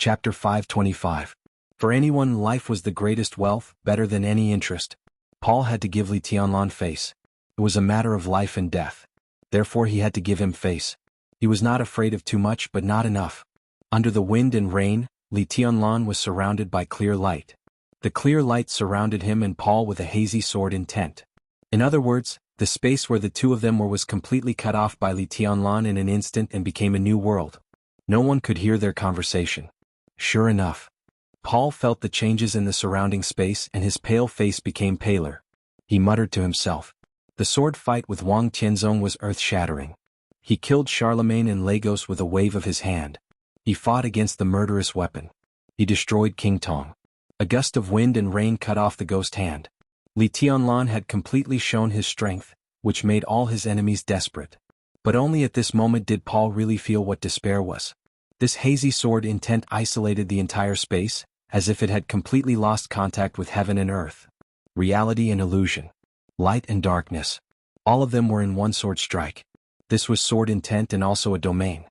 Chapter 525. For anyone, life was the greatest wealth, better than any interest. Paul had to give Li Tianlan face. It was a matter of life and death. Therefore he had to give him face. He was not afraid of too much but not enough. Under the wind and rain, Li Tianlan was surrounded by clear light. The clear light surrounded him and Paul with a hazy sword intent. In other words, the space where the two of them were was completely cut off by Li Tianlan in an instant and became a new world. No one could hear their conversation. Sure enough, Paul felt the changes in the surrounding space and his pale face became paler. He muttered to himself. The sword fight with Wang Tianzong was earth-shattering. He killed Charlemagne and Lagos with a wave of his hand. He fought against the murderous weapon. He destroyed King Tong. A gust of wind and rain cut off the ghost hand. Li Tianlan had completely shown his strength, which made all his enemies desperate. But only at this moment did Paul really feel what despair was. This hazy sword intent isolated the entire space, as if it had completely lost contact with heaven and earth. Reality and illusion. Light and darkness. All of them were in one sword strike. This was sword intent and also a domain.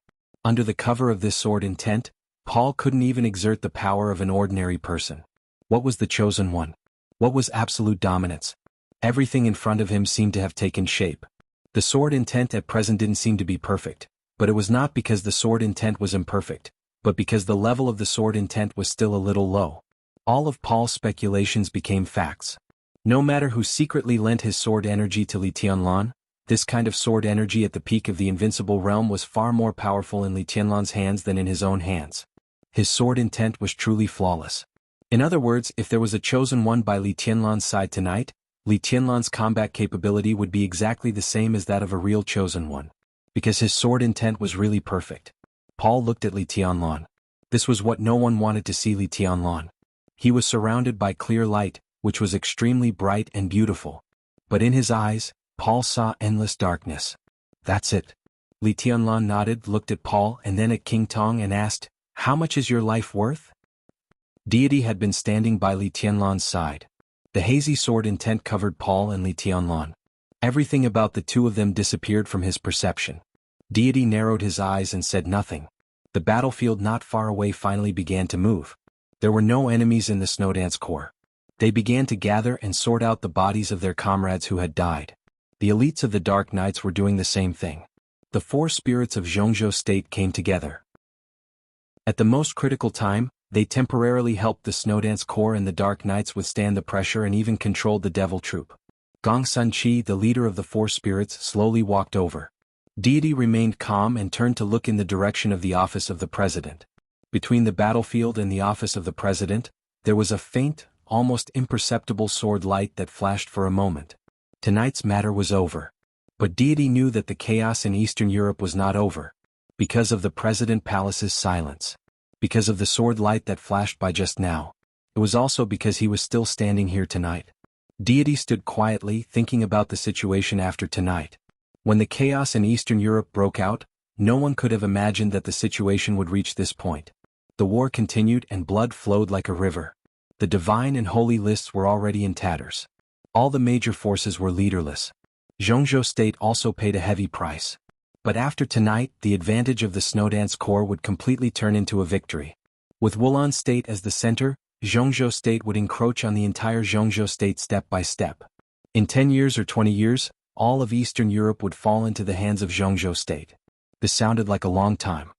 Under the cover of this sword intent, Paul couldn't even exert the power of an ordinary person. What was the chosen one? What was absolute dominance? Everything in front of him seemed to have taken shape. The sword intent at present didn't seem to be perfect, but it was not because the sword intent was imperfect, but because the level of the sword intent was still a little low. All of Paul's speculations became facts. No matter who secretly lent his sword energy to Li Tianlan, this kind of sword energy at the peak of the invincible realm was far more powerful in Li Tianlan's hands than in his own hands. His sword intent was truly flawless. In other words, if there was a chosen one by Li Tianlan's side tonight, Li Tianlan's combat capability would be exactly the same as that of a real chosen one. Because his sword intent was really perfect. Paul looked at Li Tianlan. This was what no one wanted to see Li Tianlan. He was surrounded by clear light, which was extremely bright and beautiful. But in his eyes, Paul saw endless darkness. That's it. Li Tianlan nodded, looked at Paul and then at King Tong and asked, "How much is your life worth?" Deity had been standing by Li Tianlan's side. The hazy sword intent covered Paul and Li Tianlan. Everything about the two of them disappeared from his perception. Deity narrowed his eyes and said nothing. The battlefield not far away finally began to move. There were no enemies in the Snowdance Corps. They began to gather and sort out the bodies of their comrades who had died. The elites of the Dark Knights were doing the same thing. The four spirits of Zhongzhou State came together. At the most critical time, they temporarily helped the Snowdance Corps and the Dark Knights withstand the pressure and even controlled the Devil Troop. Gong Sun Chi, the leader of the four spirits, slowly walked over. Deity remained calm and turned to look in the direction of the office of the president. Between the battlefield and the office of the president, there was a faint, almost imperceptible sword light that flashed for a moment. Tonight's matter was over. But Deity knew that the chaos in Eastern Europe was not over. Because of the President Palace's silence. Because of the sword light that flashed by just now. It was also because he was still standing here tonight. Deity stood quietly, thinking about the situation after tonight. When the chaos in Eastern Europe broke out, no one could have imagined that the situation would reach this point. The war continued and blood flowed like a river. The divine and holy lists were already in tatters. All the major forces were leaderless. Zhongzhou State also paid a heavy price. But after tonight, the advantage of the Snowdance Corps would completely turn into a victory. With Wulan State as the center, Zhongzhou State would encroach on the entire Zhongzhou State step by step. In 10 years or 20 years, all of Eastern Europe would fall into the hands of Zhongzhou State. This sounded like a long time.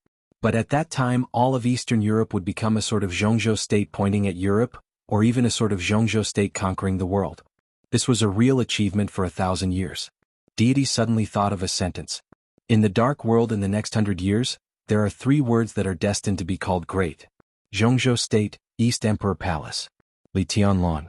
But at that time, all of Eastern Europe would become a sort of Zhongzhou State pointing at Europe, or even a sort of Zhongzhou State conquering the world. This was a real achievement for 1,000 years. Deity suddenly thought of a sentence. In the dark world in the next 100 years, there are 3 words that are destined to be called great. Zhongzhou State, East Emperor Palace. Li Tianlan.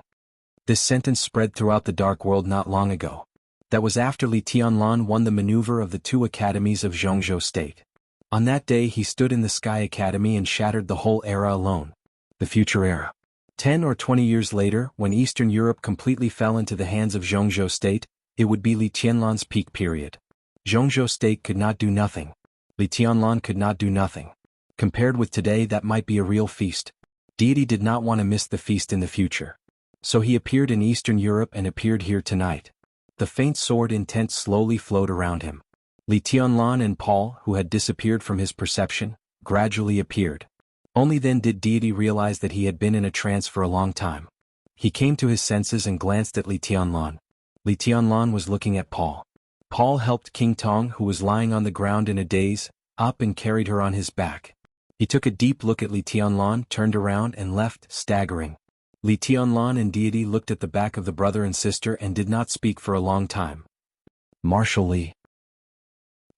This sentence spread throughout the dark world not long ago. That was after Li Tianlan won the maneuver of the 2 academies of Zhongzhou State. On that day he stood in the Sky Academy and shattered the whole era alone. The future era. 10 or 20 years later, when Eastern Europe completely fell into the hands of Zhongzhou State, it would be Li Tianlan's peak period. Zhongzhou State could not do nothing. Li Tianlan could not do nothing. Compared with today, that might be a real feast. Deity did not want to miss the feast in the future. So he appeared in Eastern Europe and appeared here tonight. The faint sword intent slowly flowed around him. Li Tianlan and Paul, who had disappeared from his perception, gradually appeared. Only then did deity realize that he had been in a trance for a long time. He came to his senses and glanced at Li Tianlan. Li Tianlan was looking at Paul. Paul helped King Tong, who was lying on the ground in a daze, up and carried her on his back. He took a deep look at Li Tianlan, turned around and left, staggering. Li Tianlan and deity looked at the back of the brother and sister and did not speak for a long time. Marshal Li.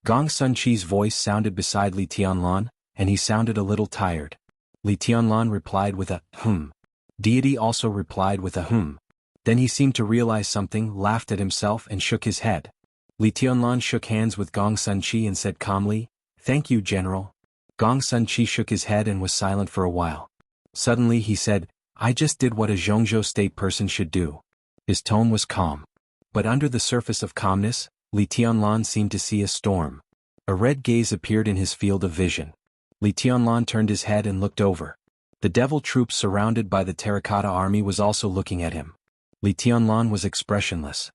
Gong Sun Chi's voice sounded beside Li Tianlan, and he sounded a little tired. Li Tianlan replied with a Deity also replied with a Then he seemed to realize something, laughed at himself and shook his head. Li Tianlan shook hands with Gong Sun Chi and said calmly, "Thank you, General." Gong Sun Chi shook his head and was silent for a while. Suddenly he said, "I just did what a Zhongzhou state person should do." His tone was calm. But under the surface of calmness, Li Tianlan seemed to see a storm. A red gaze appeared in his field of vision. Li Tianlan turned his head and looked over. The devil troop surrounded by the terracotta army was also looking at him. Li Tianlan was expressionless.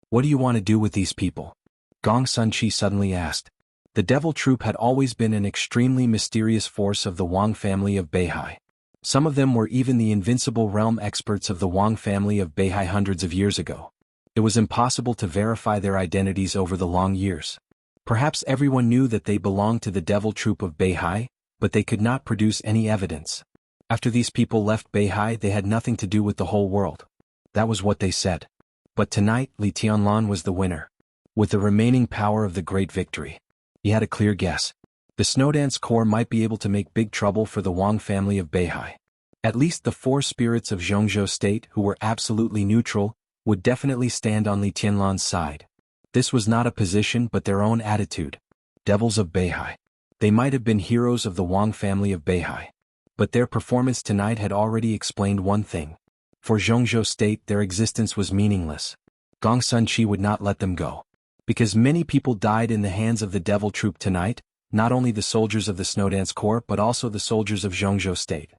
"What do you want to do with these people?" Gong Sun Chi suddenly asked. The devil troop had always been an extremely mysterious force of the Wang family of Beihai. Some of them were even the invincible realm experts of the Wang family of Beihai hundreds of years ago. It was impossible to verify their identities over the long years. Perhaps everyone knew that they belonged to the devil troop of Beihai, but they could not produce any evidence. After these people left Beihai, they had nothing to do with the whole world. That was what they said. But tonight, Li Tianlan was the winner. With the remaining power of the great victory. He had a clear guess. The Snowdance Corps might be able to make big trouble for the Wang family of Beihai. At least the four spirits of Zhongzhou state, who were absolutely neutral, would definitely stand on Li Tianlan's side. This was not a position but their own attitude. Devils of Beihai. They might have been heroes of the Wang family of Beihai. But their performance tonight had already explained one thing. For Zhongzhou state, their existence was meaningless. Gong Sun Chi would not let them go. Because many people died in the hands of the devil troop tonight, not only the soldiers of the Snowdance Corps but also the soldiers of Zhongzhou state.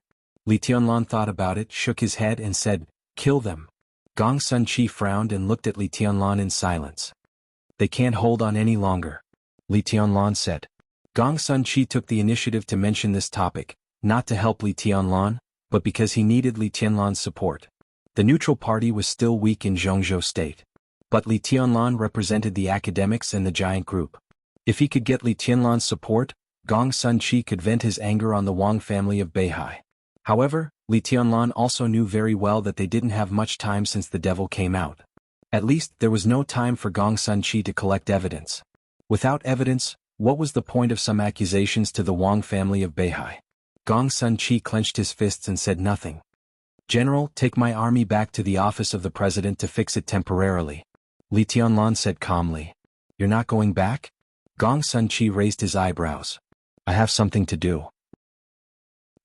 Li Tianlan thought about it, shook his head and said, "Kill them." Gong Sun Chi frowned and looked at Li Tianlan in silence. "They can't hold on any longer," Li Tianlan said. Gong Sun Chi took the initiative to mention this topic, not to help Li Tianlan, but because he needed Li Tianlan's support. The neutral party was still weak in Zhongzhou state. But Li Tianlan represented the academics and the giant group. If he could get Li Tianlan's support, Gong Sun Chi could vent his anger on the Wang family of Beihai. However, Li Tianlan also knew very well that they didn't have much time since the devil came out. At least, there was no time for Gong Sun Chi to collect evidence. Without evidence, what was the point of some accusations to the Wang family of Beihai? Gong Sun Chi clenched his fists and said nothing. "General, take my army back to the office of the president to fix it temporarily," Li Tianlan said calmly. "You're not going back?" Gong Sun Chi raised his eyebrows. "I have something to do."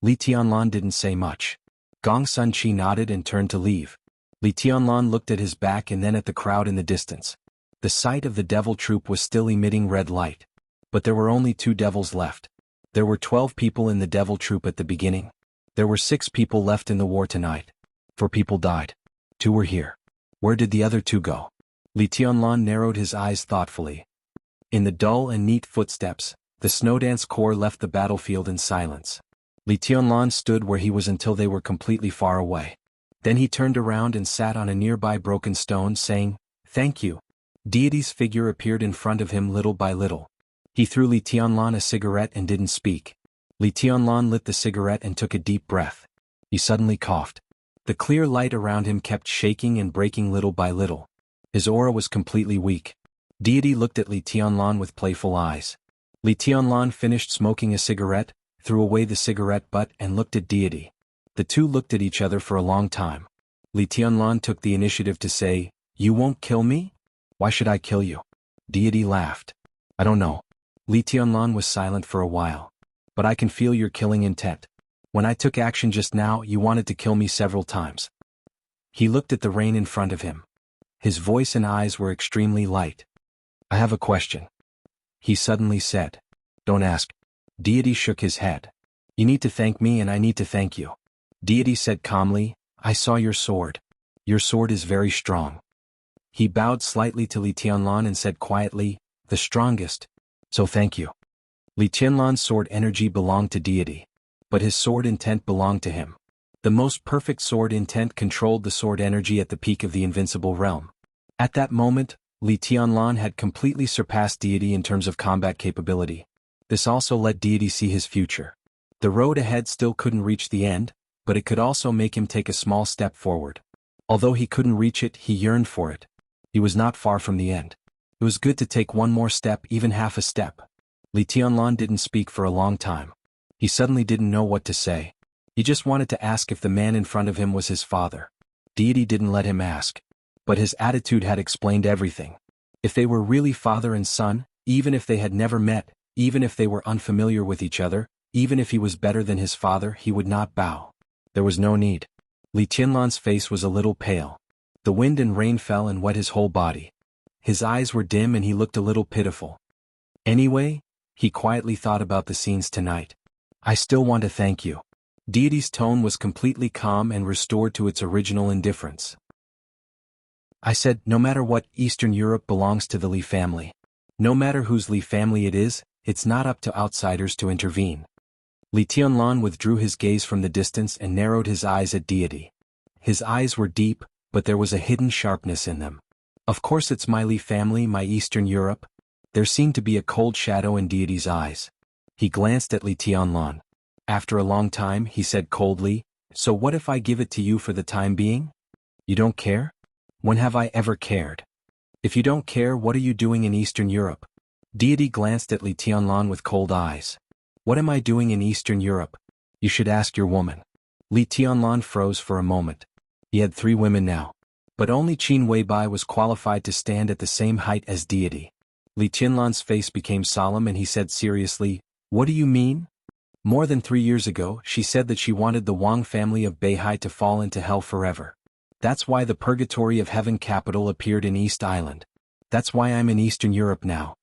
Li Tianlan didn't say much. Gong Sun Chi nodded and turned to leave. Li Tianlan looked at his back and then at the crowd in the distance. The sight of the devil troop was still emitting red light. But there were only 2 devils left. There were 12 people in the devil troop at the beginning. There were 6 people left in the war tonight. 4 people died. 2 were here. Where did the other 2 go? Li Tianlan narrowed his eyes thoughtfully. In the dull and neat footsteps, the Snowdance Corps left the battlefield in silence. Li Tianlan stood where he was until they were completely far away. Then he turned around and sat on a nearby broken stone saying, "Thank you." Deity's figure appeared in front of him little by little. He threw Li Tianlan a cigarette and didn't speak. Li Tianlan lit the cigarette and took a deep breath. He suddenly coughed. The clear light around him kept shaking and breaking little by little. His aura was completely weak. Deity looked at Li Tianlan with playful eyes. Li Tianlan finished smoking a cigarette, threw away the cigarette butt and looked at Deity. The two looked at each other for a long time. Li Tianlan took the initiative to say, "You won't kill me? Why should I kill you?" Deity laughed. "I don't know." Li Tianlan was silent for a while. "But I can feel your killing intent. When I took action just now, you wanted to kill me several times." He looked at the rain in front of him. His voice and eyes were extremely light. "I have a question," he suddenly said. "Don't ask." Deity shook his head. "You need to thank me and I need to thank you." Deity said calmly, "I saw your sword. Your sword is very strong." He bowed slightly to Li Tianlan and said quietly, "The strongest. So thank you." Li Tianlan's sword energy belonged to Deity. but his sword intent belonged to him. The most perfect sword intent controlled the sword energy at the peak of the invincible realm. At that moment, Li Tianlan had completely surpassed deity in terms of combat capability. This also let deity see his future. The road ahead still couldn't reach the end, but it could also make him take a small step forward. Although he couldn't reach it, he yearned for it. He was not far from the end. It was good to take one more step, even half a step. Li Tianlan didn't speak for a long time. He suddenly didn't know what to say. He just wanted to ask if the man in front of him was his father. Deity didn't let him ask. But his attitude had explained everything. If they were really father and son, even if they had never met, even if they were unfamiliar with each other, even if he was better than his father, he would not bow. There was no need. Li Tianlan's face was a little pale. The wind and rain fell and wet his whole body. His eyes were dim and he looked a little pitiful. Anyway, he quietly thought about the scenes tonight. I still want to thank you. Deity's tone was completely calm and restored to its original indifference. I said, no matter what, Eastern Europe belongs to the Li family. No matter whose Li family it is, it's not up to outsiders to intervene. Li Tianlan withdrew his gaze from the distance and narrowed his eyes at deity. His eyes were deep, but there was a hidden sharpness in them. Of course it's my Li family, my Eastern Europe. There seemed to be a cold shadow in deity's eyes. He glanced at Li Tianlan. After a long time, he said coldly, so what if I give it to you for the time being? You don't care? When have I ever cared? If you don't care, what are you doing in Eastern Europe? Deity glanced at Li Tianlan with cold eyes. What am I doing in Eastern Europe? You should ask your woman. Li Tianlan froze for a moment. He had 3 women now. But only Qin Weibai was qualified to stand at the same height as deity. Li Tianlan's face became solemn and he said seriously, what do you mean? More than 3 years ago, she said that she wanted the Wang family of Beihai to fall into hell forever. That's why the Purgatory of Heaven capital appeared in East Island. That's why I'm in Eastern Europe now.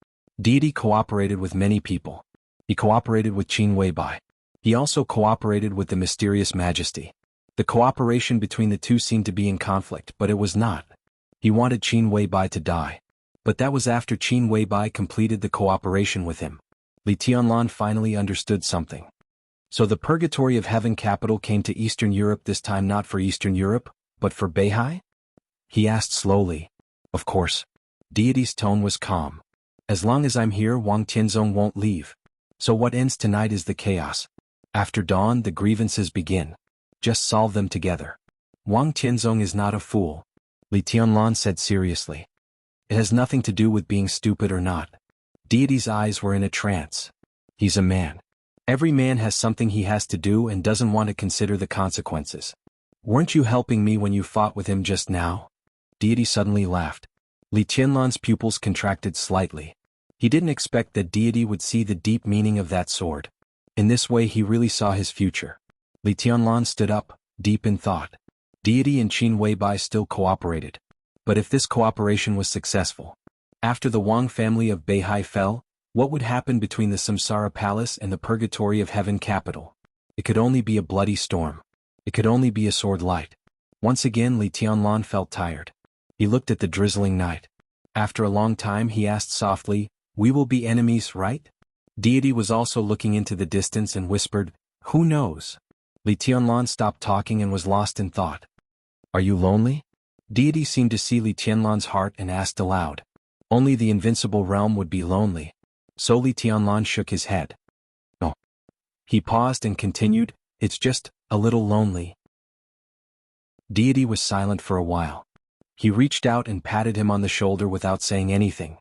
Deity cooperated with many people. He cooperated with Qin Weibai. He also cooperated with the mysterious majesty. The cooperation between the two seemed to be in conflict, but it was not. He wanted Qin Weibai to die. But that was after Qin Weibai completed the cooperation with him. Li Tianlan finally understood something. So the Purgatory of Heaven capital came to Eastern Europe, this time not for Eastern Europe, but for Beihai? He asked slowly. Of course. Deity's tone was calm. As long as I'm here, Wang Tianzong won't leave. So what ends tonight is the chaos. After dawn, the grievances begin. Just solve them together. Wang Tianzong is not a fool. Li Tianlan said seriously. It has nothing to do with being stupid or not. Deity's eyes were in a trance. He's a man. Every man has something he has to do and doesn't want to consider the consequences. Weren't you helping me when you fought with him just now? Deity suddenly laughed. Li Tianlan's pupils contracted slightly. He didn't expect that deity would see the deep meaning of that sword. In this way he really saw his future. Li Tianlan stood up, deep in thought. Deity and Qin Weibai still cooperated. But if this cooperation was successful, after the Wang family of Beihai fell, what would happen between the Samsara Palace and the Purgatory of Heaven capital? It could only be a bloody storm. It could only be a sword light. Once again Li Tianlan felt tired. He looked at the drizzling night. After a long time he asked softly, we will be enemies, right? Deity was also looking into the distance and whispered, who knows? Li Tianlan stopped talking and was lost in thought. Are you lonely? Deity seemed to see Li Tianlan's heart and asked aloud. Only the invincible realm would be lonely. So Li Tianlan shook his head. No. He paused and continued, it's just a little lonely. Deity was silent for a while. He reached out and patted him on the shoulder without saying anything.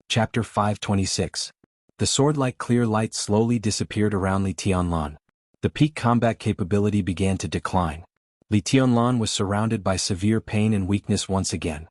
Chapter 526. The sword-like clear light slowly disappeared around Li Tianlan. The peak combat capability began to decline. Li Tianlan was surrounded by severe pain and weakness once again.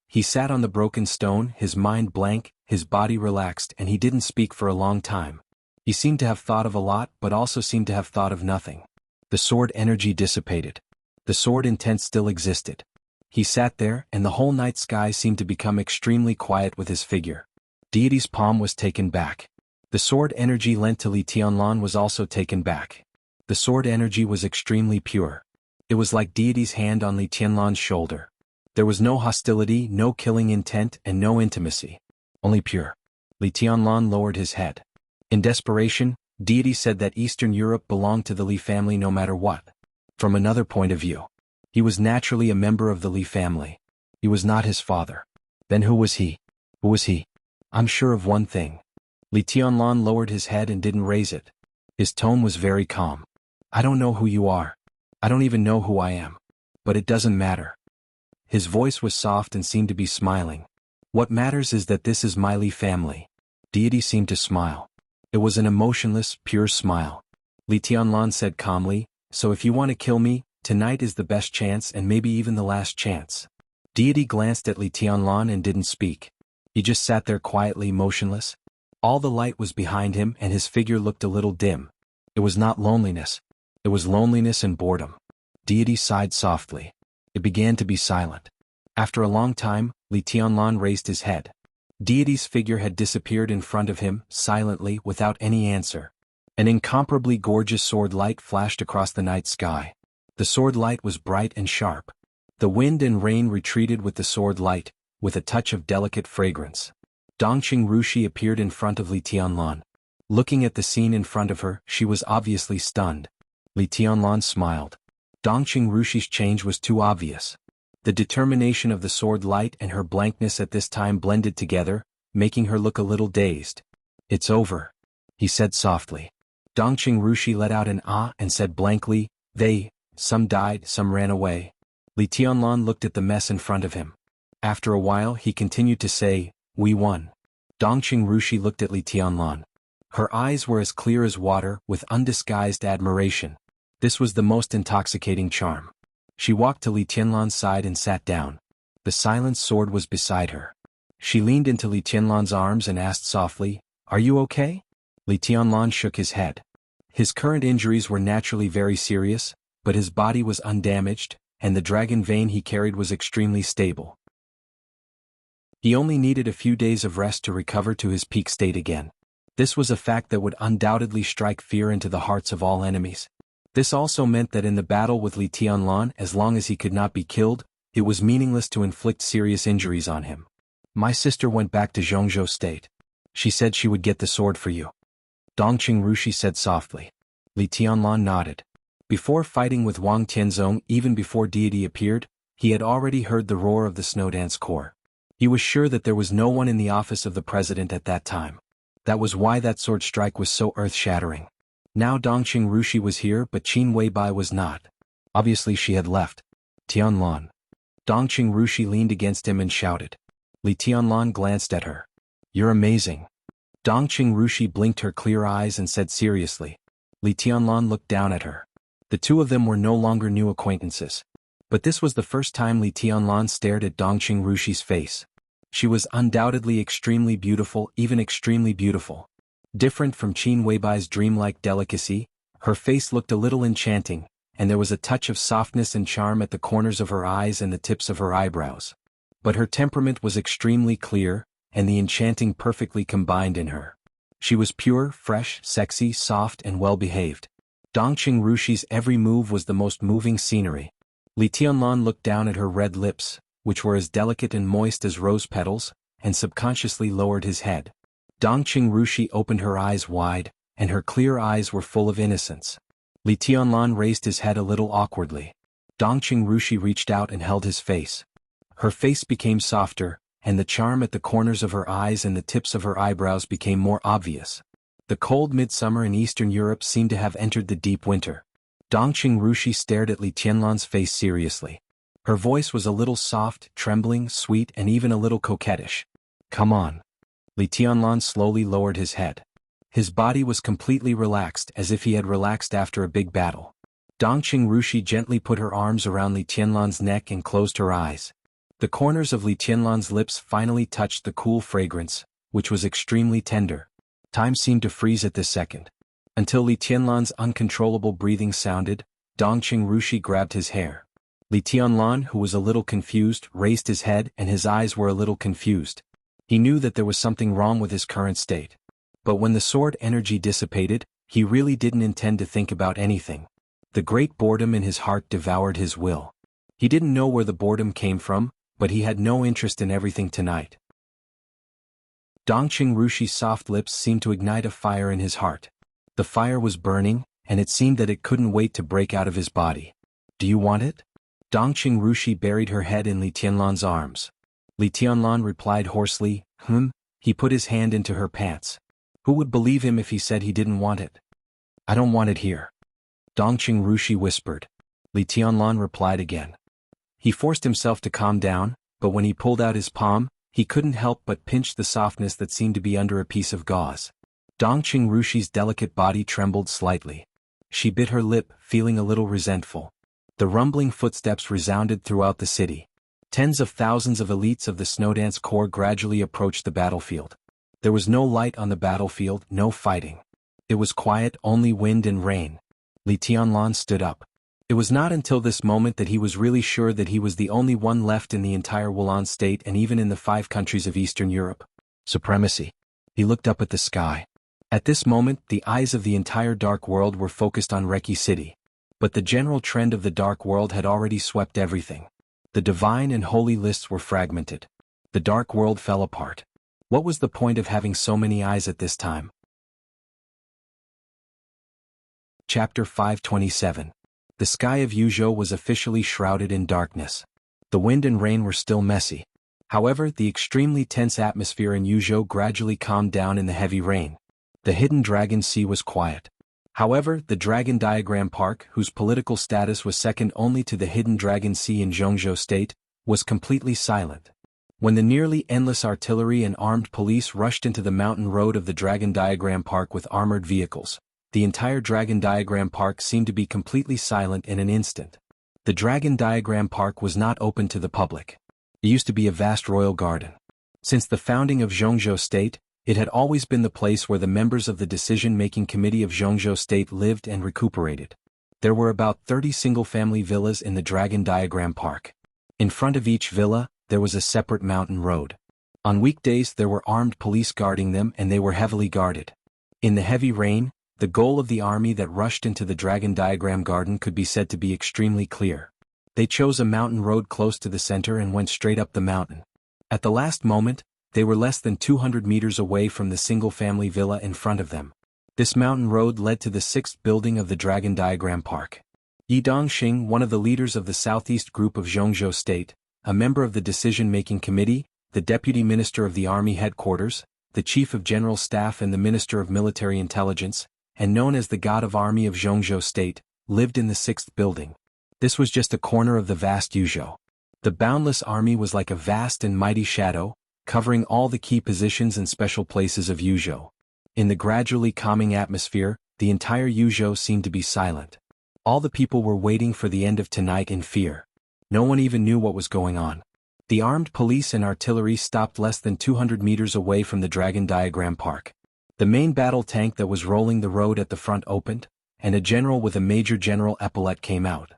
He sat on the broken stone, his mind blank, his body relaxed, and he didn't speak for a long time. He seemed to have thought of a lot, but also seemed to have thought of nothing. The sword energy dissipated. The sword intent still existed. He sat there, and the whole night sky seemed to become extremely quiet with his figure. Deity's palm was taken back. The sword energy lent to Li Tianlan was also taken back. The sword energy was extremely pure. It was like Deity's hand on Li Tianlan's shoulder. There was no hostility, no killing intent, and no intimacy. Only pure. Li Tianlan lowered his head. In desperation, Deity said that Eastern Europe belonged to the Li family no matter what. From another point of view, he was naturally a member of the Li family. He was not his father. Then who was he? Who was he? I'm sure of one thing. Li Tianlan lowered his head and didn't raise it. His tone was very calm. I don't know who you are. I don't even know who I am. But it doesn't matter. His voice was soft and seemed to be smiling. What matters is that this is my Li family. Deity seemed to smile. It was an emotionless, pure smile. Li Tianlan said calmly, so if you want to kill me, tonight is the best chance and maybe even the last chance. Deity glanced at Li Tianlan and didn't speak. He just sat there quietly motionless. All the light was behind him and his figure looked a little dim. It was not loneliness. It was loneliness and boredom. Deity sighed softly. It began to be silent. After a long time, Li Tianlan raised his head. Deity's figure had disappeared in front of him, silently, without any answer. An incomparably gorgeous sword light flashed across the night sky. The sword light was bright and sharp. The wind and rain retreated with the sword light, with a touch of delicate fragrance. Dongqing Rushi appeared in front of Li Tianlan. Looking at the scene in front of her, she was obviously stunned. Li Tianlan smiled. Dongqing Rushi's change was too obvious. The determination of the sword light and her blankness at this time blended together, making her look a little dazed. It's over, he said softly. Dongqing Rushi let out an ah and said blankly, some died, some ran away. Li Tianlan looked at the mess in front of him. After a while he continued to say, we won. Dongqing Rushi looked at Li Tianlan. Her eyes were as clear as water, with undisguised admiration. This was the most intoxicating charm. She walked to Li Tianlan's side and sat down. The silenced sword was beside her. She leaned into Li Tianlan's arms and asked softly, are you okay? Li Tianlan shook his head. His current injuries were naturally very serious, but his body was undamaged, and the dragon vein he carried was extremely stable. He only needed a few days of rest to recover to his peak state again. This was a fact that would undoubtedly strike fear into the hearts of all enemies. This also meant that in the battle with Li Tianlan, as long as he could not be killed, it was meaningless to inflict serious injuries on him. My sister went back to Zhongzhou State. She said she would get the sword for you. Dongqing Rushi said softly. Li Tianlan nodded. Before fighting with Wang Tianzong, even before Deity appeared, he had already heard the roar of the Snowdance Corps. He was sure that there was no one in the office of the president at that time. That was why that sword strike was so earth-shattering. Now Dongqing Rushi was here but Qin Weibai was not. Obviously she had left. Tianlan. Dongqing Rushi leaned against him and shouted. Li Tianlan glanced at her. You're amazing. Dongqing Rushi blinked her clear eyes and said seriously. Li Tianlan looked down at her. The two of them were no longer new acquaintances. But this was the first time Li Tianlan stared at Dongqing Rushi's face. She was undoubtedly extremely beautiful, even extremely beautiful. Different from Qin Weibai's dreamlike delicacy, her face looked a little enchanting, and there was a touch of softness and charm at the corners of her eyes and the tips of her eyebrows. But her temperament was extremely clear, and the enchanting perfectly combined in her. She was pure, fresh, sexy, soft and well-behaved. Dongqing Rushi's every move was the most moving scenery. Li Tianlan looked down at her red lips, which were as delicate and moist as rose petals, and subconsciously lowered his head. Dongqing Rushi opened her eyes wide, and her clear eyes were full of innocence. Li Tianlan raised his head a little awkwardly. Dongqing Rushi reached out and held his face. Her face became softer, and the charm at the corners of her eyes and the tips of her eyebrows became more obvious. The cold midsummer in Eastern Europe seemed to have entered the deep winter. Dongqing Rushi stared at Li Tianlan's face seriously. Her voice was a little soft, trembling, sweet and even a little coquettish. Come on. Li Tianlan slowly lowered his head. His body was completely relaxed as if he had relaxed after a big battle. Dongqing Rushi gently put her arms around Li Tianlan's neck and closed her eyes. The corners of Li Tianlan's lips finally touched the cool fragrance, which was extremely tender. Time seemed to freeze at this second. Until Li Tianlan's uncontrollable breathing sounded, Dongqing Rushi grabbed his hair. Li Tianlan, who was a little confused, raised his head and his eyes were a little confused. He knew that there was something wrong with his current state. But when the sword energy dissipated, he really didn't intend to think about anything. The great boredom in his heart devoured his will. He didn't know where the boredom came from, but he had no interest in everything tonight. Dongqing Rushi's soft lips seemed to ignite a fire in his heart. The fire was burning, and it seemed that it couldn't wait to break out of his body. Do you want it? Dongqing Rushi buried her head in Li Tianlan's arms. Li Tianlan replied hoarsely, He put his hand into her pants. Who would believe him if he said he didn't want it? I don't want it here. Dongqing Rushi whispered. Li Tianlan replied again. He forced himself to calm down, but when he pulled out his palm, he couldn't help but pinch the softness that seemed to be under a piece of gauze. Dongqing Rushi's delicate body trembled slightly. She bit her lip, feeling a little resentful. The rumbling footsteps resounded throughout the city. Tens of thousands of elites of the Snowdance Corps gradually approached the battlefield. There was no light on the battlefield, no fighting. It was quiet, only wind and rain. Li Tianlan stood up. It was not until this moment that he was really sure that he was the only one left in the entire Wulan state and even in the 5 countries of Eastern Europe. Supremacy. He looked up at the sky. At this moment, the eyes of the entire Dark World were focused on Reki City. But the general trend of the Dark World had already swept everything. The divine and holy lists were fragmented. The Dark World fell apart. What was the point of having so many eyes at this time? Chapter 527. The sky of Yuzhou was officially shrouded in darkness. The wind and rain were still messy. However, the extremely tense atmosphere in Yuzhou gradually calmed down in the heavy rain. The hidden Dragon Sea was quiet. However, the Dragon Diagram Park, whose political status was second only to the hidden Dragon Sea in Zhongzhou State, was completely silent. When the nearly endless artillery and armed police rushed into the mountain road of the Dragon Diagram Park with armored vehicles, the entire Dragon Diagram Park seemed to be completely silent in an instant. The Dragon Diagram Park was not open to the public. It used to be a vast royal garden. Since the founding of Zhongzhou State, it had always been the place where the members of the decision-making committee of Zhongzhou State lived and recuperated. There were about 30 single-family villas in the Dragon Diagram Park. In front of each villa, there was a separate mountain road. On weekdays there were armed police guarding them and they were heavily guarded. In the heavy rain, the goal of the army that rushed into the Dragon Diagram Garden could be said to be extremely clear. They chose a mountain road close to the center and went straight up the mountain. At the last moment, they were less than 200 meters away from the single-family villa in front of them. This mountain road led to the 6th building of the Dragon Diagram Park. Yi Dongxing, one of the leaders of the southeast group of Zhongzhou State, a member of the decision-making committee, the deputy minister of the army headquarters, the chief of general staff and the minister of military intelligence, and known as the god of army of Zhongzhou State, lived in the 6th building. This was just a corner of the vast Yuzhou. The boundless army was like a vast and mighty shadow, covering all the key positions and special places of Yuzhou. In the gradually calming atmosphere, the entire Yuzhou seemed to be silent. All the people were waiting for the end of tonight in fear. No one even knew what was going on. The armed police and artillery stopped less than 200 meters away from the Dragon Diagram Park. The main battle tank that was rolling the road at the front opened, and a general with a Major General epaulette came out.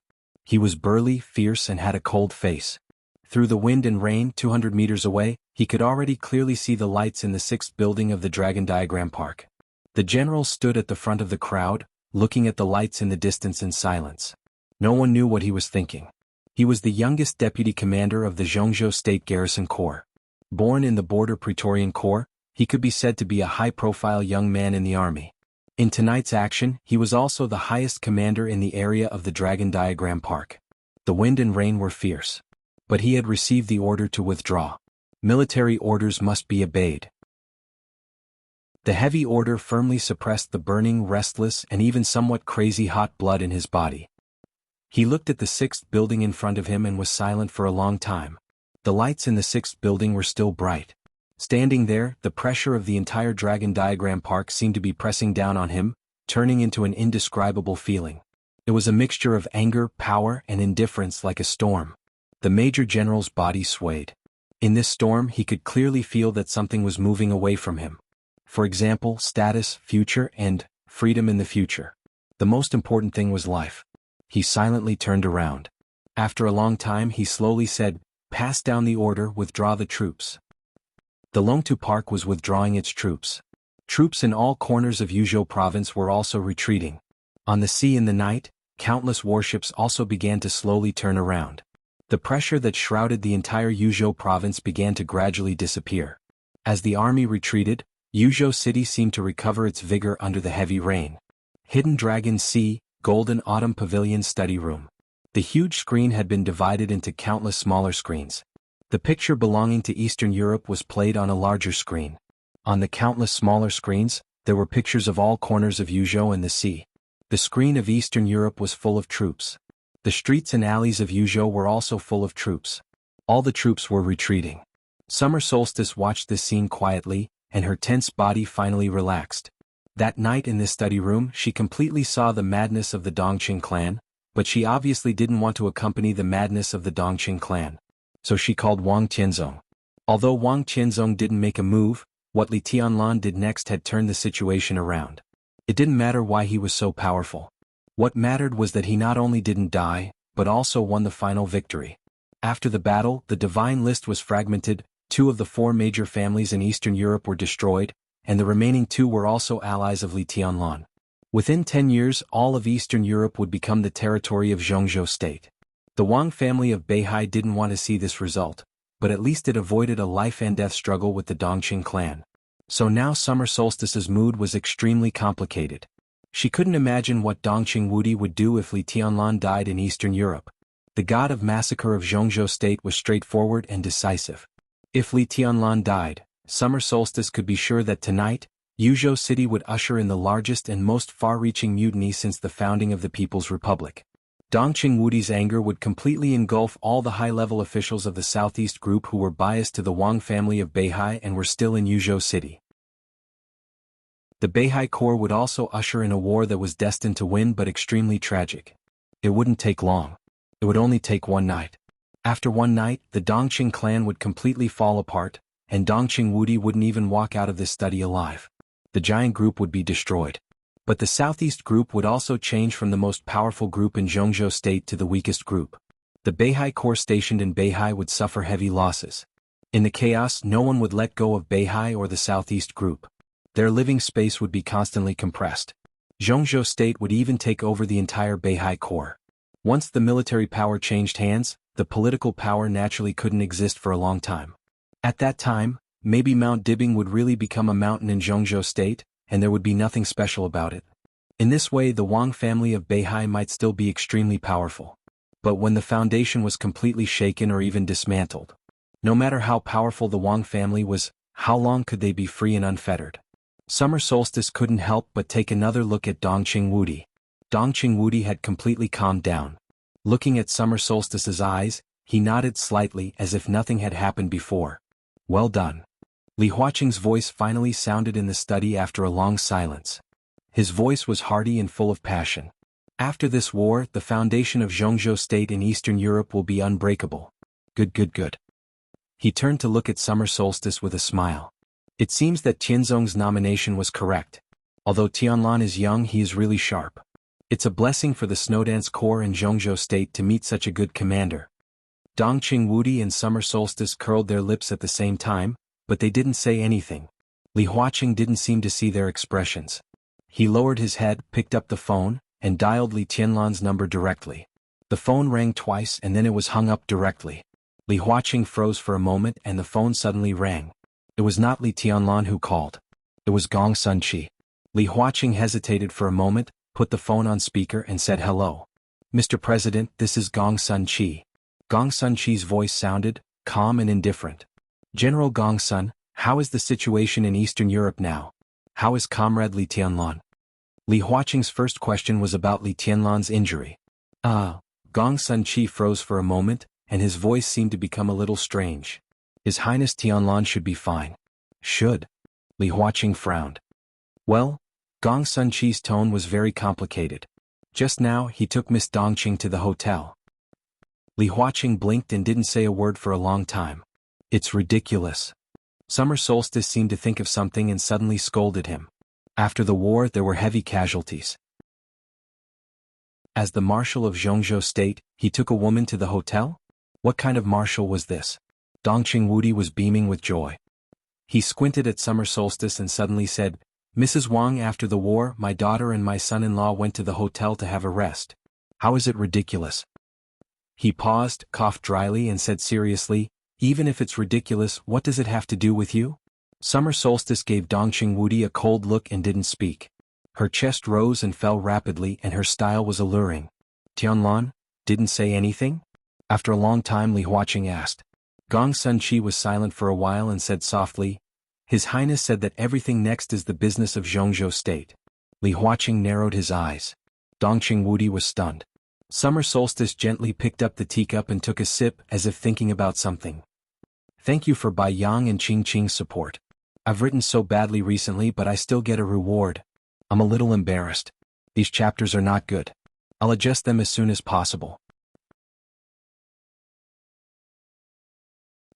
He was burly, fierce and had a cold face. Through the wind and rain 200 meters away, he could already clearly see the lights in the 6th building of the Dragon Diagram Park. The general stood at the front of the crowd, looking at the lights in the distance in silence. No one knew what he was thinking. He was the youngest deputy commander of the Zhongzhou State Garrison Corps. Born in the Border Praetorian Corps, he could be said to be a high-profile young man in the army. In tonight's action, he was also the highest commander in the area of the Dragon Diagram Park. The wind and rain were fierce. But he had received the order to withdraw. Military orders must be obeyed. The heavy order firmly suppressed the burning, restless, and even somewhat crazy hot blood in his body. He looked at the 6th building in front of him and was silent for a long time. The lights in the 6th building were still bright. Standing there, the pressure of the entire Dragon Diagram Park seemed to be pressing down on him, turning into an indescribable feeling. It was a mixture of anger, power, and indifference like a storm. The Major General's body swayed. In this storm he could clearly feel that something was moving away from him. For example, status, future, and freedom in the future. The most important thing was life. He silently turned around. After a long time he slowly said, "Pass down the order, withdraw the troops." The Longtu Park was withdrawing its troops. Troops in all corners of Yuzhou province were also retreating. On the sea in the night, countless warships also began to slowly turn around. The pressure that shrouded the entire Yuzhou province began to gradually disappear. As the army retreated, Yuzhou city seemed to recover its vigor under the heavy rain. Hidden Dragon Sea, Golden Autumn Pavilion Study Room. The huge screen had been divided into countless smaller screens. The picture belonging to Eastern Europe was played on a larger screen. On the countless smaller screens, there were pictures of all corners of Yuzhou and the sea. The screen of Eastern Europe was full of troops. The streets and alleys of Yuzhou were also full of troops. All the troops were retreating. Summer Solstice watched this scene quietly, and her tense body finally relaxed. That night in this study room she completely saw the madness of the Dongqing clan, but she obviously didn't want to accompany the madness of the Dongqing clan. So she called Wang Tianzong. Although Wang Tianzong didn't make a move, what Li Tianlan did next had turned the situation around. It didn't matter why he was so powerful. What mattered was that he not only didn't die, but also won the final victory. After the battle, the divine list was fragmented, 2 of the 4 major families in Eastern Europe were destroyed, and the remaining 2 were also allies of Li Tianlan. Within 10 years, all of Eastern Europe would become the territory of Zhongzhou state. The Wang family of Beihai didn't want to see this result, but at least it avoided a life-and-death struggle with the Dongqing clan. So now Summer Solstice's mood was extremely complicated. She couldn't imagine what Dongqing Wudi would do if Li Tianlan died in Eastern Europe. The god of massacre of Zhongzhou state was straightforward and decisive. If Li Tianlan died, Summer Solstice could be sure that tonight, Yuzhou city would usher in the largest and most far-reaching mutiny since the founding of the People's Republic. Dongqing Wudi's anger would completely engulf all the high-level officials of the Southeast Group who were biased to the Wang family of Beihai and were still in Yuzhou city. The Beihai Corps would also usher in a war that was destined to win but extremely tragic. It wouldn't take long. It would only take one night. After one night, the Dongqing clan would completely fall apart, and Dongqing Wudi wouldn't even walk out of this study alive. The giant group would be destroyed. But the Southeast Group would also change from the most powerful group in Zhongzhou state to the weakest group. The Beihai Corps stationed in Beihai would suffer heavy losses. In the chaos, no one would let go of Beihai or the Southeast Group. Their living space would be constantly compressed. Zhongzhou state would even take over the entire Beihai Corps. Once the military power changed hands, the political power naturally couldn't exist for a long time. At that time, maybe Mount Dibing would really become a mountain in Zhongzhou state, and there would be nothing special about it. In this way the Wang family of Beihai might still be extremely powerful. But when the foundation was completely shaken or even dismantled, no matter how powerful the Wang family was, how long could they be free and unfettered? Summer Solstice couldn't help but take another look at Dongqing Wudi. Dongqing Wudi had completely calmed down. Looking at Summer Solstice's eyes, he nodded slightly as if nothing had happened before. Well done. Li Huaqing's voice finally sounded in the study after a long silence. His voice was hearty and full of passion. After this war, the foundation of Zhongzhou state in Eastern Europe will be unbreakable. Good. He turned to look at Summer Solstice with a smile. It seems that Tianzong's nomination was correct. Although Tianlan is young, he is really sharp. It's a blessing for the Snowdance Corps in Zhongzhou state to meet such a good commander. Dongqing Wudi and Summer Solstice curled their lips at the same time, but they didn't say anything. Li Huaqing didn't seem to see their expressions. He lowered his head, picked up the phone, and dialed Li Tianlan's number directly. The phone rang twice and then it was hung up directly. Li Huaqing froze for a moment and the phone suddenly rang. It was not Li Tianlan who called. It was Gong Sunqi. Li Huaqing hesitated for a moment, put the phone on speaker and said hello. Mr. President, this is Gong Sunqi. Gong Sunqi's voice sounded calm and indifferent. General Gong Sun, how is the situation in Eastern Europe now? How is Comrade Li Tianlan? Li Huaqing's first question was about Li Tianlan's injury. Gong Sunqi froze for a moment, and his voice seemed to become a little strange. His Highness Tianlan should be fine. Should? Li Huaqing frowned. Well, Gong Sunqi's tone was very complicated. Just now he took Miss Dongqing to the hotel. Li Huaqing blinked and didn't say a word for a long time. It's ridiculous. Summer Solstice seemed to think of something and suddenly scolded him. After the war there were heavy casualties. As the Marshal of Zhongzhou state, he took a woman to the hotel? What kind of marshal was this? Dongqing Wudi was beaming with joy. He squinted at Summer Solstice and suddenly said, Mrs. Wang, after the war, my daughter and my son-in-law went to the hotel to have a rest. How is it ridiculous? He paused, coughed dryly and said seriously, even if it's ridiculous, what does it have to do with you? Summer Solstice gave Dongqing Wudi a cold look and didn't speak. Her chest rose and fell rapidly and her style was alluring. Tianlan didn't say anything? After a long time Li Huaqing asked. Gong Sun Chi was silent for a while and said softly, His Highness said that everything next is the business of Zhongzhou State. Li Huaqing narrowed his eyes. Dongqing Wudi was stunned. Summer Solstice gently picked up the teacup and took a sip as if thinking about something. Thank you for Bai Yang and Qing Qing's support. I've written so badly recently but I still get a reward. I'm a little embarrassed. These chapters are not good. I'll adjust them as soon as possible.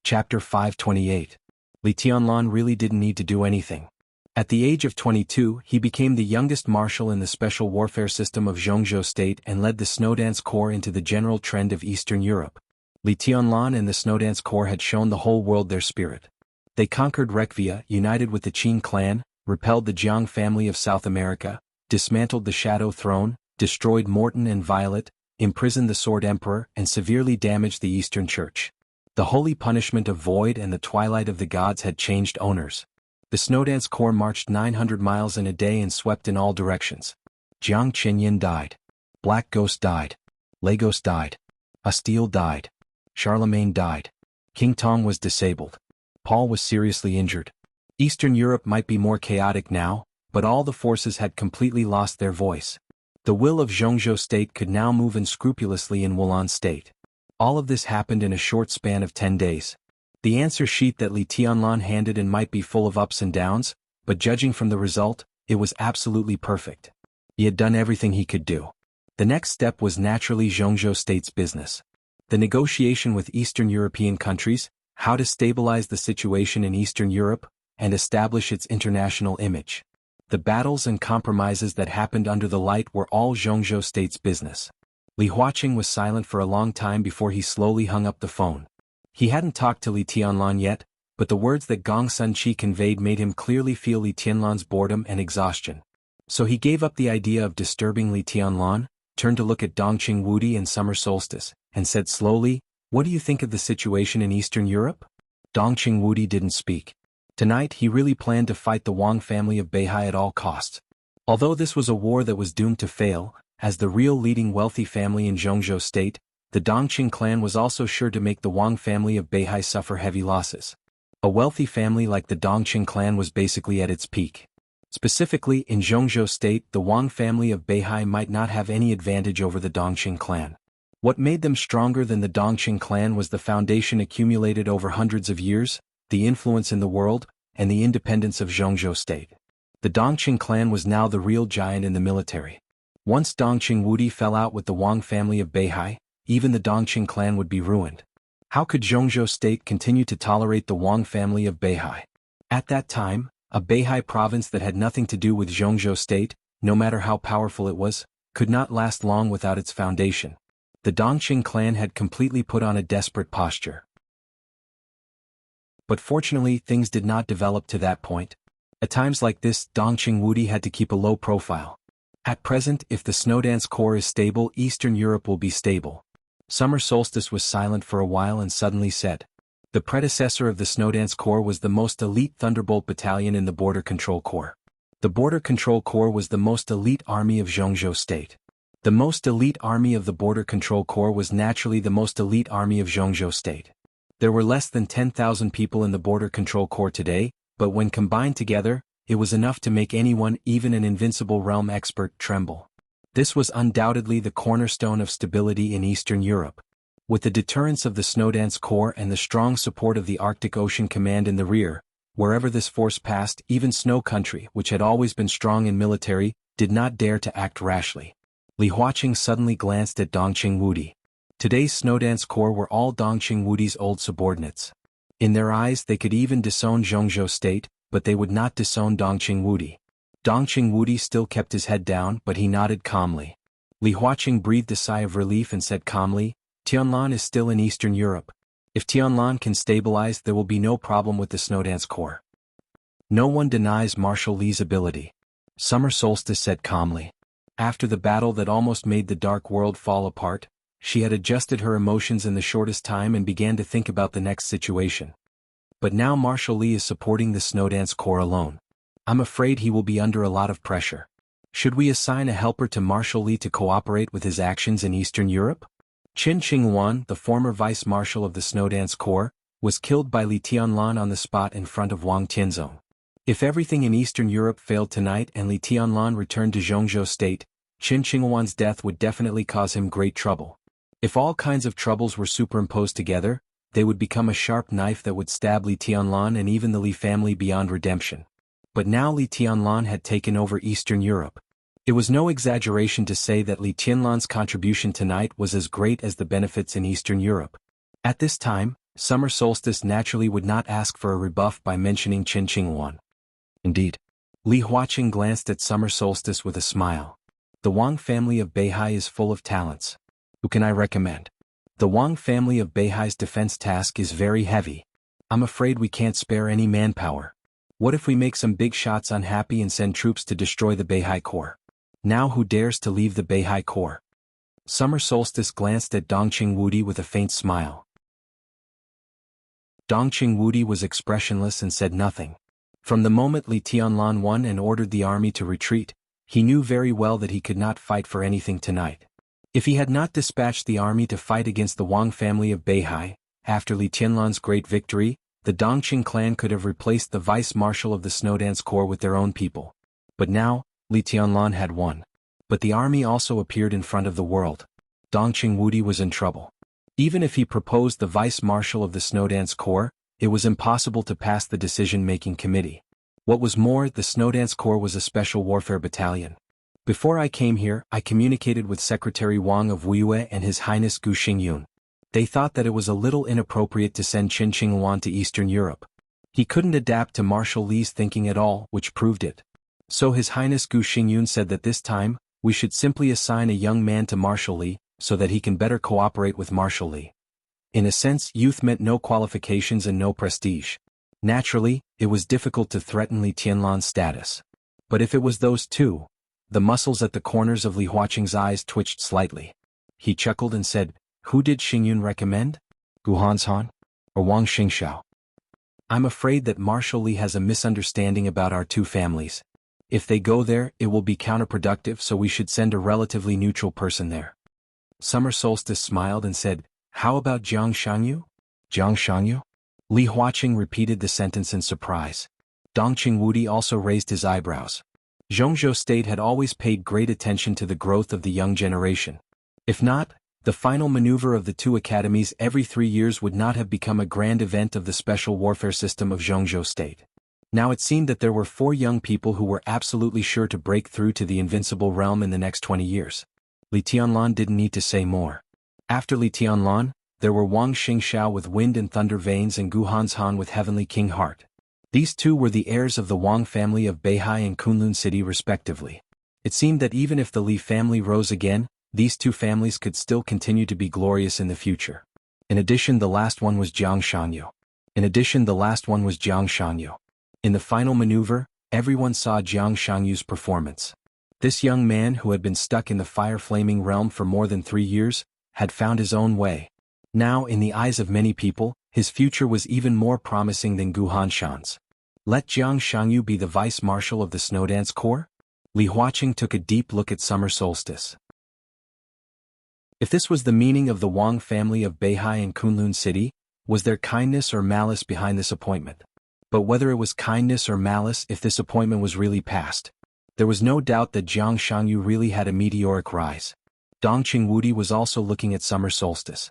Chapter 528. Li Tianlan really didn't need to do anything. At the age of 22, he became the youngest marshal in the special warfare system of Zhongzhou State and led the Snowdance Corps into the general trend of Eastern Europe. Li Tianlan and the Snowdance Corps had shown the whole world their spirit. They conquered Rekvia, united with the Qin clan, repelled the Jiang family of South America, dismantled the Shadow Throne, destroyed Morton and Violet, imprisoned the Sword Emperor and severely damaged the Eastern Church. The holy punishment of Void and the Twilight of the Gods had changed owners. The Snowdance Corps marched 900 miles in a day and swept in all directions. Jiang Qinyin died. Black Ghost died. Lagos died. Asteel died. Charlemagne died. King Tong was disabled. Paul was seriously injured. Eastern Europe might be more chaotic now, but all the forces had completely lost their voice. The will of Zhongzhou State could now move unscrupulously in Wulan State. All of this happened in a short span of 10 days. The answer sheet that Li Tianlan handed in might be full of ups and downs, but judging from the result, it was absolutely perfect. He had done everything he could do. The next step was naturally Zhongzhou State's business. The negotiation with Eastern European countries, how to stabilize the situation in Eastern Europe, and establish its international image. The battles and compromises that happened under the light were all Zhongzhou State's business. Li Huaqing was silent for a long time before he slowly hung up the phone. He hadn't talked to Li Tianlan yet, but the words that Gong Sun Chi conveyed made him clearly feel Li Tianlan's boredom and exhaustion. So he gave up the idea of disturbing Li Tianlan, turned to look at Dongqing Wudi and Summer Solstice, and said slowly, What do you think of the situation in Eastern Europe? Dongqing Wudi didn't speak. Tonight he really planned to fight the Wang family of Beihai at all costs. Although this was a war that was doomed to fail, as the real leading wealthy family in Zhongzhou State, the Dongqing clan was also sure to make the Wang family of Beihai suffer heavy losses. A wealthy family like the Dongqing clan was basically at its peak. Specifically, in Zhongzhou State, the Wang family of Beihai might not have any advantage over the Dongqing clan. What made them stronger than the Dongqing clan was the foundation accumulated over hundreds of years, the influence in the world, and the independence of Zhongzhou State. The Dongqing clan was now the real giant in the military. Once Dongqing Wudi fell out with the Wang family of Beihai, even the Dongqing clan would be ruined. How could Zhongzhou State continue to tolerate the Wang family of Beihai? At that time, a Beihai province that had nothing to do with Zhongzhou State, no matter how powerful it was, could not last long without its foundation. The Dongqing clan had completely put on a desperate posture. But fortunately, things did not develop to that point. At times like this, Dongqing Wudi had to keep a low profile. At present, if the Snowdance Corps is stable, Eastern Europe will be stable. Summer Solstice was silent for a while and suddenly said, The predecessor of the Snowdance Corps was the most elite Thunderbolt Battalion in the Border Control Corps. The Border Control Corps was the most elite army of Zhongzhou State. The most elite army of the Border Control Corps was naturally the most elite army of Zhongzhou State. There were less than 10,000 people in the Border Control Corps today, but when combined together, it was enough to make anyone, even an invincible realm expert, tremble. This was undoubtedly the cornerstone of stability in Eastern Europe. With the deterrence of the Snowdance Corps and the strong support of the Arctic Ocean Command in the rear, wherever this force passed, even Snow Country, which had always been strong in military, did not dare to act rashly. Li Huaqing suddenly glanced at Dongqing Wudi. Today's Snowdance Corps were all Dongqing Wudi's old subordinates. In their eyes they could even disown Zhongzhou State, but they would not disown Dongqing Wudi. Dongqing Wudi still kept his head down, but he nodded calmly. Li Huaqing breathed a sigh of relief and said calmly, Tianlan is still in Eastern Europe. If Tianlan can stabilize, there will be no problem with the Snowdance Corps. No one denies Marshal Li's ability. Summer Solstice said calmly. After the battle that almost made the Dark World fall apart, she had adjusted her emotions in the shortest time and began to think about the next situation. But now Marshal Li is supporting the Snowdance Corps alone. I'm afraid he will be under a lot of pressure. Should we assign a helper to Marshal Li to cooperate with his actions in Eastern Europe? Qin Shinghuan, the former vice marshal of the Snowdance Corps, was killed by Li Tianlan on the spot in front of Wang Tianzong. If everything in Eastern Europe failed tonight and Li Tianlan returned to Zhongzhou State, Qin Shinghuan's death would definitely cause him great trouble. If all kinds of troubles were superimposed together, they would become a sharp knife that would stab Li Tianlan and even the Li family beyond redemption. But now Li Tianlan had taken over Eastern Europe. It was no exaggeration to say that Li Tianlan's contribution tonight was as great as the benefits in Eastern Europe. At this time, Summer Solstice naturally would not ask for a rebuff by mentioning Qin Shinghuan. Indeed. Li Huaqing glanced at Summer Solstice with a smile. The Wang family of Beihai is full of talents. Who can I recommend? The Wang family of Beihai's defense task is very heavy. I'm afraid we can't spare any manpower. What if we make some big shots unhappy and send troops to destroy the Beihai Corps? Now who dares to leave the Beihai Corps? Summer Solstice glanced at Dongqing Wudi with a faint smile. Dongqing Wudi was expressionless and said nothing. From the moment Li Tianlan won and ordered the army to retreat, he knew very well that he could not fight for anything tonight. If he had not dispatched the army to fight against the Wang family of Beihai, after Li Tianlan's great victory, the Dongqing clan could have replaced the vice-marshal of the Snowdance Corps with their own people. But now, Li Tianlan had won. But the army also appeared in front of the world. Dongqing Wudi was in trouble. Even if he proposed the vice-marshal of the Snowdance Corps, it was impossible to pass the decision-making committee. What was more, the Snowdance Corps was a special warfare battalion. Before I came here, I communicated with Secretary Wang of Wuxia and His Highness Gu Xingyun. They thought that it was a little inappropriate to send Qin Shinghuan to Eastern Europe. He couldn't adapt to Marshal Li's thinking at all, which proved it. So His Highness Gu Xingyun said that this time, we should simply assign a young man to Marshal Li, so that he can better cooperate with Marshal Li. In a sense, youth meant no qualifications and no prestige. Naturally, it was difficult to threaten Li Tianlan's status. But if it was those two, the muscles at the corners of Li Huaqing's eyes twitched slightly. He chuckled and said, "Who did Xingyun recommend? Gu Hanshan? Or Wang Xingxiao? I'm afraid that Marshal Li has a misunderstanding about our two families. If they go there, it will be counterproductive, so we should send a relatively neutral person there." Summer Solstice smiled and said, "How about Jiang Shangyu?" Jiang Shangyu? Li Huaqing repeated the sentence in surprise. Dongqing Wudi also raised his eyebrows. Zhongzhou State had always paid great attention to the growth of the young generation. If not, the final maneuver of the two academies every 3 years would not have become a grand event of the special warfare system of Zhongzhou State. Now it seemed that there were 4 young people who were absolutely sure to break through to the invincible realm in the next 20 years. Li Tianlan didn't need to say more. After Li Tianlan, there were Wang Xingxiao with wind and thunder veins and Gu Hanshan with heavenly king heart. These two were the heirs of the Wang family of Beihai and Kunlun City respectively. It seemed that even if the Li family rose again, these two families could still continue to be glorious in the future. In addition, the last one was Jiang Shangyu. In the final maneuver, everyone saw Jiang Shangyu's performance. This young man, who had been stuck in the fire-flaming realm for more than 3 years, had found his own way. Now, in the eyes of many people, his future was even more promising than Gu Hanshan's. Let Jiang Shangyu be the vice-marshal of the Snowdance Corps? Li Huaqing took a deep look at Summer Solstice. If this was the meaning of the Wang family of Beihai and Kunlun City, was there kindness or malice behind this appointment? But whether it was kindness or malice, if this appointment was really passed, there was no doubt that Jiang Shangyu really had a meteoric rise. Dongqing Wudi was also looking at Summer Solstice.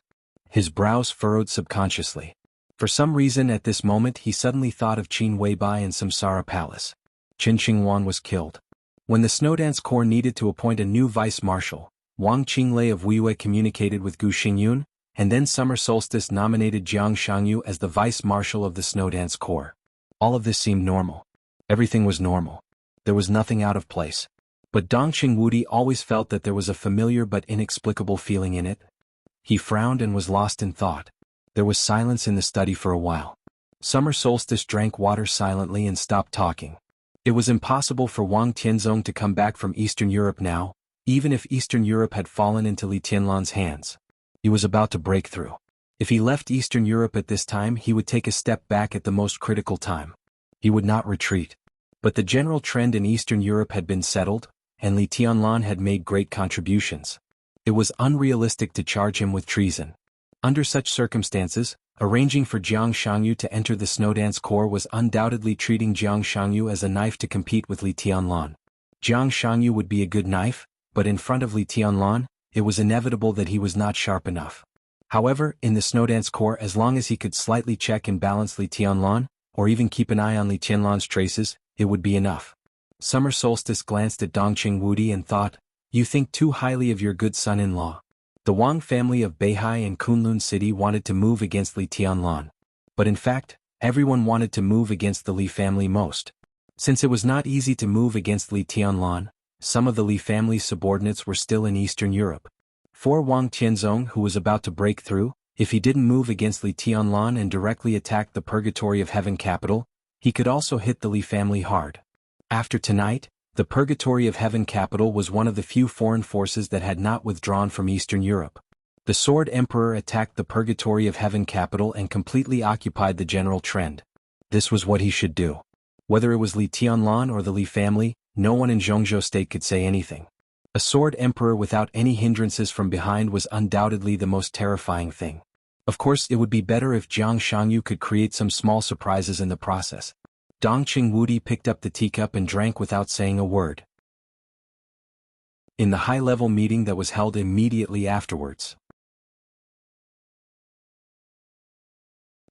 His brows furrowed subconsciously. For some reason at this moment he suddenly thought of Qin Weibai and Samsara Palace. Qin Shinghuan was killed. When the Snowdance Corps needed to appoint a new vice-marshal, Wang Qinglei of Wuxia communicated with Gu Xingyun, and then Summer Solstice nominated Jiang Shangyu as the vice-marshal of the Snowdance Corps. All of this seemed normal. Everything was normal. There was nothing out of place. But Dongqing Wudi always felt that there was a familiar but inexplicable feeling in it. He frowned and was lost in thought. There was silence in the study for a while. Summer Solstice drank water silently and stopped talking. It was impossible for Wang Tianzong to come back from Eastern Europe now, even if Eastern Europe had fallen into Li Tianlan's hands. He was about to break through. If he left Eastern Europe at this time, he would take a step back at the most critical time. He would not retreat. But the general trend in Eastern Europe had been settled, and Li Tianlan had made great contributions. It was unrealistic to charge him with treason. Under such circumstances, arranging for Jiang Shangyu to enter the Snowdance Corps was undoubtedly treating Jiang Shangyu as a knife to compete with Li Tianlan. Jiang Shangyu would be a good knife, but in front of Li Tianlan, it was inevitable that he was not sharp enough. However, in the Snowdance Corps, as long as he could slightly check and balance Li Tianlan, or even keep an eye on Li Tianlan's traces, it would be enough. Summer Solstice glanced at Dongqing Wudi and thought, "You think too highly of your good son-in-law." The Wang family of Beihai and Kunlun City wanted to move against Li Tianlan. But in fact, everyone wanted to move against the Li family most. Since it was not easy to move against Li Tianlan, some of the Li family's subordinates were still in Eastern Europe. For Wang Tianzong, who was about to break through, if he didn't move against Li Tianlan and directly attack the Purgatory of Heaven capital, he could also hit the Li family hard. After tonight, the Purgatory of Heaven capital was one of the few foreign forces that had not withdrawn from Eastern Europe. The Sword Emperor attacked the Purgatory of Heaven capital and completely occupied the general trend. This was what he should do. Whether it was Li Tianlan or the Li family, no one in Zhongzhou state could say anything. A Sword Emperor without any hindrances from behind was undoubtedly the most terrifying thing. Of course, it would be better if Jiang Shangyu could create some small surprises in the process. Dongqing Wudi picked up the teacup and drank without saying a word. In the high-level meeting that was held immediately afterwards.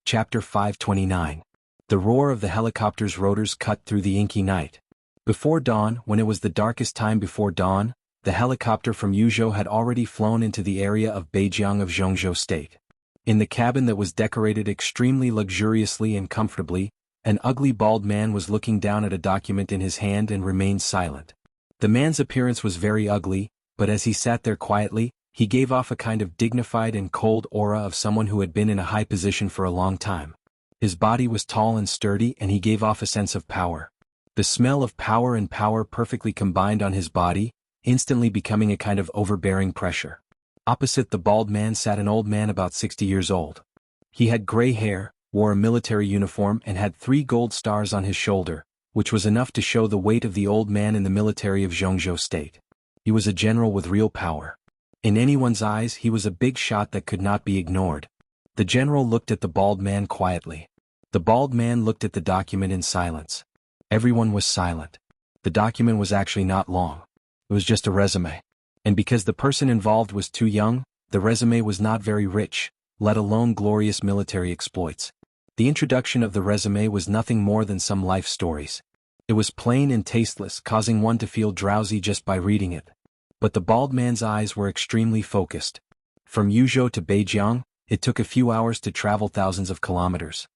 Chapter 529. The roar of the helicopter's rotors cut through the inky night. Before dawn, when it was the darkest time before dawn, the helicopter from Yuzhou had already flown into the area of Beijiang of Zhongzhou state. In the cabin that was decorated extremely luxuriously and comfortably, an ugly bald man was looking down at a document in his hand and remained silent. The man's appearance was very ugly, but as he sat there quietly, he gave off a kind of dignified and cold aura of someone who had been in a high position for a long time. His body was tall and sturdy and he gave off a sense of power. The smell of power and power perfectly combined on his body, instantly becoming a kind of overbearing pressure. Opposite the bald man sat an old man about 60 years old. He had gray hair, wore a military uniform and had 3 gold stars on his shoulder, which was enough to show the weight of the old man in the military of Zhongzhou state. He was a general with real power. In anyone's eyes he was a big shot that could not be ignored. The general looked at the bald man quietly. The bald man looked at the document in silence. Everyone was silent. The document was actually not long. It was just a resume. And because the person involved was too young, the resume was not very rich, let alone glorious military exploits. The introduction of the resume was nothing more than some life stories. It was plain and tasteless, causing one to feel drowsy just by reading it. But the bald man's eyes were extremely focused. From Yuzhou to Beijiang, it took a few hours to travel thousands of kilometers.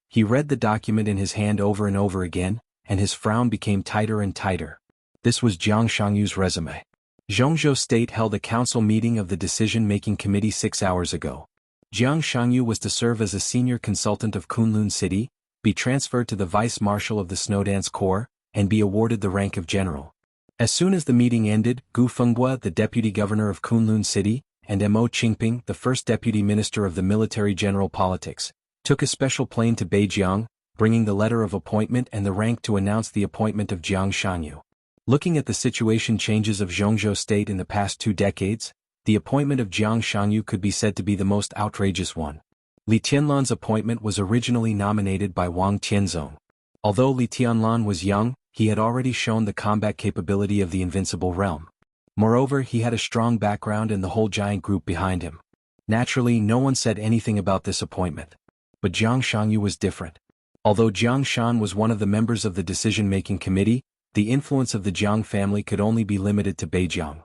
He read the document in his hand over and over again, and his frown became tighter and tighter. This was Jiang Shangyu's resume. Zhongzhou State held a council meeting of the decision-making committee 6 hours ago. Jiang Shangyu was to serve as a senior consultant of Kunlun City, be transferred to the vice-marshal of the Snowdance Corps, and be awarded the rank of general. As soon as the meeting ended, Gu Fenghua, the deputy governor of Kunlun City, and Mo Qingping, the first deputy minister of the military general politics, took a special plane to Beijiang, bringing the letter of appointment and the rank to announce the appointment of Jiang Shangyu. Looking at the situation changes of Zhongzhou State in the past 2 decades, the appointment of Jiang Shangyu could be said to be the most outrageous one. Li Tianlan's appointment was originally nominated by Wang Tianzong. Although Li Tianlan was young, he had already shown the combat capability of the invincible realm. Moreover, he had a strong background and the whole giant group behind him. Naturally, no one said anything about this appointment. But Jiang Shangyu was different. Although Jiang Shan was one of the members of the decision-making committee, the influence of the Jiang family could only be limited to Beijiang.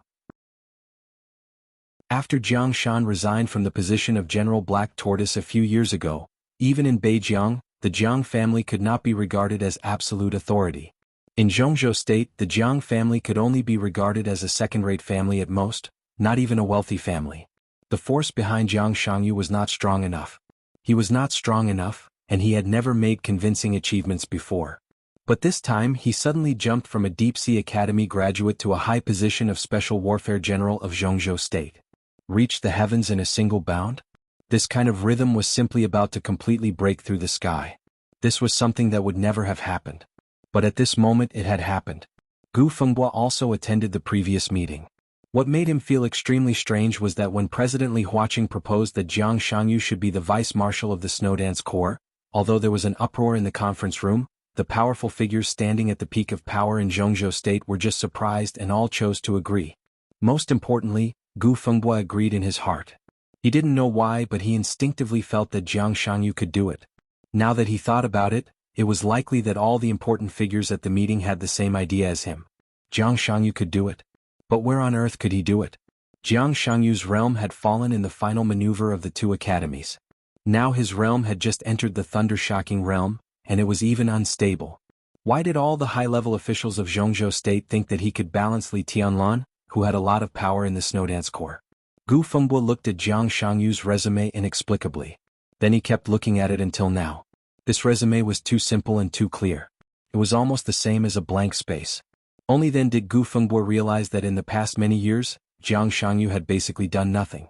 After Jiang Shan resigned from the position of General Black Tortoise a few years ago, even in Beijiang, the Jiang family could not be regarded as absolute authority. In Zhongzhou State, the Jiang family could only be regarded as a second-rate family at most, not even a wealthy family. The force behind Jiang Shangyu was not strong enough. He was not strong enough, and he had never made convincing achievements before. But this time he suddenly jumped from a deep-sea academy graduate to a high position of special warfare general of Zhongzhou State. Reach the heavens in a single bound? This kind of rhythm was simply about to completely break through the sky. This was something that would never have happened. But at this moment it had happened. Gu Fenghua also attended the previous meeting. What made him feel extremely strange was that when President Li Huaqing proposed that Jiang Shangyu should be the vice-marshal of the Snowdance Corps, although there was an uproar in the conference room, the powerful figures standing at the peak of power in Zhongzhou State were just surprised and all chose to agree. Most importantly, Gu Fenghua agreed in his heart. He didn't know why, but he instinctively felt that Jiang Shangyu could do it. Now that he thought about it, it was likely that all the important figures at the meeting had the same idea as him. Jiang Shangyu could do it. But where on earth could he do it? Jiang Shangyu's realm had fallen in the final maneuver of the two academies. Now his realm had just entered the thunder-shocking realm, and it was even unstable. Why did all the high-level officials of Zhongzhou State think that he could balance Li Tianlan, who had a lot of power in the Snowdance Corps? Gu Fenghua looked at Jiang Shangyu's resume inexplicably. Then he kept looking at it until now. This resume was too simple and too clear. It was almost the same as a blank space. Only then did Gu Fenghua realize that in the past many years, Jiang Shangyu had basically done nothing.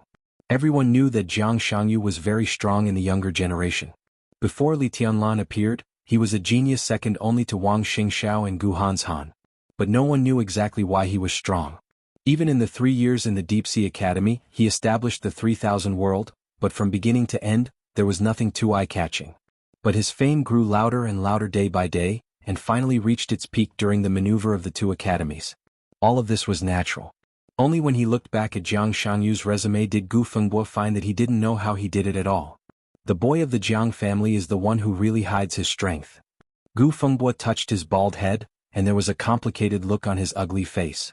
Everyone knew that Jiang Shangyu was very strong in the younger generation. Before Li Tianlan appeared, he was a genius second only to Wang Xingxiao and Gu Hanshan. But no one knew exactly why he was strong. Even in the 3 years in the Deep Sea Academy, he established the 3000 world, but from beginning to end, there was nothing too eye-catching. But his fame grew louder and louder day by day, and finally reached its peak during the maneuver of the two academies. All of this was natural. Only when he looked back at Jiang Shangyu's resume did Gu Fenghua find that he didn't know how he did it at all. The boy of the Jiang family is the one who really hides his strength. Gu Fenghua touched his bald head, and there was a complicated look on his ugly face.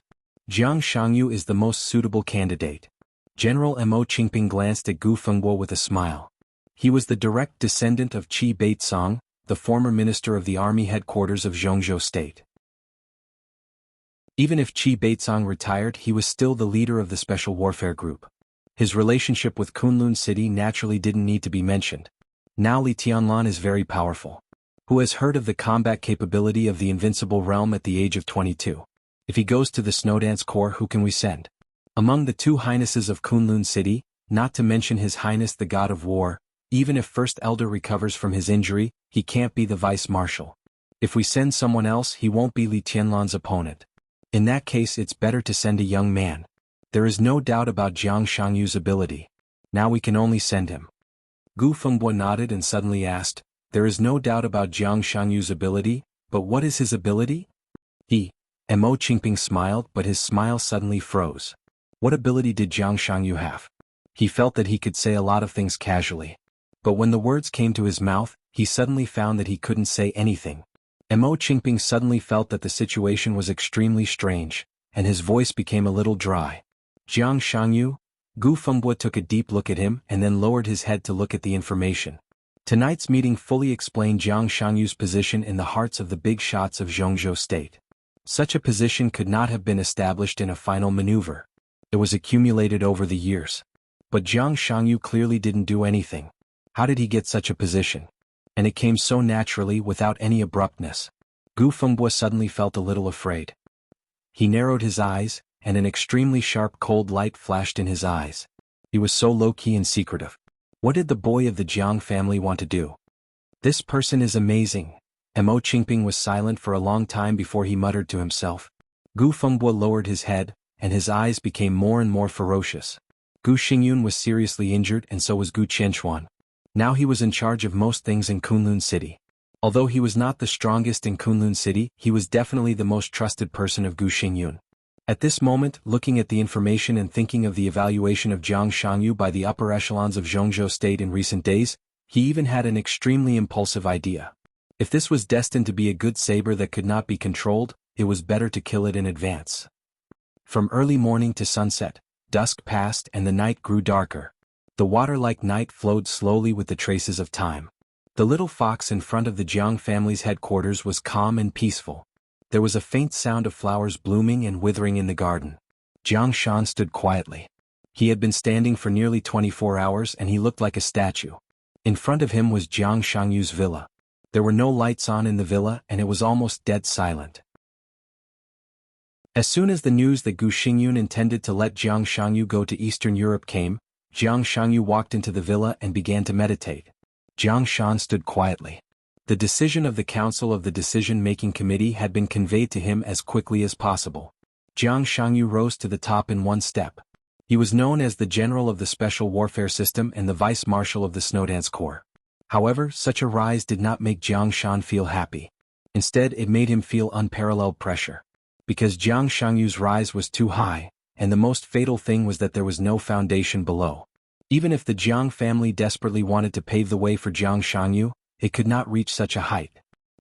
Jiang Shangyu is the most suitable candidate. General Mo Qingping glanced at Gu Fenghua with a smile. He was the direct descendant of Qi Baitsong, the former minister of the army headquarters of Zhongzhou State. Even if Qi Baitsong retired, he was still the leader of the Special Warfare Group. His relationship with Kunlun City naturally didn't need to be mentioned. Now Li Tianlan is very powerful. Who has heard of the combat capability of the Invincible Realm at the age of 22? If he goes to the Snowdance Corps, who can we send? Among the two highnesses of Kunlun City, not to mention His Highness the God of War, even if First Elder recovers from his injury, he can't be the vice-marshal. If we send someone else, he won't be Li Tianlan's opponent. In that case, it's better to send a young man. There is no doubt about Jiang Shangyu's ability. Now we can only send him. Gu Fenghua nodded and suddenly asked, there is no doubt about Jiang Shangyu's ability, but what is his ability? Mo Qingping smiled, but his smile suddenly froze. What ability did Jiang Shangyu have? He felt that he could say a lot of things casually. But when the words came to his mouth, he suddenly found that he couldn't say anything. Mo Qingping suddenly felt that the situation was extremely strange, and his voice became a little dry. Jiang Shangyu? Gu Fenghua took a deep look at him and then lowered his head to look at the information. Tonight's meeting fully explained Jiang Shangyu's position in the hearts of the big shots of Zhongzhou State. Such a position could not have been established in a final maneuver. It was accumulated over the years. But Jiang Shangyu clearly didn't do anything. How did he get such a position? And it came so naturally without any abruptness. Gu Fenghua suddenly felt a little afraid. He narrowed his eyes, and an extremely sharp cold light flashed in his eyes. He was so low-key and secretive. What did the boy of the Jiang family want to do? This person is amazing. Mo Qingping was silent for a long time before he muttered to himself. Gu Fenghua lowered his head, and his eyes became more and more ferocious. Gu Xingyun was seriously injured and so was Gu Qianchuan. Now he was in charge of most things in Kunlun City. Although he was not the strongest in Kunlun City, he was definitely the most trusted person of Gu Xingyun. At this moment, looking at the information and thinking of the evaluation of Jiang Shangyu by the upper echelons of Zhongzhou State in recent days, he even had an extremely impulsive idea. If this was destined to be a good saber that could not be controlled, it was better to kill it in advance. From early morning to sunset, dusk passed and the night grew darker. The water-like night flowed slowly with the traces of time. The little fox in front of the Jiang family's headquarters was calm and peaceful. There was a faint sound of flowers blooming and withering in the garden. Jiang Shan stood quietly. He had been standing for nearly 24 hours and he looked like a statue. In front of him was Jiang Shangyu's villa. There were no lights on in the villa and it was almost dead silent. As soon as the news that Gu Xingyun intended to let Jiang Shangyu go to Eastern Europe came, Jiang Shangyu walked into the villa and began to meditate. Jiang Shan stood quietly. The decision of the Council of the Decision-Making Committee had been conveyed to him as quickly as possible. Jiang Shangyu rose to the top in one step. He was known as the General of the Special Warfare System and the Vice Marshal of the Snowdance Corps. However, such a rise did not make Jiang Shan feel happy. Instead, it made him feel unparalleled pressure. Because Jiang Shangyu's rise was too high, and the most fatal thing was that there was no foundation below. Even if the Jiang family desperately wanted to pave the way for Jiang Shangyu, it could not reach such a height.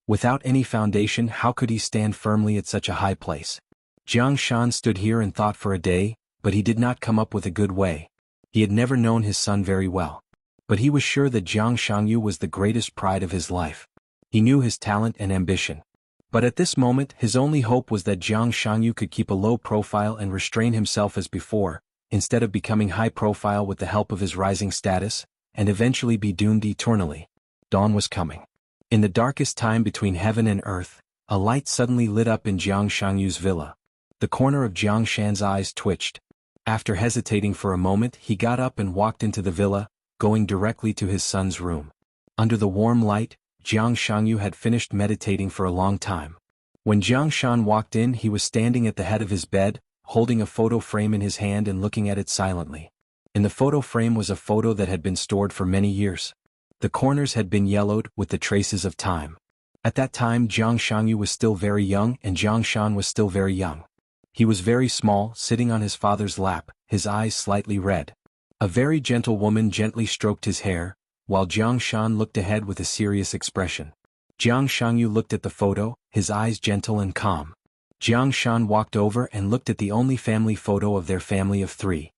Without any foundation, how could he stand firmly at such a high place? Jiang Shan stood here and thought for a day, but he did not come up with a good way. He had never known his son very well. But he was sure that Jiang Shangyu was the greatest pride of his life. He knew his talent and ambition. But at this moment, his only hope was that Jiang Shangyu could keep a low profile and restrain himself as before, instead of becoming high profile with the help of his rising status, and eventually be doomed eternally. Dawn was coming. In the darkest time between heaven and earth, a light suddenly lit up in Jiang Shangyu's villa. The corner of Jiang Shan's eyes twitched. After hesitating for a moment, he got up and walked into the villa, going directly to his son's room. Under the warm light, Jiang Shangyu had finished meditating for a long time. When Jiang Shan walked in, he was standing at the head of his bed, holding a photo frame in his hand and looking at it silently. In the photo frame was a photo that had been stored for many years. The corners had been yellowed with the traces of time. At that time, Jiang Shangyu was still very young and Jiang Shan was still very young. He was very small, sitting on his father's lap, his eyes slightly red. A very gentle woman gently stroked his hair, while Jiang Shan looked ahead with a serious expression. Jiang Shangyu looked at the photo, his eyes gentle and calm. Jiang Shan walked over and looked at the only family photo of their family of 3.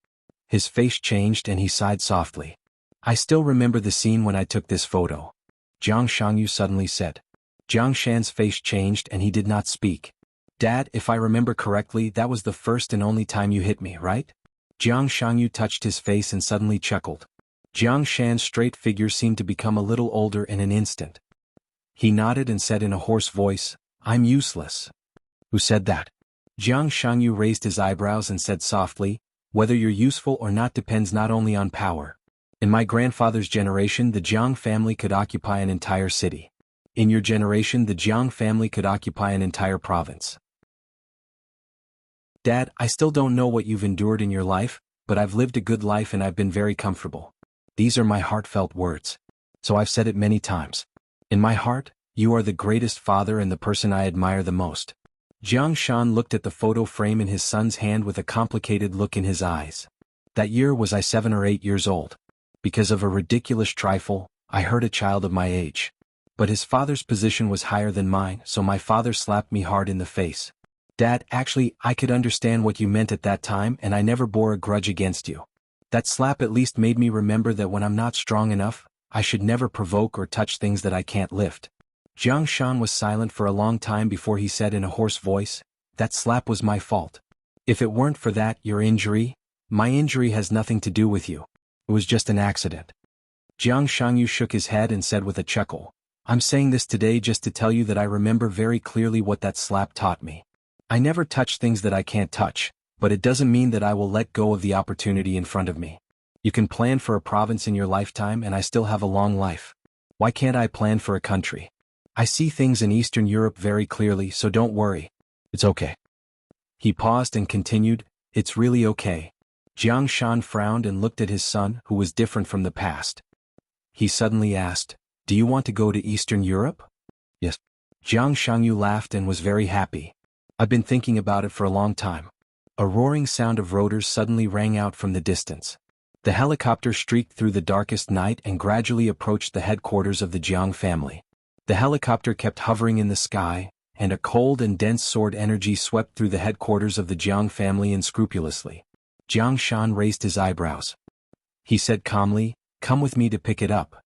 His face changed and he sighed softly. I still remember the scene when I took this photo. Jiang Shangyu suddenly said. Jiang Shan's face changed and he did not speak. Dad, if I remember correctly, that was the first and only time you hit me, right? Jiang Shangyu touched his face and suddenly chuckled. Jiang Shan's straight figure seemed to become a little older in an instant. He nodded and said in a hoarse voice, I'm useless. Who said that? Jiang Shangyu raised his eyebrows and said softly, whether you're useful or not depends not only on power. In my grandfather's generation, the Jiang family could occupy an entire city. In your generation, the Jiang family could occupy an entire province. Dad, I still don't know what you've endured in your life, but I've lived a good life and I've been very comfortable. These are my heartfelt words. So I've said it many times. In my heart, you are the greatest father and the person I admire the most. Jiang Shan looked at the photo frame in his son's hand with a complicated look in his eyes. That year was I 7 or 8 years old. Because of a ridiculous trifle, I hurt a child of my age. But his father's position was higher than mine, so my father slapped me hard in the face. Dad, actually, I could understand what you meant at that time and I never bore a grudge against you. That slap at least made me remember that when I'm not strong enough, I should never provoke or touch things that I can't lift. Jiang Shan was silent for a long time before he said in a hoarse voice, that slap was my fault. If it weren't for that, your injury, my injury has nothing to do with you. It was just an accident. Jiang Shangyu shook his head and said with a chuckle, I'm saying this today just to tell you that I remember very clearly what that slap taught me. I never touch things that I can't touch, but it doesn't mean that I will let go of the opportunity in front of me. You can plan for a province in your lifetime and I still have a long life. Why can't I plan for a country? I see things in Eastern Europe very clearly, so don't worry. It's okay. He paused and continued, it's really okay. Jiang Shan frowned and looked at his son, who was different from the past. He suddenly asked, do you want to go to Eastern Europe? Yes. Jiang Shangyu laughed and was very happy. I've been thinking about it for a long time. A roaring sound of rotors suddenly rang out from the distance. The helicopter streaked through the darkest night and gradually approached the headquarters of the Jiang family. The helicopter kept hovering in the sky, and a cold and dense sword energy swept through the headquarters of the Jiang family unscrupulously. Jiang Shan raised his eyebrows. He said calmly, come with me to pick it up.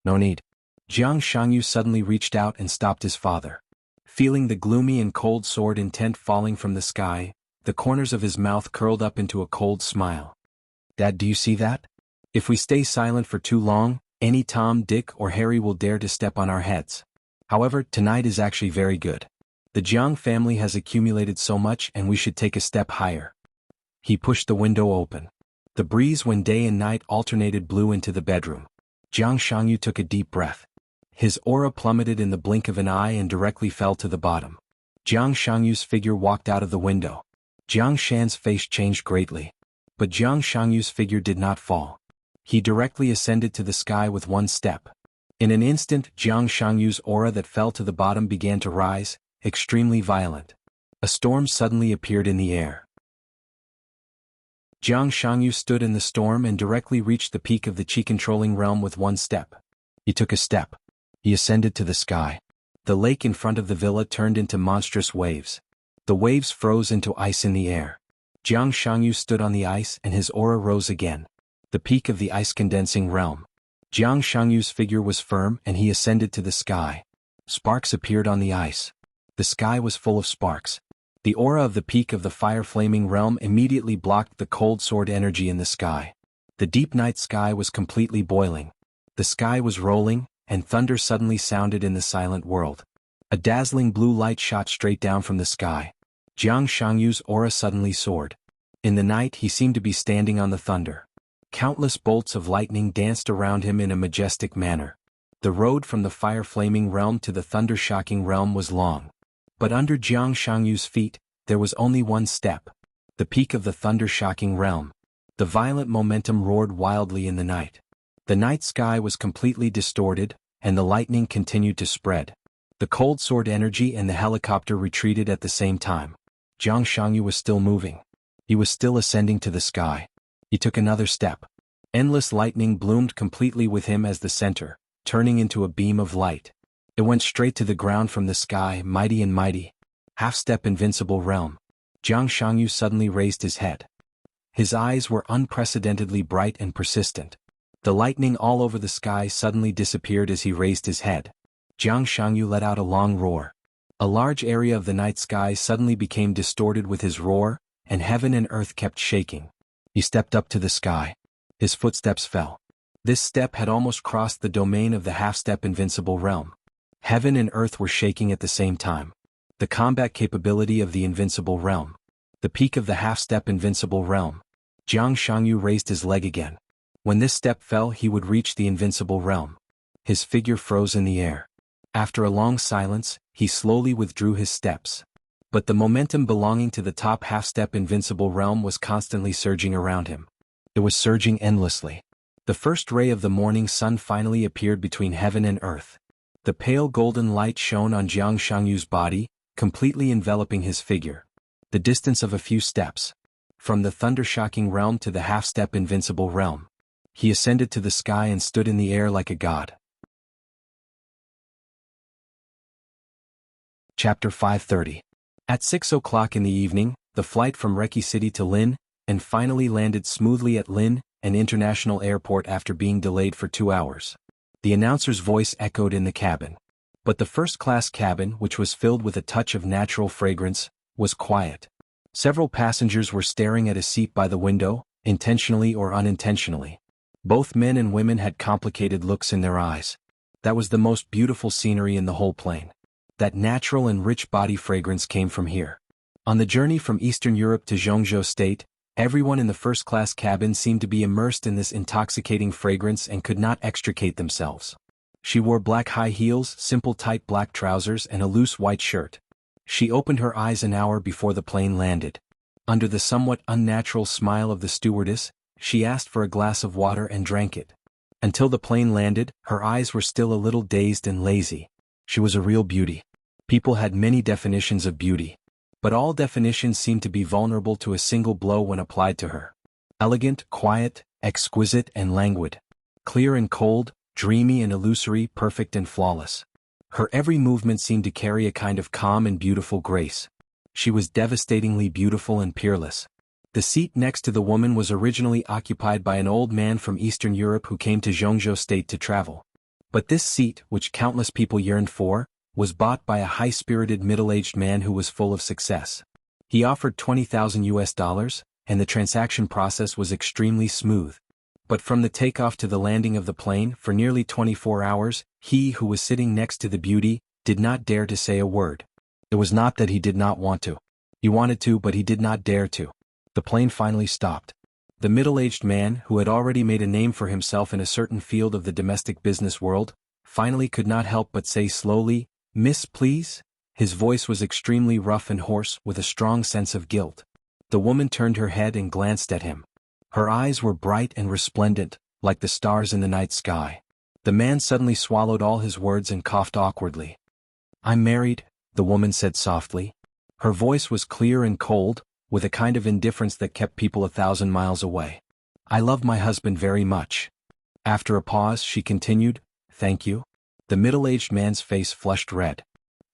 No need. Jiang Shangyu suddenly reached out and stopped his father. Feeling the gloomy and cold sword intent falling from the sky, the corners of his mouth curled up into a cold smile. Dad, do you see that? If we stay silent for too long, any Tom, Dick, or Harry will dare to step on our heads. However, tonight is actually very good. The Jiang family has accumulated so much and we should take a step higher. He pushed the window open. The breeze when day and night alternated blew into the bedroom. Jiang Shangyu took a deep breath. His aura plummeted in the blink of an eye and directly fell to the bottom. Jiang Shangyu's figure walked out of the window. Jiang Shan's face changed greatly. But Jiang Shangyu's figure did not fall. He directly ascended to the sky with one step. In an instant, Jiang Shangyu's aura that fell to the bottom began to rise, extremely violent. A storm suddenly appeared in the air. Jiang Shangyu stood in the storm and directly reached the peak of the chi-controlling realm with one step. He took a step. He ascended to the sky. The lake in front of the villa turned into monstrous waves. The waves froze into ice in the air. Jiang Shangyu stood on the ice and his aura rose again. The peak of the ice-condensing realm. Jiang Shangyu's figure was firm and he ascended to the sky. Sparks appeared on the ice. The sky was full of sparks. The aura of the peak of the fire-flaming realm immediately blocked the cold sword energy in the sky. The deep night sky was completely boiling. The sky was rolling, and thunder suddenly sounded in the silent world. A dazzling blue light shot straight down from the sky. Jiang Shangyu's aura suddenly soared. In the night he seemed to be standing on the thunder. Countless bolts of lightning danced around him in a majestic manner. The road from the fire-flaming realm to the thunder-shocking realm was long. But under Jiang Shangyu's feet, there was only one step. The peak of the thunder-shocking realm. The violent momentum roared wildly in the night. The night sky was completely distorted, and the lightning continued to spread. The cold sword energy and the helicopter retreated at the same time. Jiang Shangyu was still moving. He was still ascending to the sky. He took another step. Endless lightning bloomed completely with him as the center, turning into a beam of light. It went straight to the ground from the sky, mighty and mighty. Half-step invincible realm. Jiang Shangyu suddenly raised his head. His eyes were unprecedentedly bright and persistent. The lightning all over the sky suddenly disappeared as he raised his head. Jiang Shangyu let out a long roar. A large area of the night sky suddenly became distorted with his roar, and heaven and earth kept shaking. He stepped up to the sky. His footsteps fell. This step had almost crossed the domain of the half-step invincible realm. Heaven and earth were shaking at the same time. The combat capability of the invincible realm. The peak of the half-step invincible realm. Jiang Shangyu raised his leg again. When this step fell he would reach the invincible realm. His figure froze in the air. After a long silence, he slowly withdrew his steps. But the momentum belonging to the top half-step invincible realm was constantly surging around him. It was surging endlessly. The first ray of the morning sun finally appeared between heaven and earth. The pale golden light shone on Jiang Shangyu's body, completely enveloping his figure. The distance of a few steps. From the thunder-shocking realm to the half-step invincible realm. He ascended to the sky and stood in the air like a god. Chapter 530. At 6 o'clock in the evening, the flight from Reki City to Lin, and finally landed smoothly at Lin, an international airport after being delayed for 2 hours. The announcer's voice echoed in the cabin. But the first-class cabin, which was filled with a touch of natural fragrance, was quiet. Several passengers were staring at a seat by the window, intentionally or unintentionally. Both men and women had complicated looks in their eyes. That was the most beautiful scenery in the whole plane. That natural and rich body fragrance came from here. On the journey from Eastern Europe to Zhongzhou State, everyone in the first-class cabin seemed to be immersed in this intoxicating fragrance and could not extricate themselves. She wore black high heels, simple tight black trousers and a loose white shirt. She opened her eyes an hour before the plane landed. Under the somewhat unnatural smile of the stewardess, she asked for a glass of water and drank it. Until the plane landed, her eyes were still a little dazed and lazy. She was a real beauty. People had many definitions of beauty. But all definitions seemed to be vulnerable to a single blow when applied to her. Elegant, quiet, exquisite and languid. Clear and cold, dreamy and illusory, perfect and flawless. Her every movement seemed to carry a kind of calm and beautiful grace. She was devastatingly beautiful and peerless. The seat next to the woman was originally occupied by an old man from Eastern Europe who came to Zhongzhou State to travel. But this seat, which countless people yearned for, was bought by a high-spirited middle-aged man who was full of success. He offered $20,000, and the transaction process was extremely smooth. But from the takeoff to the landing of the plane for nearly 24 hours, he who was sitting next to the beauty did not dare to say a word. It was not that he did not want to. He wanted to, but he did not dare to. The plane finally stopped. The middle-aged man, who had already made a name for himself in a certain field of the domestic business world, finally could not help but say slowly, "Miss, please?" His voice was extremely rough and hoarse, with a strong sense of guilt. The woman turned her head and glanced at him. Her eyes were bright and resplendent, like the stars in the night sky. The man suddenly swallowed all his words and coughed awkwardly. "I'm married," the woman said softly. Her voice was clear and cold, with a kind of indifference that kept people 1,000 miles away. "I love my husband very much." After a pause, she continued, "Thank you." The middle-aged man's face flushed red.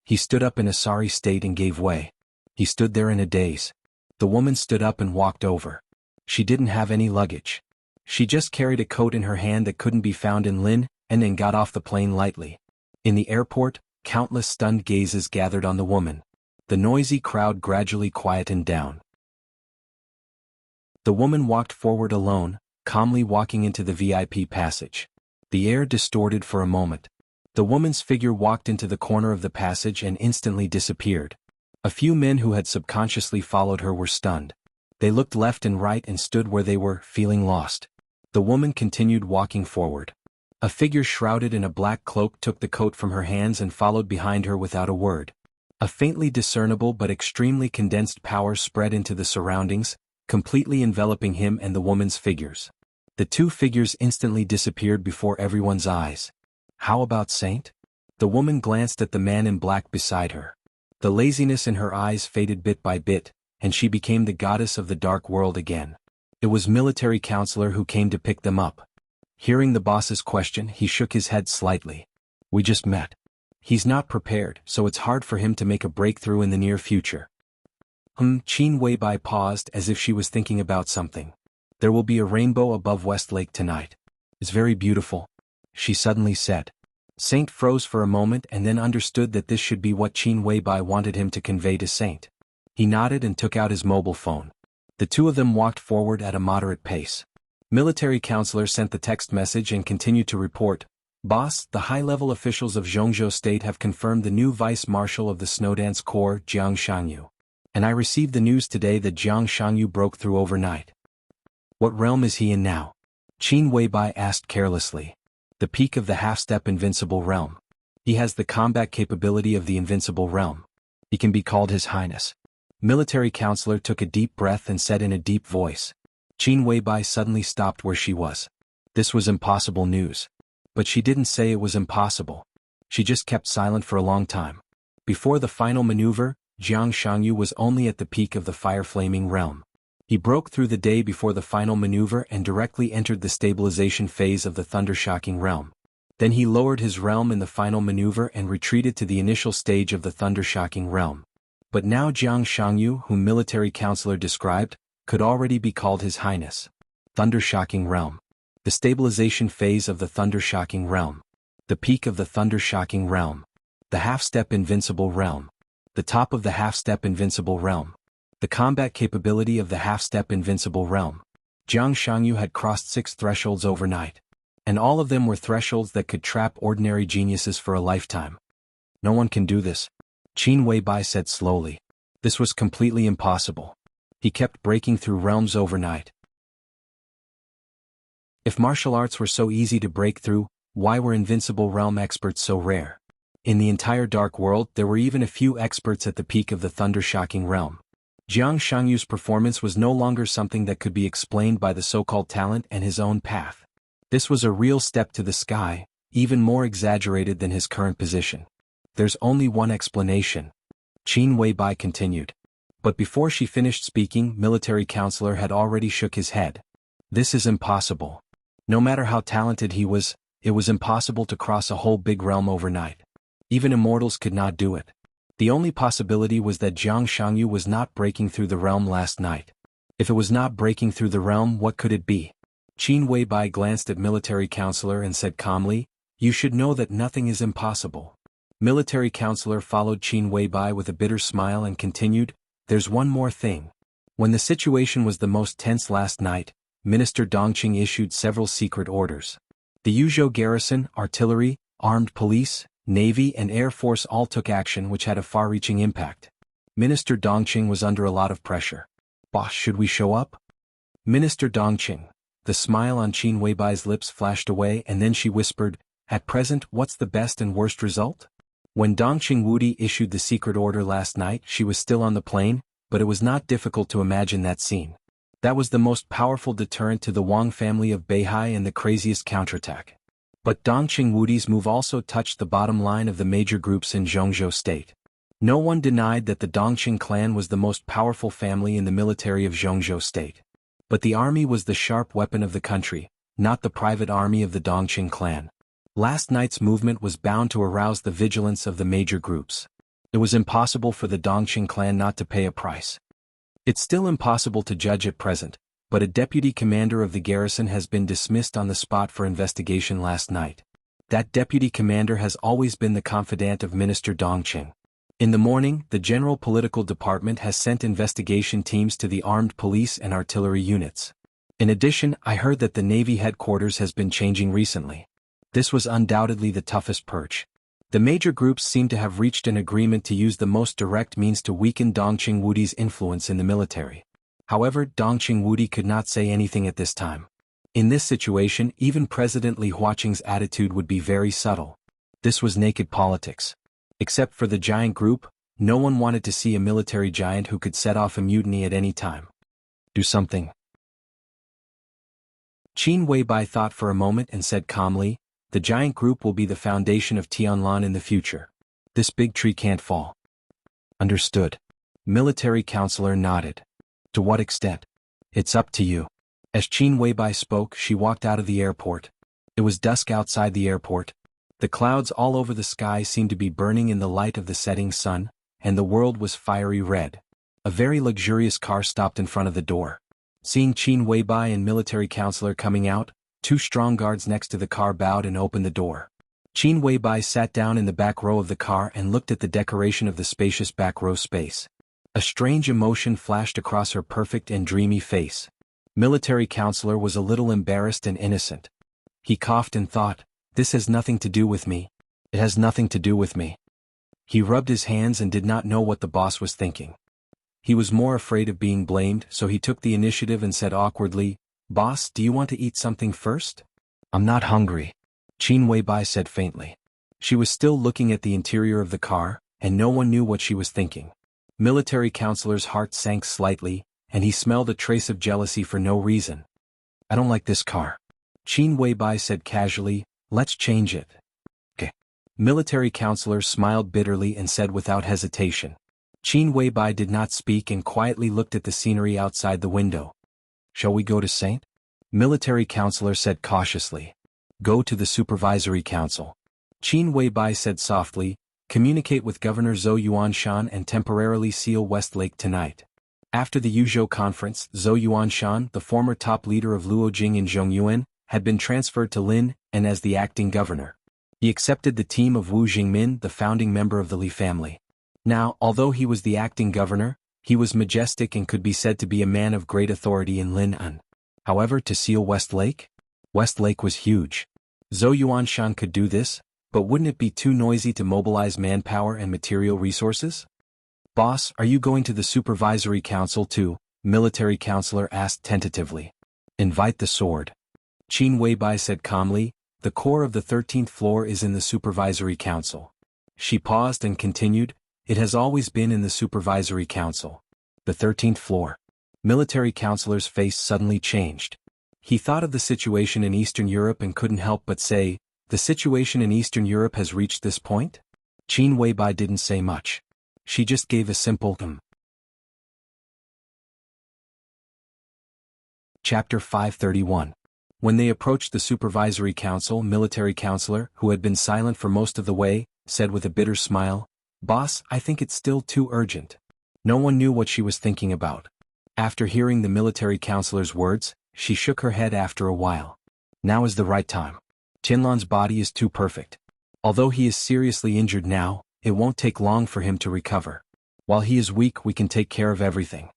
He stood up in a sorry state and gave way. He stood there in a daze. The woman stood up and walked over. She didn't have any luggage. She just carried a coat in her hand that couldn't be found in Lynn, and then got off the plane lightly. In the airport, countless stunned gazes gathered on the woman. The noisy crowd gradually quietened down. The woman walked forward alone, calmly walking into the VIP passage. The air distorted for a moment. The woman's figure walked into the corner of the passage and instantly disappeared. A few men who had subconsciously followed her were stunned. They looked left and right and stood where they were, feeling lost. The woman continued walking forward. A figure shrouded in a black cloak took the coat from her hands and followed behind her without a word. A faintly discernible but extremely condensed power spread into the surroundings, completely enveloping him and the woman's figures. The two figures instantly disappeared before everyone's eyes. How about Saint? The woman glanced at the man in black beside her. The laziness in her eyes faded bit by bit, and she became the goddess of the dark world again. It was military counselor who came to pick them up. Hearing the boss's question, he shook his head slightly. "We just met. He's not prepared, so it's hard for him to make a breakthrough in the near future." Qin Weibai paused as if she was thinking about something. "There will be a rainbow above Westlake tonight. It's very beautiful," she suddenly said. Saint froze for a moment and then understood that this should be what Qin Weibai wanted him to convey to Saint. He nodded and took out his mobile phone. The two of them walked forward at a moderate pace. Military counselor sent the text message and continued to report, "Boss, the high-level officials of Zhongzhou State have confirmed the new vice marshal of the Snowdance Corps, Jiang Shangyu. And I received the news today that Jiang Shangyu broke through overnight." "What realm is he in now?" Qin Weibai asked carelessly. "The peak of the half-step invincible realm. He has the combat capability of the invincible realm. He can be called His Highness." Military counselor took a deep breath and said in a deep voice. Qin Weibai suddenly stopped where she was. This was impossible news. But she didn't say it was impossible. She just kept silent for a long time. Before the final maneuver, Jiang Shangyu was only at the peak of the fire-flaming realm. He broke through the day before the final maneuver and directly entered the stabilization phase of the thunder-shocking realm. Then he lowered his realm in the final maneuver and retreated to the initial stage of the thunder-shocking realm. But now Jiang Shangyu, whom military counselor described, could already be called His Highness. Thunder-shocking realm. The stabilization phase of the thunder-shocking realm. The peak of the thunder-shocking realm. The half-step invincible realm. The top of the half-step invincible realm. The combat capability of the half-step invincible realm. Jiang Shangyu had crossed 6 thresholds overnight. And all of them were thresholds that could trap ordinary geniuses for a lifetime. "No one can do this," Qin Weibai said slowly. "This was completely impossible. He kept breaking through realms overnight." If martial arts were so easy to break through, why were invincible realm experts so rare? In the entire dark world, there were even a few experts at the peak of the thunder-shocking realm. Jiang Shangyu's performance was no longer something that could be explained by the so-called talent and his own path. This was a real step to the sky, even more exaggerated than his current position. "There's only one explanation," Qin Weibai continued. But before she finished speaking, military counselor had already shook his head. "This is impossible. No matter how talented he was, it was impossible to cross a whole big realm overnight. Even immortals could not do it. The only possibility was that Jiang Shangyu was not breaking through the realm last night. If it was not breaking through the realm, what could it be?" Qin Weibai glanced at military counselor and said calmly, "You should know that nothing is impossible." Military counselor followed Qin Weibai with a bitter smile and continued, "There's one more thing. When the situation was the most tense last night, Minister Dongqing issued several secret orders. The Yuzhou garrison, artillery, armed police, Navy and Air Force all took action, which had a far-reaching impact. Minister Dongqing was under a lot of pressure. Boss, should we show up?" Minister Dongqing. The smile on Qin Weibai's lips flashed away and then she whispered, At present, what's the best and worst result? When Dongqing Wudi issued the secret order last night, she was still on the plane, but it was not difficult to imagine that scene. That was the most powerful deterrent to the Wang family of Beihai and the craziest counterattack. But Dongqing Wudi's move also touched the bottom line of the major groups in Zhongzhou state. No one denied that the Dongqing clan was the most powerful family in the military of Zhongzhou state. But the army was the sharp weapon of the country, not the private army of the Dongqing clan. Last night's movement was bound to arouse the vigilance of the major groups. It was impossible for the Dongqing clan not to pay a price. It's still impossible to judge at present, but a deputy commander of the garrison has been dismissed on the spot for investigation last night. That deputy commander has always been the confidant of Minister Dongqing. In the morning, the General Political Department has sent investigation teams to the armed police and artillery units. In addition, I heard that the Navy headquarters has been changing recently. This was undoubtedly the toughest purge. The major groups seem to have reached an agreement to use the most direct means to weaken Dongqing Wudi's influence in the military. However, Dongqing Wudi could not say anything at this time. In this situation, even President Li Huaqing's attitude would be very subtle. This was naked politics. Except for the giant group, no one wanted to see a military giant who could set off a mutiny at any time. Do something. Qin Weibai thought for a moment and said calmly, "The giant group will be the foundation of Tianlan in the future. This big tree can't fall." Understood. Military counselor nodded. To what extent? It's up to you. As Qin Weibai spoke, she walked out of the airport. It was dusk outside the airport. The clouds all over the sky seemed to be burning in the light of the setting sun, and the world was fiery red. A very luxurious car stopped in front of the door. Seeing Qin Weibai and military counselor coming out, two strong guards next to the car bowed and opened the door. Qin Weibai sat down in the back row of the car and looked at the decoration of the spacious back row space. A strange emotion flashed across her perfect and dreamy face. Military counselor was a little embarrassed and innocent. He coughed and thought, "This has nothing to do with me. It has nothing to do with me." He rubbed his hands and did not know what the boss was thinking. He was more afraid of being blamed, so he took the initiative and said awkwardly, "Boss, do you want to eat something first?" "I'm not hungry," Qin Weibai said faintly. She was still looking at the interior of the car, and no one knew what she was thinking. Military counselor's heart sank slightly, and he smelled a trace of jealousy for no reason. "I don't like this car," Qin Weibai said casually, "let's change it." "Okay." Military counselor smiled bitterly and said without hesitation. Qin Weibai did not speak and quietly looked at the scenery outside the window. "Shall we go to St.?" Military counselor said cautiously. "Go to the supervisory council." Qin Weibai said softly, "Communicate with Governor Zhou Yuanshan and temporarily seal Westlake tonight." After the Yuzhou conference, Zhou Yuanshan, the former top leader of Luojing in Zhongyuan, had been transferred to Lin, and as the acting governor. He accepted the team of Wu Jingmin, the founding member of the Li family. Now, although he was the acting governor, he was majestic and could be said to be a man of great authority in Lin'an. However, to seal Westlake? Westlake was huge. Zhou Yuanshan could do this, but wouldn't it be too noisy to mobilize manpower and material resources? "Boss, are you going to the supervisory council too?" Military counselor asked tentatively. "Invite the sword." Qin Weibai said calmly, "The core of the 13th floor is in the supervisory council." She paused and continued, "It has always been in the supervisory council." The 13th floor. Military counselor's face suddenly changed. He thought of the situation in Eastern Europe and couldn't help but say, "The situation in Eastern Europe has reached this point?" Qin Weibai didn't say much. She just gave a simple Chapter 531. When they approached the supervisory council, military counselor, who had been silent for most of the way, said with a bitter smile, "Boss, I think it's still too urgent." No one knew what she was thinking about. After hearing the military counselor's words, she shook her head after a while. Now is the right time. Tianlan's body is too perfect. Although he is seriously injured now, it won't take long for him to recover. While he is weak, we can take care of everything.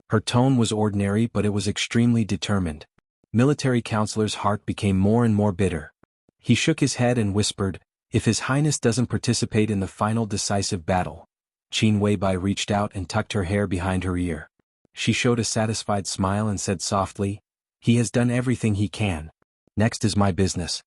Her tone was ordinary, but it was extremely determined. Military counselor's heart became more and more bitter. He shook his head and whispered, "If His Highness doesn't participate in the final decisive battle." Qin Weibai reached out and tucked her hair behind her ear. She showed a satisfied smile and said softly, "He has done everything he can. Next is my business."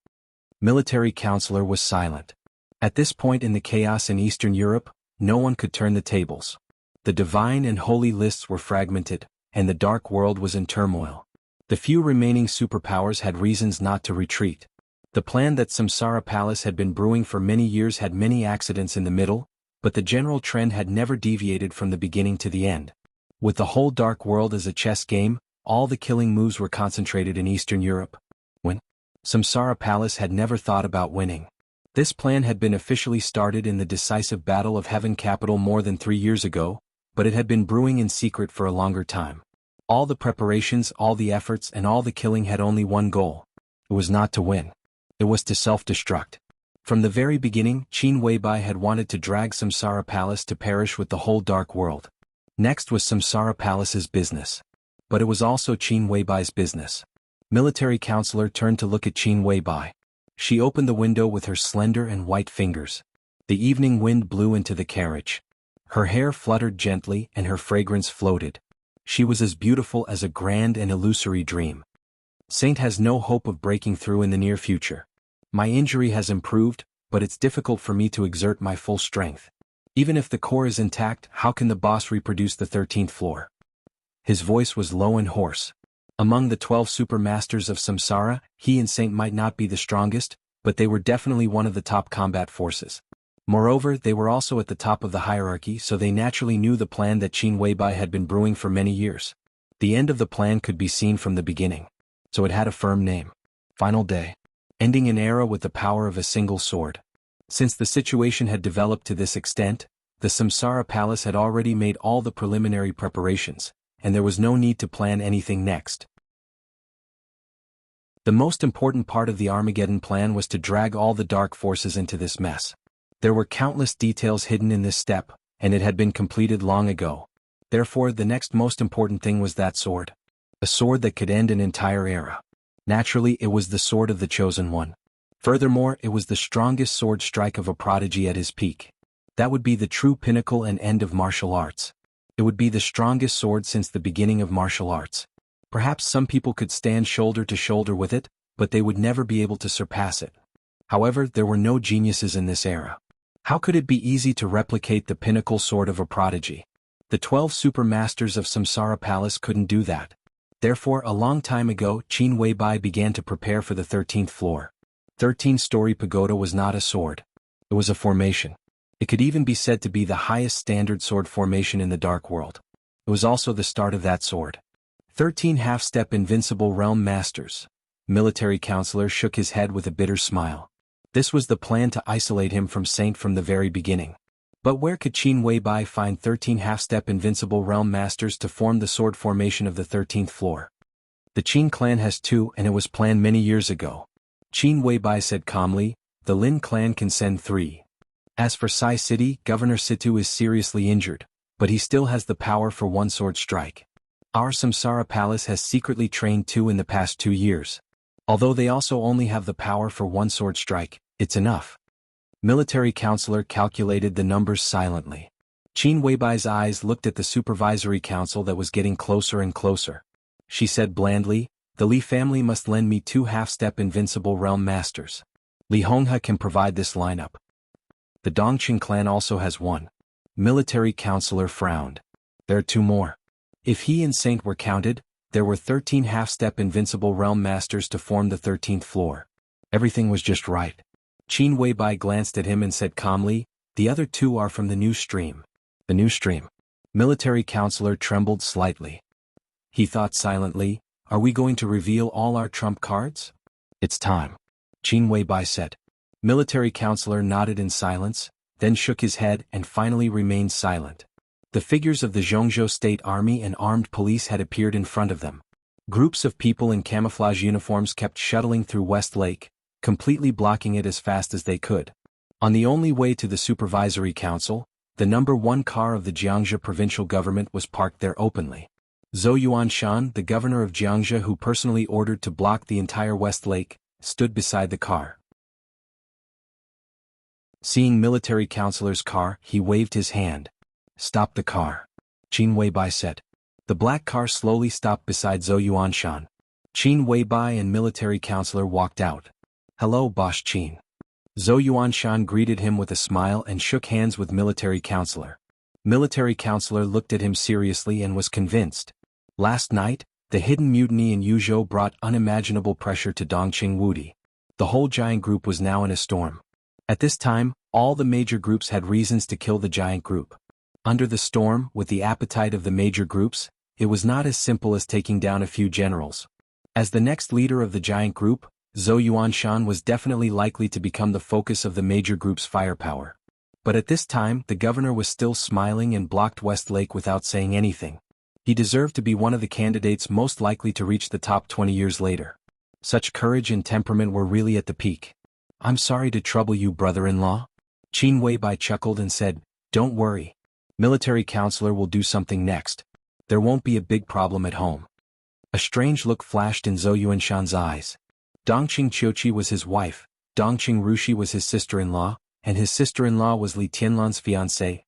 Military counselor was silent. At this point in the chaos in Eastern Europe, no one could turn the tables. The divine and holy lists were fragmented, and the dark world was in turmoil. The few remaining superpowers had reasons not to retreat. The plan that Samsara Palace had been brewing for many years had many accidents in the middle, but the general trend had never deviated from the beginning to the end. With the whole dark world as a chess game, all the killing moves were concentrated in Eastern Europe. Samsara Palace had never thought about winning. This plan had been officially started in the decisive Battle of Heaven capital more than 3 years ago, but it had been brewing in secret for a longer time. All the preparations, all the efforts, and all the killing had only one goal. It was not to win. It was to self-destruct. From the very beginning, Qin Weibai had wanted to drag Samsara Palace to perish with the whole dark world. Next was Samsara Palace's business. But it was also Qin Weibai's business. Military counselor turned to look at Qin Weibai. She opened the window with her slender and white fingers. The evening wind blew into the carriage. Her hair fluttered gently and her fragrance floated. She was as beautiful as a grand and illusory dream. Saint has no hope of breaking through in the near future. My injury has improved, but it's difficult for me to exert my full strength. Even if the core is intact, how can the boss reproduce the 13th floor? His voice was low and hoarse. Among the 12 super masters of Samsara, he and Saint might not be the strongest, but they were definitely one of the top combat forces. Moreover, they were also at the top of the hierarchy, so they naturally knew the plan that Qin Weibai had been brewing for many years. The end of the plan could be seen from the beginning. So it had a firm name. Final Day. Ending an era with the power of a single sword. Since the situation had developed to this extent, the Samsara Palace had already made all the preliminary preparations, and there was no need to plan anything next. The most important part of the Armageddon plan was to drag all the dark forces into this mess. There were countless details hidden in this step, and it had been completed long ago. Therefore, the next most important thing was that sword. A sword that could end an entire era. Naturally, it was the sword of the Chosen One. Furthermore, it was the strongest sword strike of a prodigy at his peak. That would be the true pinnacle and end of martial arts. It would be the strongest sword since the beginning of martial arts. Perhaps some people could stand shoulder to shoulder with it, but they would never be able to surpass it. However, there were no geniuses in this era. How could it be easy to replicate the pinnacle sword of a prodigy? The 12 super masters of Samsara Palace couldn't do that. Therefore, a long time ago, Qin Weibai began to prepare for the 13th floor. 13-story pagoda was not a sword. It was a formation. It could even be said to be the highest standard sword formation in the Dark World. It was also the start of that sword. 13 half-step invincible realm masters. Military counselor shook his head with a bitter smile. This was the plan to isolate him from Saint from the very beginning. But where could Qin Weibai find 13 half-step invincible realm masters to form the sword formation of the 13th floor? The Qin clan has 2 and it was planned many years ago. Qin Weibai said calmly, the Lin clan can send 3. As for Sai City, Governor Situ is seriously injured, but he still has the power for one sword strike. Our Samsara Palace has secretly trained 2 in the past 2 years. Although they also only have the power for one sword strike, it's enough. Military counselor calculated the numbers silently. Qin Weibai's eyes looked at the supervisory council that was getting closer and closer. She said blandly, the Li family must lend me 2 half-step invincible realm masters. Li Honghe can provide this lineup. The Dongqing clan also has 1. Military counselor frowned. There are 2 more. If he and Saint were counted, there were 13 half-step invincible realm masters to form the 13th floor. Everything was just right. Qin Weibai glanced at him and said calmly, the other 2 are from the new stream. The new stream. Military counselor trembled slightly. He thought silently, are we going to reveal all our trump cards? It's time. Qin Weibai said. Military counselor nodded in silence, then shook his head and finally remained silent. The figures of the Zhongzhou State Army and armed police had appeared in front of them. Groups of people in camouflage uniforms kept shuttling through West Lake, completely blocking it as fast as they could. On the only way to the Supervisory Council, the number 1 car of the Jiangxia provincial government was parked there openly. Zhou Yuanshan, the governor of Jiangxia who personally ordered to block the entire West Lake, stood beside the car. Seeing military counselor's car, he waved his hand. Stop the car. Qin Weibai said. The black car slowly stopped beside Zhou Yuanshan. Qin Weibai and military counselor walked out. "Hello, Boss Qin." Zhou Yuanshan greeted him with a smile and shook hands with military counselor. Military counselor looked at him seriously and was convinced. Last night, the hidden mutiny in Yuzhou brought unimaginable pressure to Dongqing Wudi. The whole giant group was now in a storm. At this time, all the major groups had reasons to kill the giant group. Under the storm, with the appetite of the major groups, it was not as simple as taking down a few generals. As the next leader of the giant group, Zhou Yuanshan was definitely likely to become the focus of the major group's firepower. But at this time, the governor was still smiling and blocked Westlake without saying anything. He deserved to be one of the candidates most likely to reach the top 20 years later. Such courage and temperament were really at the peak. "I'm sorry to trouble you, brother-in-law." Qin Weibai chuckled and said, "Don't worry. Military counselor will do something next. There won't be a big problem at home." A strange look flashed in Zhou Yuanshan's eyes. Dongqing Qiuqi was his wife, Dongqing Rushi was his sister-in-law, and his sister-in-law was Li Tianlan's fiancée.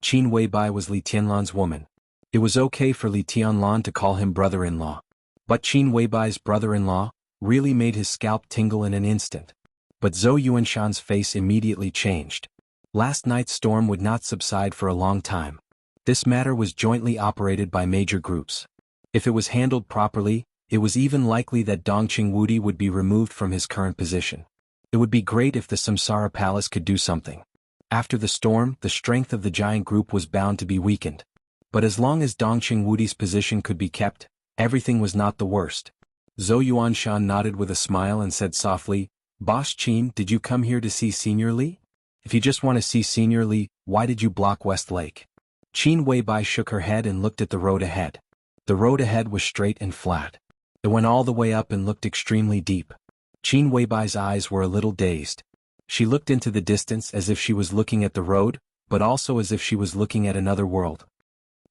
Qin Weibai was Li Tianlan's woman. It was okay for Li Tianlan to call him brother-in-law. But Qin Weibai's brother-in-law really made his scalp tingle in an instant. But Zhou Yuanshan's face immediately changed. Last night's storm would not subside for a long time. This matter was jointly operated by major groups. If it was handled properly, it was even likely that Dongqing Wudi would be removed from his current position. It would be great if the Samsara Palace could do something. After the storm, the strength of the giant group was bound to be weakened. But as long as Dongqing Wudi's position could be kept, everything was not the worst. Zhou Yuanshan nodded with a smile and said softly, "Boss Qin, did you come here to see Senior Li? If you just want to see Senior Li, why did you block Westlake?" Qin Weibai shook her head and looked at the road ahead. The road ahead was straight and flat. It went all the way up and looked extremely deep. Qin Weibai's eyes were a little dazed. She looked into the distance as if she was looking at the road, but also as if she was looking at another world.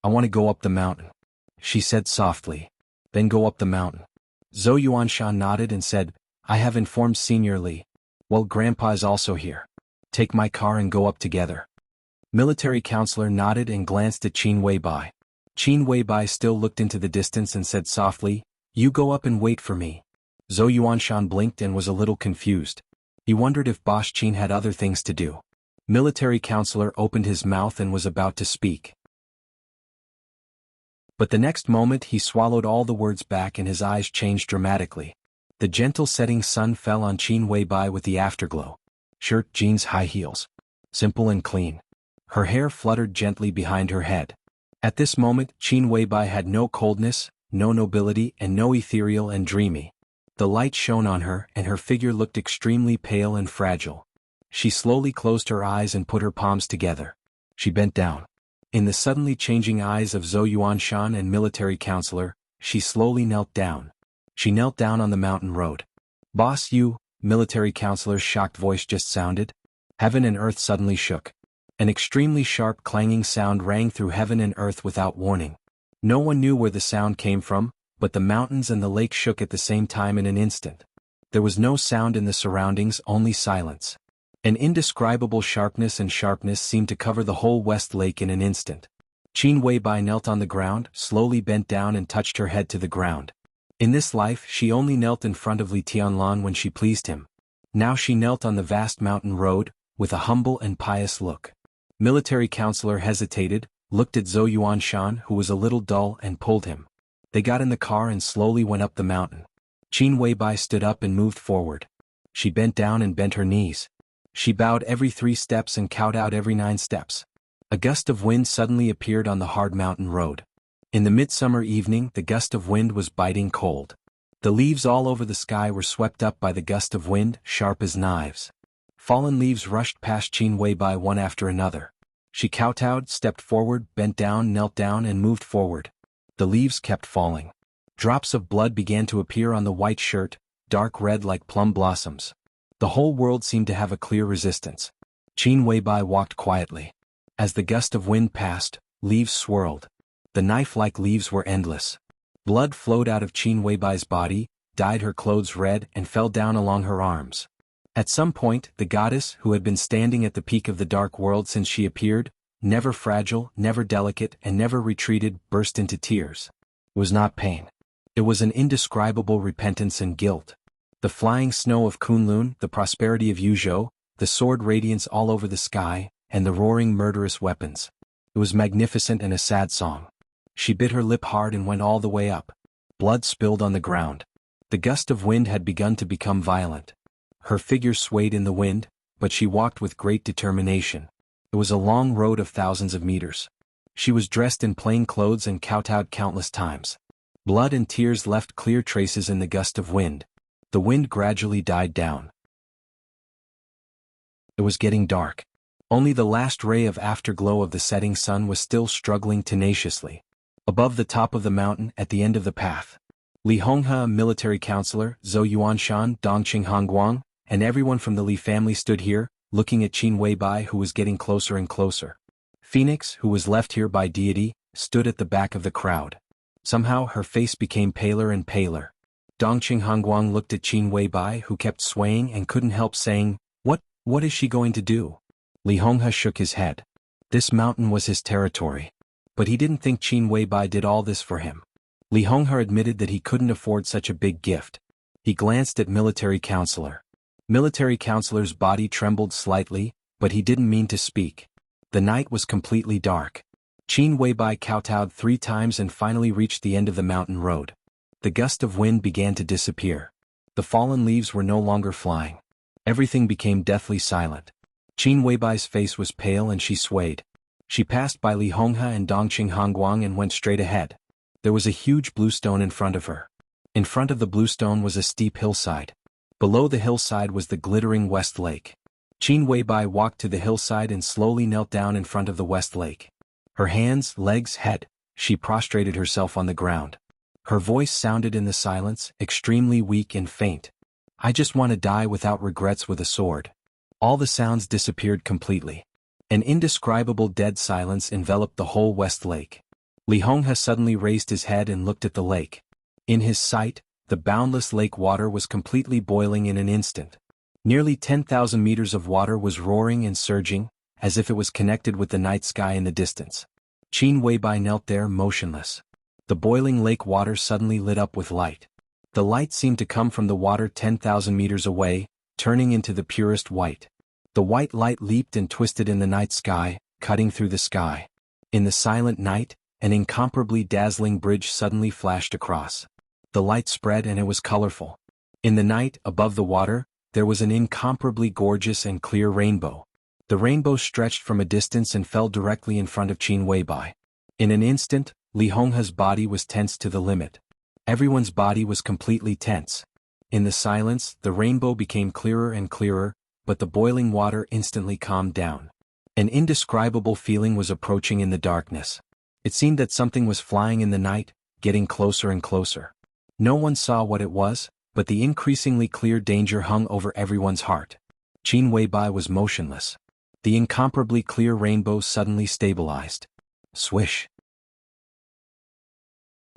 "I want to go up the mountain," she said softly. "Then go up the mountain." Zhou Yuanshan nodded and said, "I have informed Senior Li. Well, Grandpa is also here. Take my car and go up together." Military counselor nodded and glanced at Qin Weibai. Qin Weibai still looked into the distance and said softly, "You go up and wait for me." Zhou Yuanshan blinked and was a little confused. He wondered if Boss Qin had other things to do. Military counselor opened his mouth and was about to speak. But the next moment he swallowed all the words back and his eyes changed dramatically. The gentle setting sun fell on Qin Weibai with the afterglow. Shirt, jeans, high heels. Simple and clean. Her hair fluttered gently behind her head. At this moment, Qin Weibai had no coldness, no nobility, and no ethereal and dreamy. The light shone on her and her figure looked extremely pale and fragile. She slowly closed her eyes and put her palms together. She bent down. In the suddenly changing eyes of Zhou Yuanshan and military counselor, she slowly knelt down. She knelt down on the mountain road. "Boss, you," military counselor's shocked voice just sounded. Heaven and earth suddenly shook. An extremely sharp clanging sound rang through heaven and earth without warning. No one knew where the sound came from, but the mountains and the lake shook at the same time in an instant. There was no sound in the surroundings, only silence. An indescribable sharpness seemed to cover the whole West Lake in an instant. Qin Weibai knelt on the ground, slowly bent down and touched her head to the ground. In this life she only knelt in front of Li Tianlan when she pleased him. Now she knelt on the vast mountain road, with a humble and pious look. Military counselor hesitated, looked at Zhou Yuanshan who was a little dull and pulled him. They got in the car and slowly went up the mountain. Qin Weibai stood up and moved forward. She bent down and bent her knees. She bowed every 3 steps and kowtowed every 9 steps. A gust of wind suddenly appeared on the hard mountain road. In the midsummer evening the gust of wind was biting cold. The leaves all over the sky were swept up by the gust of wind, sharp as knives. Fallen leaves rushed past Qin Weibai one after another. She kowtowed, stepped forward, bent down, knelt down and moved forward. The leaves kept falling. Drops of blood began to appear on the white shirt, dark red like plum blossoms. The whole world seemed to have a clear resistance. Qin Weibai walked quietly. As the gust of wind passed, leaves swirled. The knife-like leaves were endless. Blood flowed out of Qin Weibai's body, dyed her clothes red and fell down along her arms. At some point, the goddess, who had been standing at the peak of the dark world since she appeared, never fragile, never delicate, and never retreated, burst into tears. It was not pain. It was an indescribable repentance and guilt. The flying snow of Kunlun, the prosperity of Yuzhou, the sword radiance all over the sky, and the roaring murderous weapons. It was magnificent and a sad song. She bit her lip hard and went all the way up. Blood spilled on the ground. The gust of wind had begun to become violent. Her figure swayed in the wind, but she walked with great determination. It was a long road of thousands of meters. She was dressed in plain clothes and kowtowed countless times. Blood and tears left clear traces in the gust of wind. The wind gradually died down. It was getting dark. Only the last ray of afterglow of the setting sun was still struggling tenaciously. Above the top of the mountain, at the end of the path, Li Honghe, military counselor, Zhou Yuanshan, Dongqing Hongguang, and everyone from the Li family stood here, looking at Qin Weibai, who was getting closer and closer. Phoenix, who was left here by deity, stood at the back of the crowd. Somehow her face became paler and paler. Dongqing Hongguang looked at Qin Weibai, who kept swaying and couldn't help saying, What is she going to do? Li Honghe shook his head. This mountain was his territory. But he didn't think Qin Weibai did all this for him. Li Honghe admitted that he couldn't afford such a big gift. He glanced at military counselor. Military counselor's body trembled slightly, but he didn't mean to speak. The night was completely dark. Qin Weibai kowtowed 3 times and finally reached the end of the mountain road. The gust of wind began to disappear. The fallen leaves were no longer flying. Everything became deathly silent. Qin Weibai's face was pale and she swayed. She passed by Li Honghe and Dongqing Hongguang and went straight ahead. There was a huge blue stone in front of her. In front of the blue stone was a steep hillside. Below the hillside was the glittering West Lake. Qin Weibai walked to the hillside and slowly knelt down in front of the West Lake. Her hands, legs, head, she prostrated herself on the ground. Her voice sounded in the silence, extremely weak and faint. I just want to die without regrets with a sword. All the sounds disappeared completely. An indescribable dead silence enveloped the whole West Lake. Li Honghe suddenly raised his head and looked at the lake. In his sight, the boundless lake water was completely boiling in an instant. Nearly 10,000 meters of water was roaring and surging, as if it was connected with the night sky in the distance. Qin Weibai knelt there motionless. The boiling lake water suddenly lit up with light. The light seemed to come from the water 10,000 meters away, turning into the purest white. The white light leaped and twisted in the night sky, cutting through the sky. In the silent night, an incomparably dazzling bridge suddenly flashed across. The light spread and it was colorful. In the night, above the water, there was an incomparably gorgeous and clear rainbow. The rainbow stretched from a distance and fell directly in front of Qin Weibai. In an instant, Li Honghe's body was tense to the limit. Everyone's body was completely tense. In the silence, the rainbow became clearer and clearer, but the boiling water instantly calmed down. An indescribable feeling was approaching in the darkness. It seemed that something was flying in the night, getting closer and closer. No one saw what it was, but the increasingly clear danger hung over everyone's heart. Qin Weibai was motionless. The incomparably clear rainbow suddenly stabilized. Swish.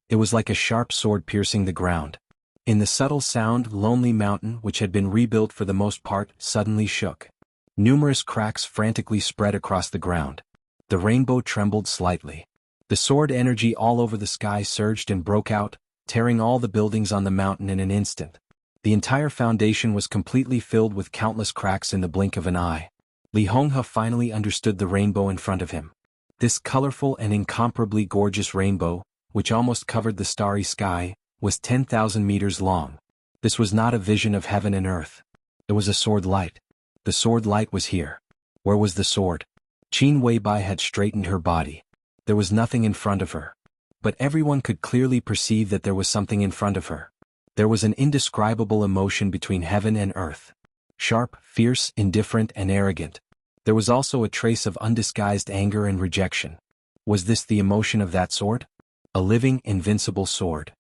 It was like a sharp sword piercing the ground. In the subtle sound, Lonely Mountain, which had been rebuilt for the most part, suddenly shook. Numerous cracks frantically spread across the ground. The rainbow trembled slightly. The sword energy all over the sky surged and broke out, tearing all the buildings on the mountain in an instant. The entire foundation was completely filled with countless cracks in the blink of an eye. Li Honghe finally understood the rainbow in front of him. This colorful and incomparably gorgeous rainbow, which almost covered the starry sky, was 10,000 meters long. This was not a vision of heaven and earth. It was a sword light. The sword light was here. Where was the sword? Qin Weibai had straightened her body. There was nothing in front of her. But everyone could clearly perceive that there was something in front of her. There was an indescribable emotion between heaven and earth. Sharp, fierce, indifferent, and arrogant. There was also a trace of undisguised anger and rejection. Was this the emotion of that sword? A living, invincible sword.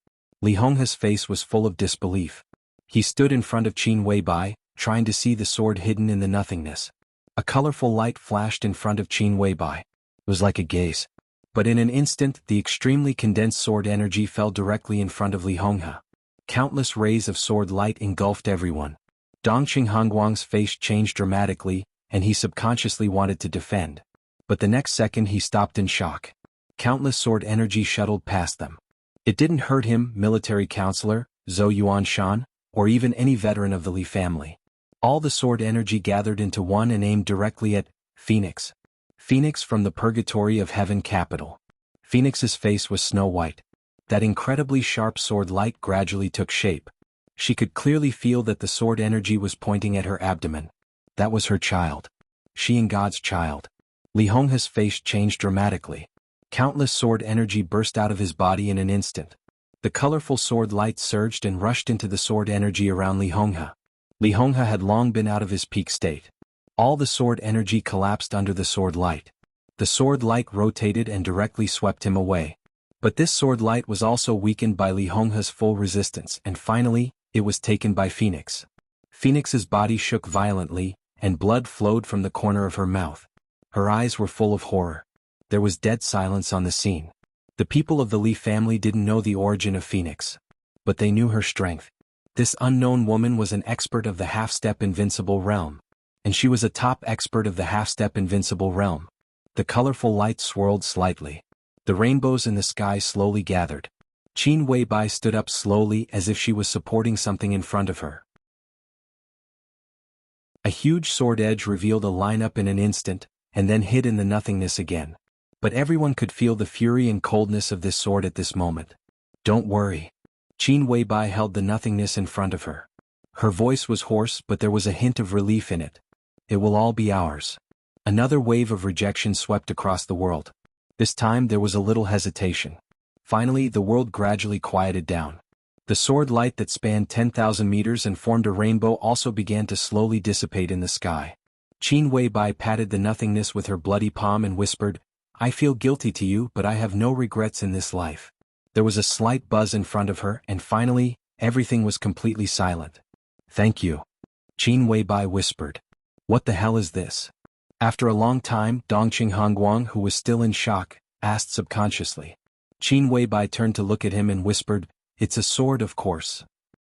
Li Honghe's face was full of disbelief. He stood in front of Qin Weibai, trying to see the sword hidden in the nothingness. A colorful light flashed in front of Qin Weibai. It was like a gaze. But in an instant, the extremely condensed sword energy fell directly in front of Li Honghe. Countless rays of sword light engulfed everyone. Dongqing Hongguang's face changed dramatically, and he subconsciously wanted to defend. But the next second he stopped in shock. Countless sword energy shuttled past them. It didn't hurt him, military counselor, Zhou Yuanshan, or even any veteran of the Li family. All the sword energy gathered into one and aimed directly at Phoenix. Phoenix from the purgatory of heaven capital. Phoenix's face was snow white. That incredibly sharp sword light gradually took shape. She could clearly feel that the sword energy was pointing at her abdomen. That was her child. She and God's child. Li Honghe's face changed dramatically. Countless sword energy burst out of his body in an instant. The colorful sword light surged and rushed into the sword energy around Li Honghe. Li Honghe had long been out of his peak state. All the sword energy collapsed under the sword light. The sword light rotated and directly swept him away. But this sword light was also weakened by Li Honghe's full resistance, and finally, it was taken by Phoenix. Phoenix's body shook violently, and blood flowed from the corner of her mouth. Her eyes were full of horror. There was dead silence on the scene. The people of the Li family didn't know the origin of Phoenix. But they knew her strength. This unknown woman was an expert of the half-step invincible realm. And she was a top expert of the half-step invincible realm. The colorful light swirled slightly. The rainbows in the sky slowly gathered. Qin Weibai stood up slowly as if she was supporting something in front of her. A huge sword edge revealed a lineup in an instant, and then hid in the nothingness again. But everyone could feel the fury and coldness of this sword at this moment. Don't worry. Qin Weibai held the nothingness in front of her. Her voice was hoarse, but there was a hint of relief in it. It will all be ours. Another wave of rejection swept across the world. This time there was a little hesitation. Finally, the world gradually quieted down. The sword light that spanned 10,000 meters and formed a rainbow also began to slowly dissipate in the sky. Qin Weibai patted the nothingness with her bloody palm and whispered, "I feel guilty to you, but I have no regrets in this life." There was a slight buzz in front of her, and finally, everything was completely silent. "Thank you," Qin Weibai whispered. "What the hell is this?" After a long time, Dongqing Hongguang, who was still in shock, asked subconsciously. Qin Weibai turned to look at him and whispered, "It's a sword, of course.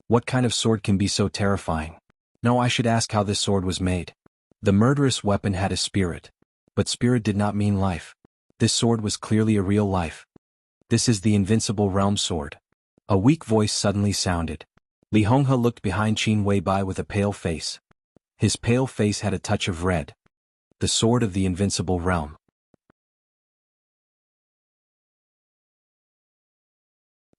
What kind of sword can be so terrifying? No, I should ask how this sword was made." The murderous weapon had a spirit. But spirit did not mean life. This sword was clearly a real life. "This is the invincible realm sword." A weak voice suddenly sounded. Li Honghe looked behind Qin Weibai with a pale face. His pale face had a touch of red. The sword of the invincible realm.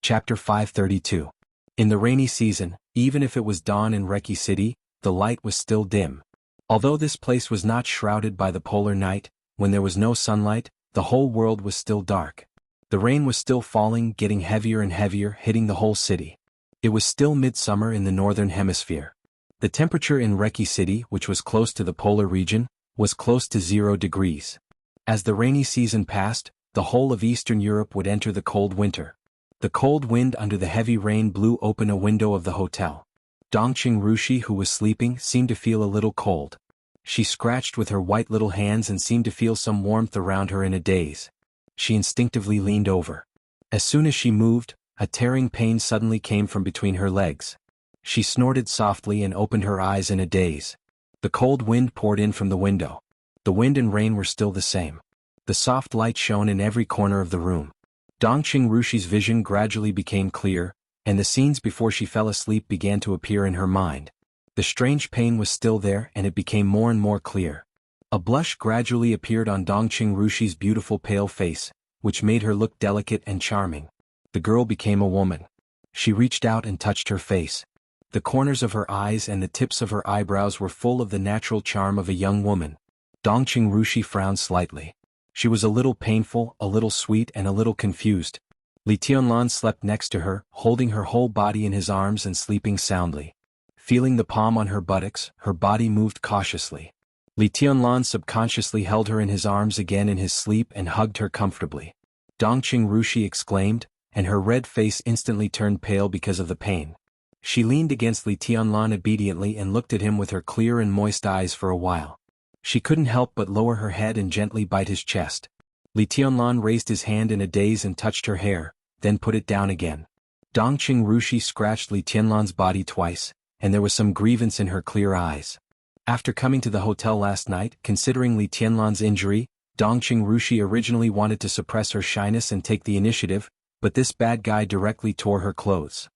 Chapter 532. In the rainy season, even if it was dawn in Reki City, the light was still dim. Although this place was not shrouded by the polar night, when there was no sunlight, the whole world was still dark. The rain was still falling, getting heavier and heavier, hitting the whole city. It was still midsummer in the northern hemisphere. The temperature in Reki City, which was close to the polar region, was close to 0 degrees. As the rainy season passed, the whole of Eastern Europe would enter the cold winter. The cold wind under the heavy rain blew open a window of the hotel. Dongqing Rushi, who was sleeping, seemed to feel a little cold. She scratched with her white little hands and seemed to feel some warmth around her in a daze. She instinctively leaned over. As soon as she moved, a tearing pain suddenly came from between her legs. She snorted softly and opened her eyes in a daze. The cold wind poured in from the window. The wind and rain were still the same. The soft light shone in every corner of the room. Dongqing Rushi's vision gradually became clear, and the scenes before she fell asleep began to appear in her mind. The strange pain was still there, and it became more and more clear. A blush gradually appeared on Dongqing Rushi's beautiful pale face, which made her look delicate and charming. The girl became a woman. She reached out and touched her face. The corners of her eyes and the tips of her eyebrows were full of the natural charm of a young woman. Dongqing Rushi frowned slightly. She was a little painful, a little sweet, and a little confused. Li Tianlan slept next to her, holding her whole body in his arms and sleeping soundly. Feeling the palm on her buttocks, her body moved cautiously. Li Tianlan subconsciously held her in his arms again in his sleep and hugged her comfortably. Dongqing Rushi exclaimed, and her red face instantly turned pale because of the pain. She leaned against Li Tianlan obediently and looked at him with her clear and moist eyes for a while. She couldn't help but lower her head and gently bite his chest. Li Tianlan raised his hand in a daze and touched her hair, then put it down again. Dongqing Rushi scratched Li Tianlan's body twice, and there was some grievance in her clear eyes. After coming to the hotel last night, considering Li Tianlan's injury, Dongqing Rushi originally wanted to suppress her shyness and take the initiative, but this bad guy directly tore her clothes.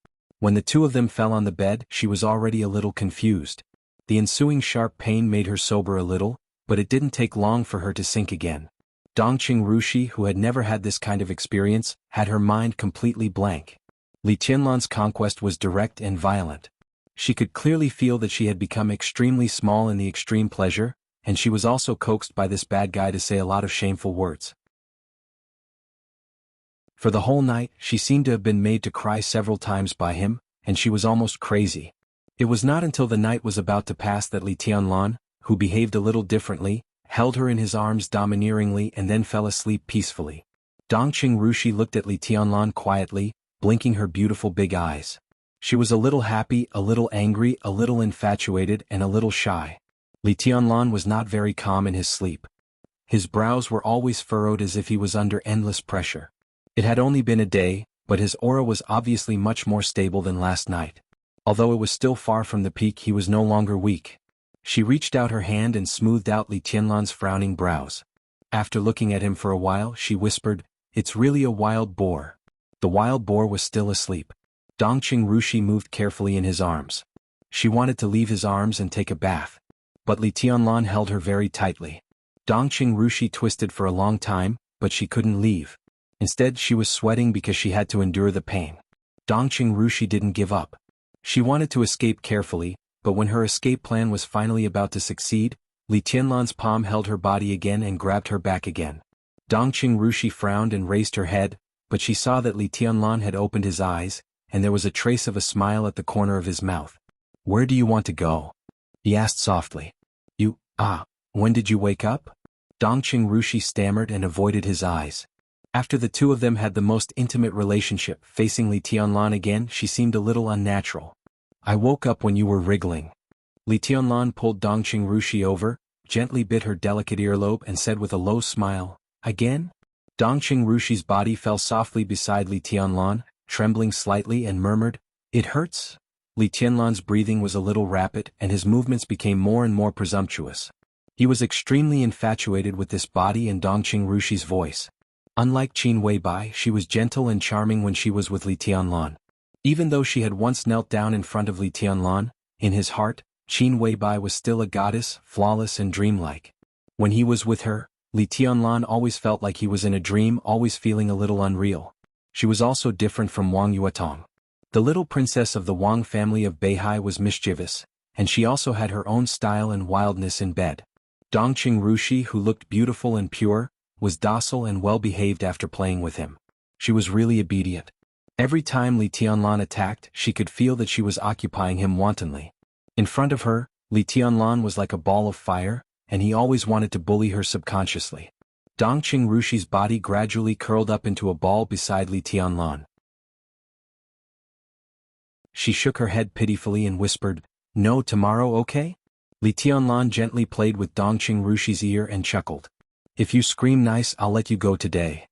When the two of them fell on the bed, she was already a little confused. The ensuing sharp pain made her sober a little, but it didn't take long for her to sink again. Dongqing Rushi, who had never had this kind of experience, had her mind completely blank. Li Tianlan's conquest was direct and violent. She could clearly feel that she had become extremely small in the extreme pleasure, and she was also coaxed by this bad guy to say a lot of shameful words. For the whole night, she seemed to have been made to cry several times by him, and she was almost crazy. It was not until the night was about to pass that Li Tianlan, who behaved a little differently, held her in his arms domineeringly and then fell asleep peacefully. Dongqing Rushi looked at Li Tianlan quietly, blinking her beautiful big eyes. She was a little happy, a little angry, a little infatuated, and a little shy. Li Tianlan was not very calm in his sleep. His brows were always furrowed as if he was under endless pressure. It had only been a day, but his aura was obviously much more stable than last night. Although it was still far from the peak, he was no longer weak. She reached out her hand and smoothed out Li Tianlan's frowning brows. After looking at him for a while, she whispered, "It's really a wild boar." The wild boar was still asleep. Dongqing Rushi moved carefully in his arms. She wanted to leave his arms and take a bath. But Li Tianlan held her very tightly. Dongqing Rushi twisted for a long time, but she couldn't leave. Instead, she was sweating because she had to endure the pain. Dongqing Rushi didn't give up. She wanted to escape carefully, but when her escape plan was finally about to succeed, Li Tianlan's palm held her body again and grabbed her back again. Dongqing Rushi frowned and raised her head, but she saw that Li Tianlan had opened his eyes, and there was a trace of a smile at the corner of his mouth. "Where do you want to go?" he asked softly. When did you wake up?" Dongqing Rushi stammered and avoided his eyes. After the two of them had the most intimate relationship, facing Li Tianlan again, she seemed a little unnatural. "I woke up when you were wriggling." Li Tianlan pulled Dongqing Rushi over, gently bit her delicate earlobe and said with a low smile, "Again?" Dongqing Rushi's body fell softly beside Li Tianlan, trembling slightly, and murmured, "It hurts?" Li Tianlan's breathing was a little rapid and his movements became more and more presumptuous. He was extremely infatuated with this body and Dongqing Rushi's voice. Unlike Qin Weibai, she was gentle and charming when she was with Li Tianlan. Even though she had once knelt down in front of Li Tianlan, in his heart, Qin Weibai was still a goddess, flawless and dreamlike. When he was with her, Li Tianlan always felt like he was in a dream, always feeling a little unreal. She was also different from Wang Yuetong. The little princess of the Wang family of Beihai was mischievous, and she also had her own style and wildness in bed. Dongqing Rushi, who looked beautiful and pure, was docile and well-behaved after playing with him. She was really obedient. Every time Li Tianlan attacked, she could feel that she was occupying him wantonly. In front of her, Li Tianlan was like a ball of fire, and he always wanted to bully her subconsciously. Dongqing Rushi's body gradually curled up into a ball beside Li Tianlan. She shook her head pitifully and whispered, "No, tomorrow, okay?" Li Tianlan gently played with Dongqing Rushi's ear and chuckled. "If you scream nice, I'll let you go today."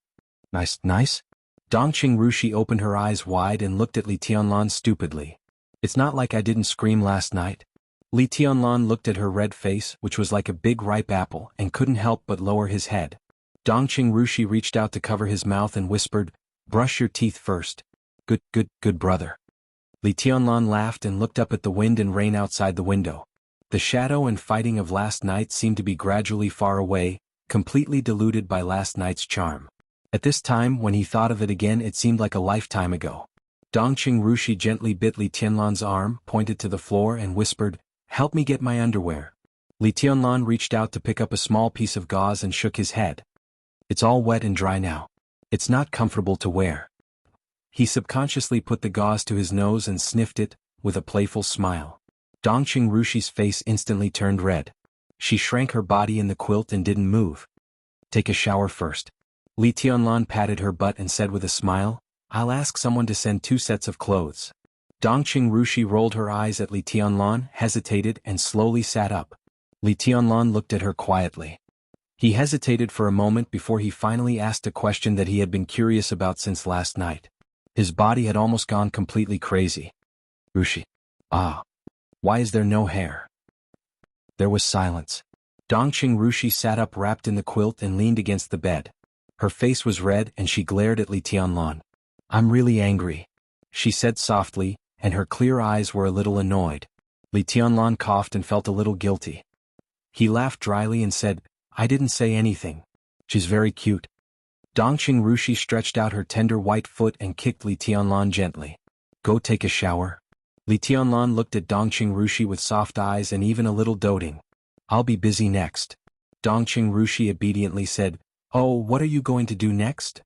"Nice, nice?" Dongqing Rushi opened her eyes wide and looked at Li Tianlan stupidly. "It's not like I didn't scream last night." Li Tianlan looked at her red face, which was like a big ripe apple, and couldn't help but lower his head. Dongqing Rushi reached out to cover his mouth and whispered, "Brush your teeth first." Good brother." Li Tianlan laughed and looked up at the wind and rain outside the window. The shadow and fighting of last night seemed to be gradually far away, completely diluted by last night's charm. At this time, when he thought of it again, it seemed like a lifetime ago. Dongqing Rushi gently bit Li Tianlan's arm, pointed to the floor and whispered, "Help me get my underwear." Li Tianlan reached out to pick up a small piece of gauze and shook his head. "It's all wet and dry now. It's not comfortable to wear." He subconsciously put the gauze to his nose and sniffed it, with a playful smile. Dongqing Rushi's face instantly turned red. She shrank her body in the quilt and didn't move. "Take a shower first." Li Tianlan patted her butt and said with a smile, "I'll ask someone to send 2 sets of clothes." Dongqing Rushi rolled her eyes at Li Tianlan, hesitated and slowly sat up. Li Tianlan looked at her quietly. He hesitated for a moment before he finally asked a question that he had been curious about since last night. His body had almost gone completely crazy. "Rushi. Why is there no hair?" There was silence. Dongqing Rushi sat up wrapped in the quilt and leaned against the bed. Her face was red and she glared at Li Tianlan. "I'm really angry," she said softly, and her clear eyes were a little annoyed. Li Tianlan coughed and felt a little guilty. He laughed dryly and said, "I didn't say anything. She's very cute." Dongqing Rushi stretched out her tender white foot and kicked Li Tianlan gently. "Go take a shower." Li Tianlan looked at Dongqing Rushi with soft eyes and even a little doting. "I'll be busy next." Dongqing Rushi obediently said, "Oh, what are you going to do next?"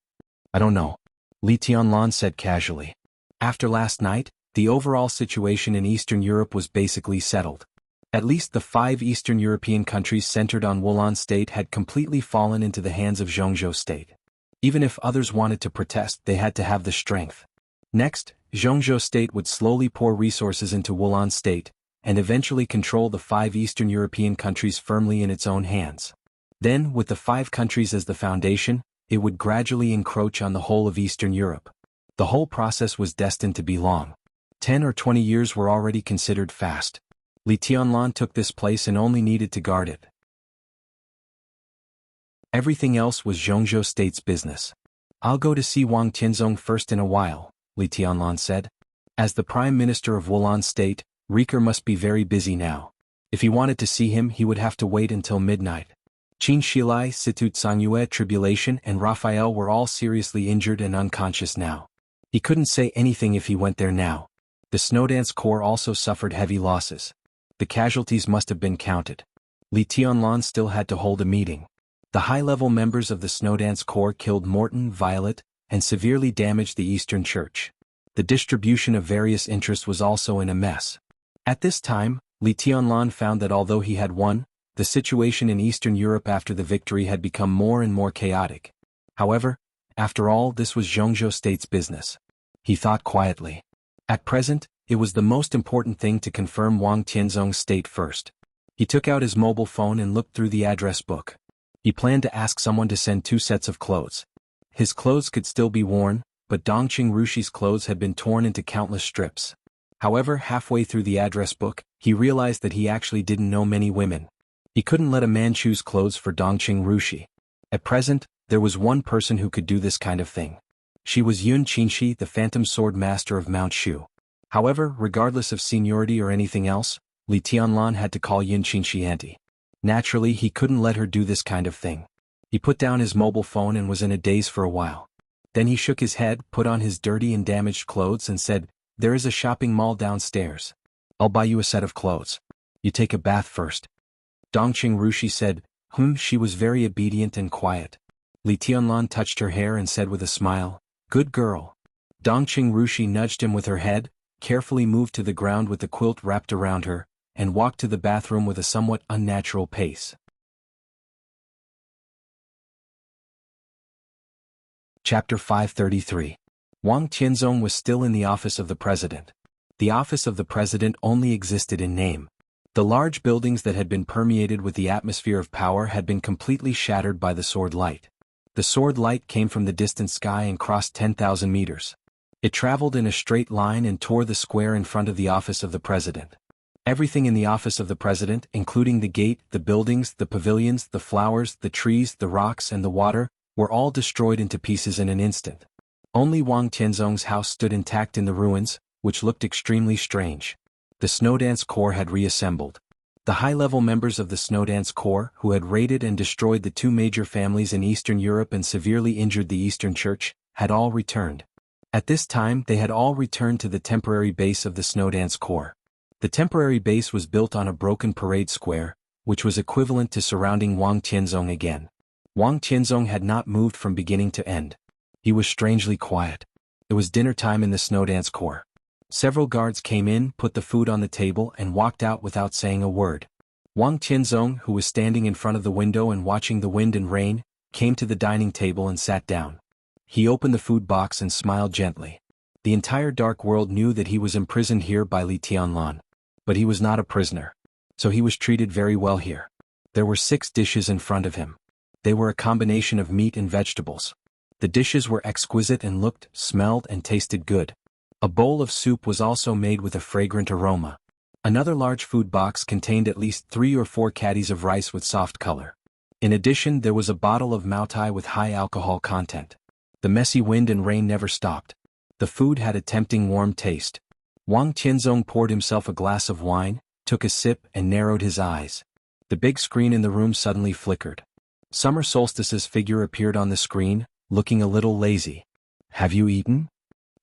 "I don't know," Li Tianlan said casually. After last night, the overall situation in Eastern Europe was basically settled. At least the 5 Eastern European countries centered on Wulan State had completely fallen into the hands of Zhongzhou State. Even if others wanted to protest, they had to have the strength. Next, Zhongzhou State would slowly pour resources into Wulan State, and eventually control the 5 Eastern European countries firmly in its own hands. Then, with the 5 countries as the foundation, it would gradually encroach on the whole of Eastern Europe. The whole process was destined to be long. 10 or 20 years were already considered fast. Li Tianlan took this place and only needed to guard it. Everything else was Zhongzhou State's business. "I'll go to see Wang Tianzong first in a while," Li Tianlan said. As the Prime Minister of Wulan State, Riker must be very busy now. If he wanted to see him, he would have to wait until midnight. Qin Shilai, Situ Tsangyue, Tribulation, and Raphael were all seriously injured and unconscious now. He couldn't say anything if he went there now. The Snowdance Corps also suffered heavy losses. The casualties must have been counted. Li Tianlan still had to hold a meeting. The high-level members of the Snowdance Corps killed Morton, Violet, and severely damaged the Eastern Church. The distribution of various interests was also in a mess. At this time, Li Tianlan found that although he had won, the situation in Eastern Europe after the victory had become more and more chaotic. However, after all, this was Zhongzhou State's business. He thought quietly. At present, it was the most important thing to confirm Wang Tianzong's state first. He took out his mobile phone and looked through the address book. He planned to ask someone to send 2 sets of clothes. His clothes could still be worn, but Dongqing Rushi's clothes had been torn into countless strips. However, halfway through the address book, he realized that he actually didn't know many women. He couldn't let a man choose clothes for Dongqing Rushi. At present, there was one person who could do this kind of thing. She was Yun Qinshi, the Phantom Sword Master of Mount Shu. However, regardless of seniority or anything else, Li Tianlan had to call Yun Qinshi auntie. Naturally, he couldn't let her do this kind of thing. He put down his mobile phone and was in a daze for a while. Then he shook his head, put on his dirty and damaged clothes and said, "There is a shopping mall downstairs. I'll buy you a set of clothes. You take a bath first." Dongqing Rushi said, She was very obedient and quiet. Li Tianlan touched her hair and said with a smile, "Good girl." Dongqing Rushi nudged him with her head, carefully moved to the ground with the quilt wrapped around her, and walked to the bathroom with a somewhat unnatural pace. Chapter 533. Wang Tianzong was still in the office of the president. The office of the president only existed in name. The large buildings that had been permeated with the atmosphere of power had been completely shattered by the sword light. The sword light came from the distant sky and crossed 10,000 meters. It traveled in a straight line and tore the square in front of the office of the president. Everything in the office of the president, including the gate, the buildings, the pavilions, the flowers, the trees, the rocks, and the water, were all destroyed into pieces in an instant. Only Wang Tianzong's house stood intact in the ruins, which looked extremely strange. The Snowdance Corps had reassembled. The high-level members of the Snowdance Corps, who had raided and destroyed the 2 major families in Eastern Europe and severely injured the Eastern Church, had all returned. At this time, they had all returned to the temporary base of the Snowdance Corps. The temporary base was built on a broken parade square, which was equivalent to surrounding Wang Tianzong again. Wang Tianzong had not moved from beginning to end. He was strangely quiet. It was dinner time in the Snowdance Corps. Several guards came in, put the food on the table, and walked out without saying a word. Wang Tianzong, who was standing in front of the window and watching the wind and rain, came to the dining table and sat down. He opened the food box and smiled gently. The entire dark world knew that he was imprisoned here by Li Tianlan. But he was not a prisoner. So he was treated very well here. There were 6 dishes in front of him. They were a combination of meat and vegetables. The dishes were exquisite and looked, smelled, and tasted good. A bowl of soup was also made with a fragrant aroma. Another large food box contained at least 3 or 4 caddies of rice with soft color. In addition, there was a bottle of Maotai with high alcohol content. The messy wind and rain never stopped. The food had a tempting warm taste. Wang Tianzong poured himself a glass of wine, took a sip and narrowed his eyes. The big screen in the room suddenly flickered. Summer Solstice's figure appeared on the screen, looking a little lazy. Have you eaten?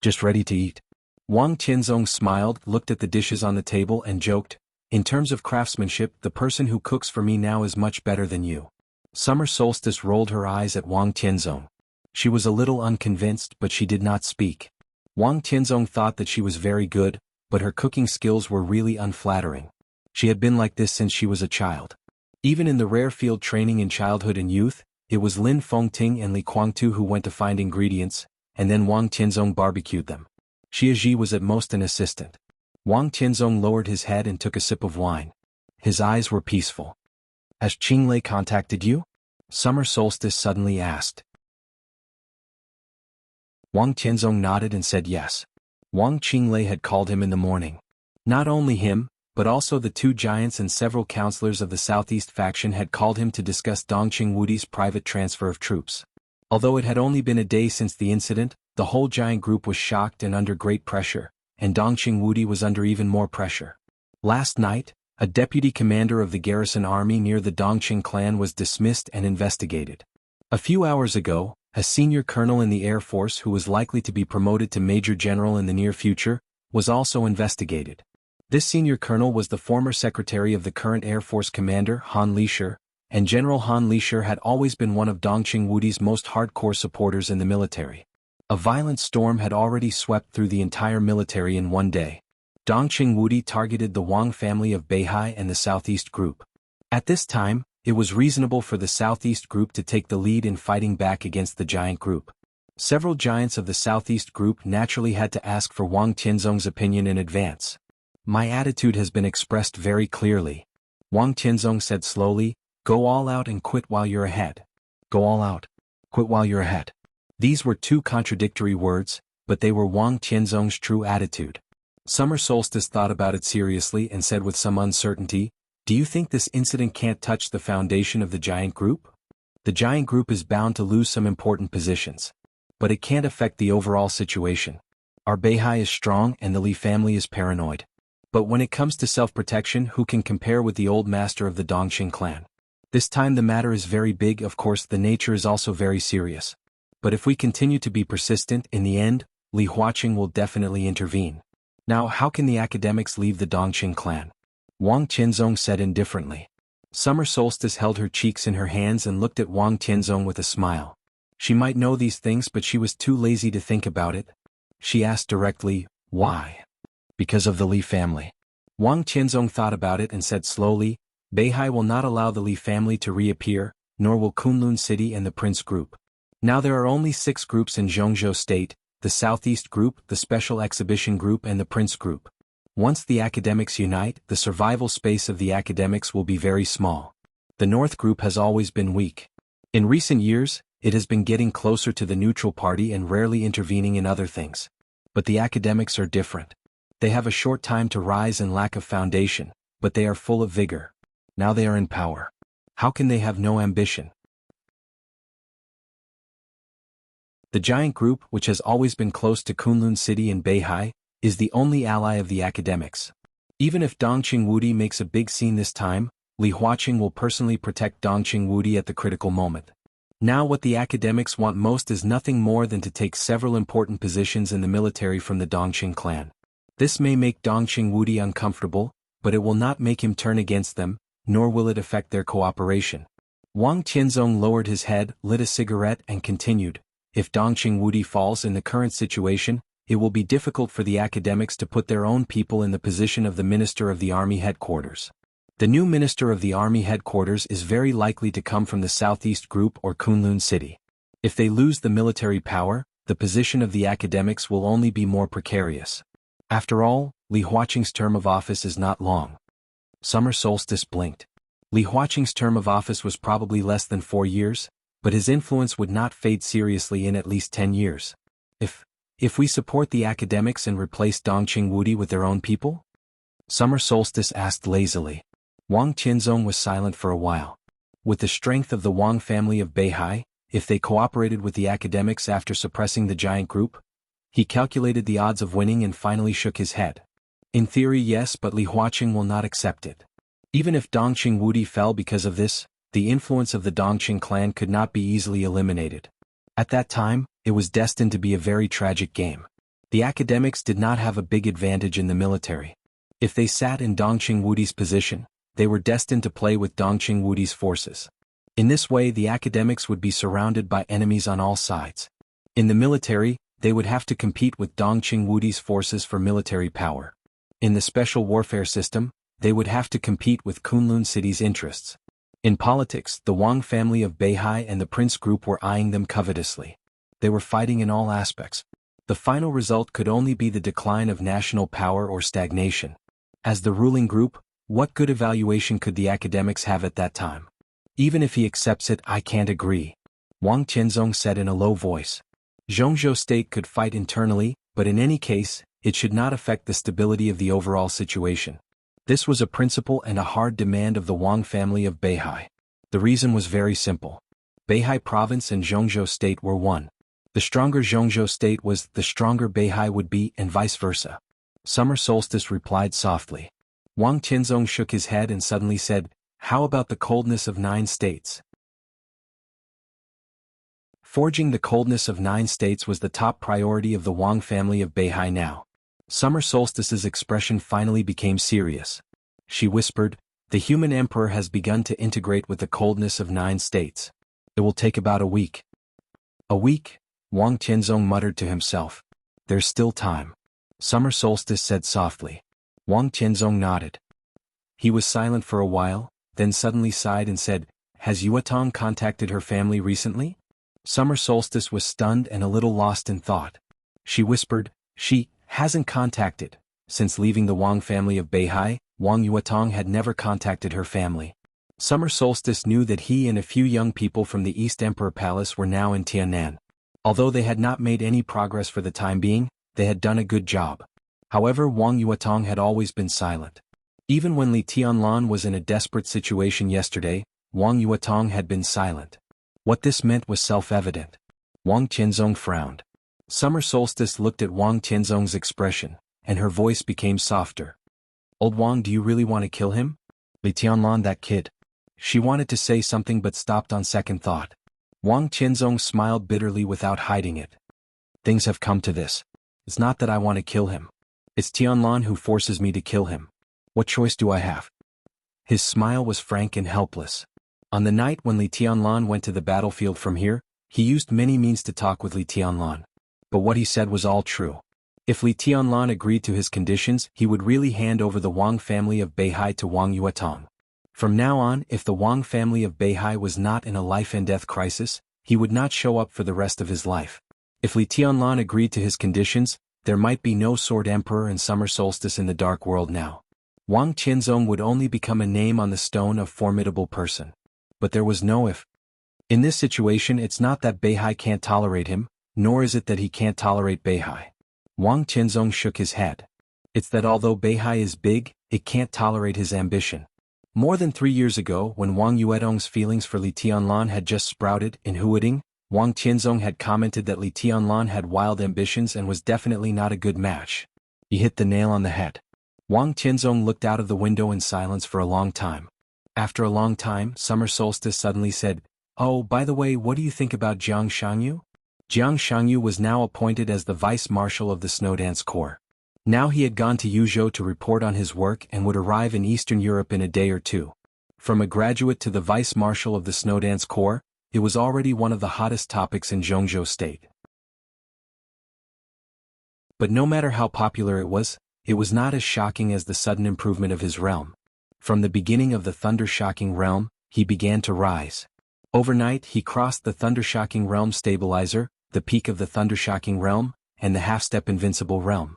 Just ready to eat. Wang Tianzong smiled, looked at the dishes on the table and joked, in terms of craftsmanship, the person who cooks for me now is much better than you. Summer Solstice rolled her eyes at Wang Tianzong. She was a little unconvinced, but she did not speak. Wang Tianzong thought that she was very good, but her cooking skills were really unflattering. She had been like this since she was a child. Even in the rare field training in childhood and youth, it was Lin Fengting and Li Guangtu who went to find ingredients, and then Wang Tianzong barbecued them. Xie Ji was at most an assistant. Wang Tianzong lowered his head and took a sip of wine. His eyes were peaceful. Has Qinglei contacted you? Summer Solstice suddenly asked. Wang Tianzong nodded and said yes. Wang Qinglei had called him in the morning. Not only him, but also the two giants and several counselors of the Southeast faction had called him to discuss Dongqing Wudi's private transfer of troops. Although it had only been a day since the incident, the whole giant group was shocked and under great pressure, and Dongqing Wudi was under even more pressure. Last night, a deputy commander of the garrison army near the Dongqing clan was dismissed and investigated. A few hours ago, a senior colonel in the Air Force who was likely to be promoted to Major General in the near future, was also investigated. This senior colonel was the former secretary of the current Air Force commander, Han Lisher, and General Han Lisher had always been one of Dongqing Wudi's most hardcore supporters in the military. A violent storm had already swept through the entire military in one day. Dongqing Wudi targeted the Wang family of Beihai and the Southeast Group. At this time, it was reasonable for the Southeast Group to take the lead in fighting back against the giant group. Several giants of the Southeast Group naturally had to ask for Wang Tianzong's opinion in advance. My attitude has been expressed very clearly. Wang Tianzong said slowly, go all out and quit while you're ahead. Go all out. Quit while you're ahead. These were two contradictory words, but they were Wang Tianzong's true attitude. Summer Solstice thought about it seriously and said with some uncertainty, do you think this incident can't touch the foundation of the giant group? The giant group is bound to lose some important positions. But it can't affect the overall situation. Our Beihai is strong and the Li family is paranoid. But when it comes to self-protection, who can compare with the old master of the Dongqing clan? This time the matter is very big, of course the nature is also very serious. But if we continue to be persistent, in the end, Li Huaqing will definitely intervene. Now how can the academics leave the Dongqing clan? Wang Tianzong said indifferently. Summer Solstice held her cheeks in her hands and looked at Wang Tianzong with a smile. She might know these things but she was too lazy to think about it. She asked directly, why? Because of the Li family. Wang Tianzong thought about it and said slowly, Beihai will not allow the Li family to reappear, nor will Kunlun City and the Prince Group. Now there are only 6 groups in Zhongzhou State, the Southeast Group, the Special Exhibition Group and the Prince Group. Once the academics unite, the survival space of the academics will be very small. The North Group has always been weak. In recent years, it has been getting closer to the neutral party and rarely intervening in other things. But the academics are different. They have a short time to rise and lack of foundation, but they are full of vigor. Now they are in power. How can they have no ambition? The giant group, which has always been close to Kunlun City and Beihai, is the only ally of the academics. Even if Dongqing Wudi makes a big scene this time, Li Huaqing will personally protect Dongqing Wudi at the critical moment. Now what the academics want most is nothing more than to take several important positions in the military from the Dongqing clan. This may make Dongqing Wudi uncomfortable, but it will not make him turn against them, nor will it affect their cooperation. Wang Tianzong lowered his head, lit a cigarette and continued, if Dongqing Wudi falls in the current situation, it will be difficult for the academics to put their own people in the position of the Minister of the Army Headquarters. The new Minister of the Army Headquarters is very likely to come from the Southeast Group or Kunlun City. If they lose the military power, the position of the academics will only be more precarious. After all, Li Huaqing's term of office is not long. Summer Solstice blinked. Li Huaqing's term of office was probably less than 4 years, but his influence would not fade seriously in at least 10 years. If we support the academics and replace Dongqing Wudi with their own people? Summer Solstice asked lazily. Wang Tianzong was silent for a while. With the strength of the Wang family of Beihai, if they cooperated with the academics after suppressing the giant group? He calculated the odds of winning and finally shook his head. In theory yes, but Li Huaqing will not accept it. Even if Dongqing Wudi fell because of this, the influence of the Dongqing clan could not be easily eliminated. At that time, it was destined to be a very tragic game. The academics did not have a big advantage in the military. If they sat in Dongqing Wudi's position, they were destined to play with Dongqing Wudi's forces. In this way the academics would be surrounded by enemies on all sides. In the military, they would have to compete with Dongqing Wudi's forces for military power. In the special warfare system, they would have to compete with Kunlun City's interests. In politics, the Wang family of Beihai and the Prince group were eyeing them covetously. They were fighting in all aspects. The final result could only be the decline of national power or stagnation. As the ruling group, what good evaluation could the academics have at that time? Even if he accepts it, I can't agree, Wang Qianzong said in a low voice. Zhongzhou state could fight internally, but in any case, it should not affect the stability of the overall situation. This was a principle and a hard demand of the Wang family of Beihai. The reason was very simple. Beihai province and Zhongzhou state were one. The stronger Zhongzhou state was, the stronger Beihai would be, and vice versa. Summer Solstice replied softly. Wang Qianzong shook his head and suddenly said, "How about the coldness of 9 states?" Forging the coldness of 9 states was the top priority of the Wang family of Beihai now. Summer Solstice's expression finally became serious. She whispered, "The human emperor has begun to integrate with the coldness of 9 states. It will take about a week." "A week?" Wang Qianzong muttered to himself. "There's still time." Summer Solstice said softly. Wang Qianzong nodded. He was silent for a while, then suddenly sighed and said, "Has Yuetong contacted her family recently?" Summer Solstice was stunned and a little lost in thought. She whispered, "She hasn't contacted." Since leaving the Wang family of Beihai, Wang Yuetong had never contacted her family. Summer Solstice knew that he and a few young people from the East Emperor Palace were now in Tiannan. Although they had not made any progress for the time being, they had done a good job. However, Wang Yuetong had always been silent. Even when Li Tianlan was in a desperate situation yesterday, Wang Yuetong had been silent. What this meant was self-evident. Wang Qianzong frowned. Summer Solstice looked at Wang Qianzong's expression, and her voice became softer. "Old Wang, do you really want to kill him? Li Tianlan, that kid." She wanted to say something but stopped on second thought. Wang Qianzong smiled bitterly without hiding it. "Things have come to this. It's not that I want to kill him. It's Tianlan who forces me to kill him. What choice do I have?" His smile was frank and helpless. On the night when Li Tianlan went to the battlefield from here, he used many means to talk with Li Tianlan. But what he said was all true. If Li Tianlan agreed to his conditions, he would really hand over the Wang family of Beihai to Wang Yuetong. From now on, if the Wang family of Beihai was not in a life-and-death crisis, he would not show up for the rest of his life. If Li Tianlan agreed to his conditions, there might be no Sword Emperor and Summer Solstice in the Dark World now. Wang Qianzong would only become a name on the stone of formidable person. But there was no if. In this situation, it's not that Beihai can't tolerate him, nor is it that he can't tolerate Beihai. Wang Qianzong shook his head. It's that although Beihai is big, it can't tolerate his ambition. More than 3 years ago, when Wang Yuetong's feelings for Li Tianlan had just sprouted in Huading, Wang Qianzong had commented that Li Tianlan had wild ambitions and was definitely not a good match. He hit the nail on the head. Wang Qianzong looked out of the window in silence for a long time. After a long time, Summer Solstice suddenly said, "Oh, by the way, what do you think about Jiang Shangyu?" Jiang Shangyu was now appointed as the Vice Marshal of the Snowdance Corps. Now he had gone to Yuzhou to report on his work and would arrive in Eastern Europe in a day or two. From a graduate to the Vice Marshal of the Snowdance Corps, it was already one of the hottest topics in Zhongzhou state. But no matter how popular it was not as shocking as the sudden improvement of his realm. From the beginning of the thunder-shocking realm, he began to rise. Overnight he crossed the thunder-shocking realm stabilizer, the peak of the thunder-shocking realm, and the half-step invincible realm.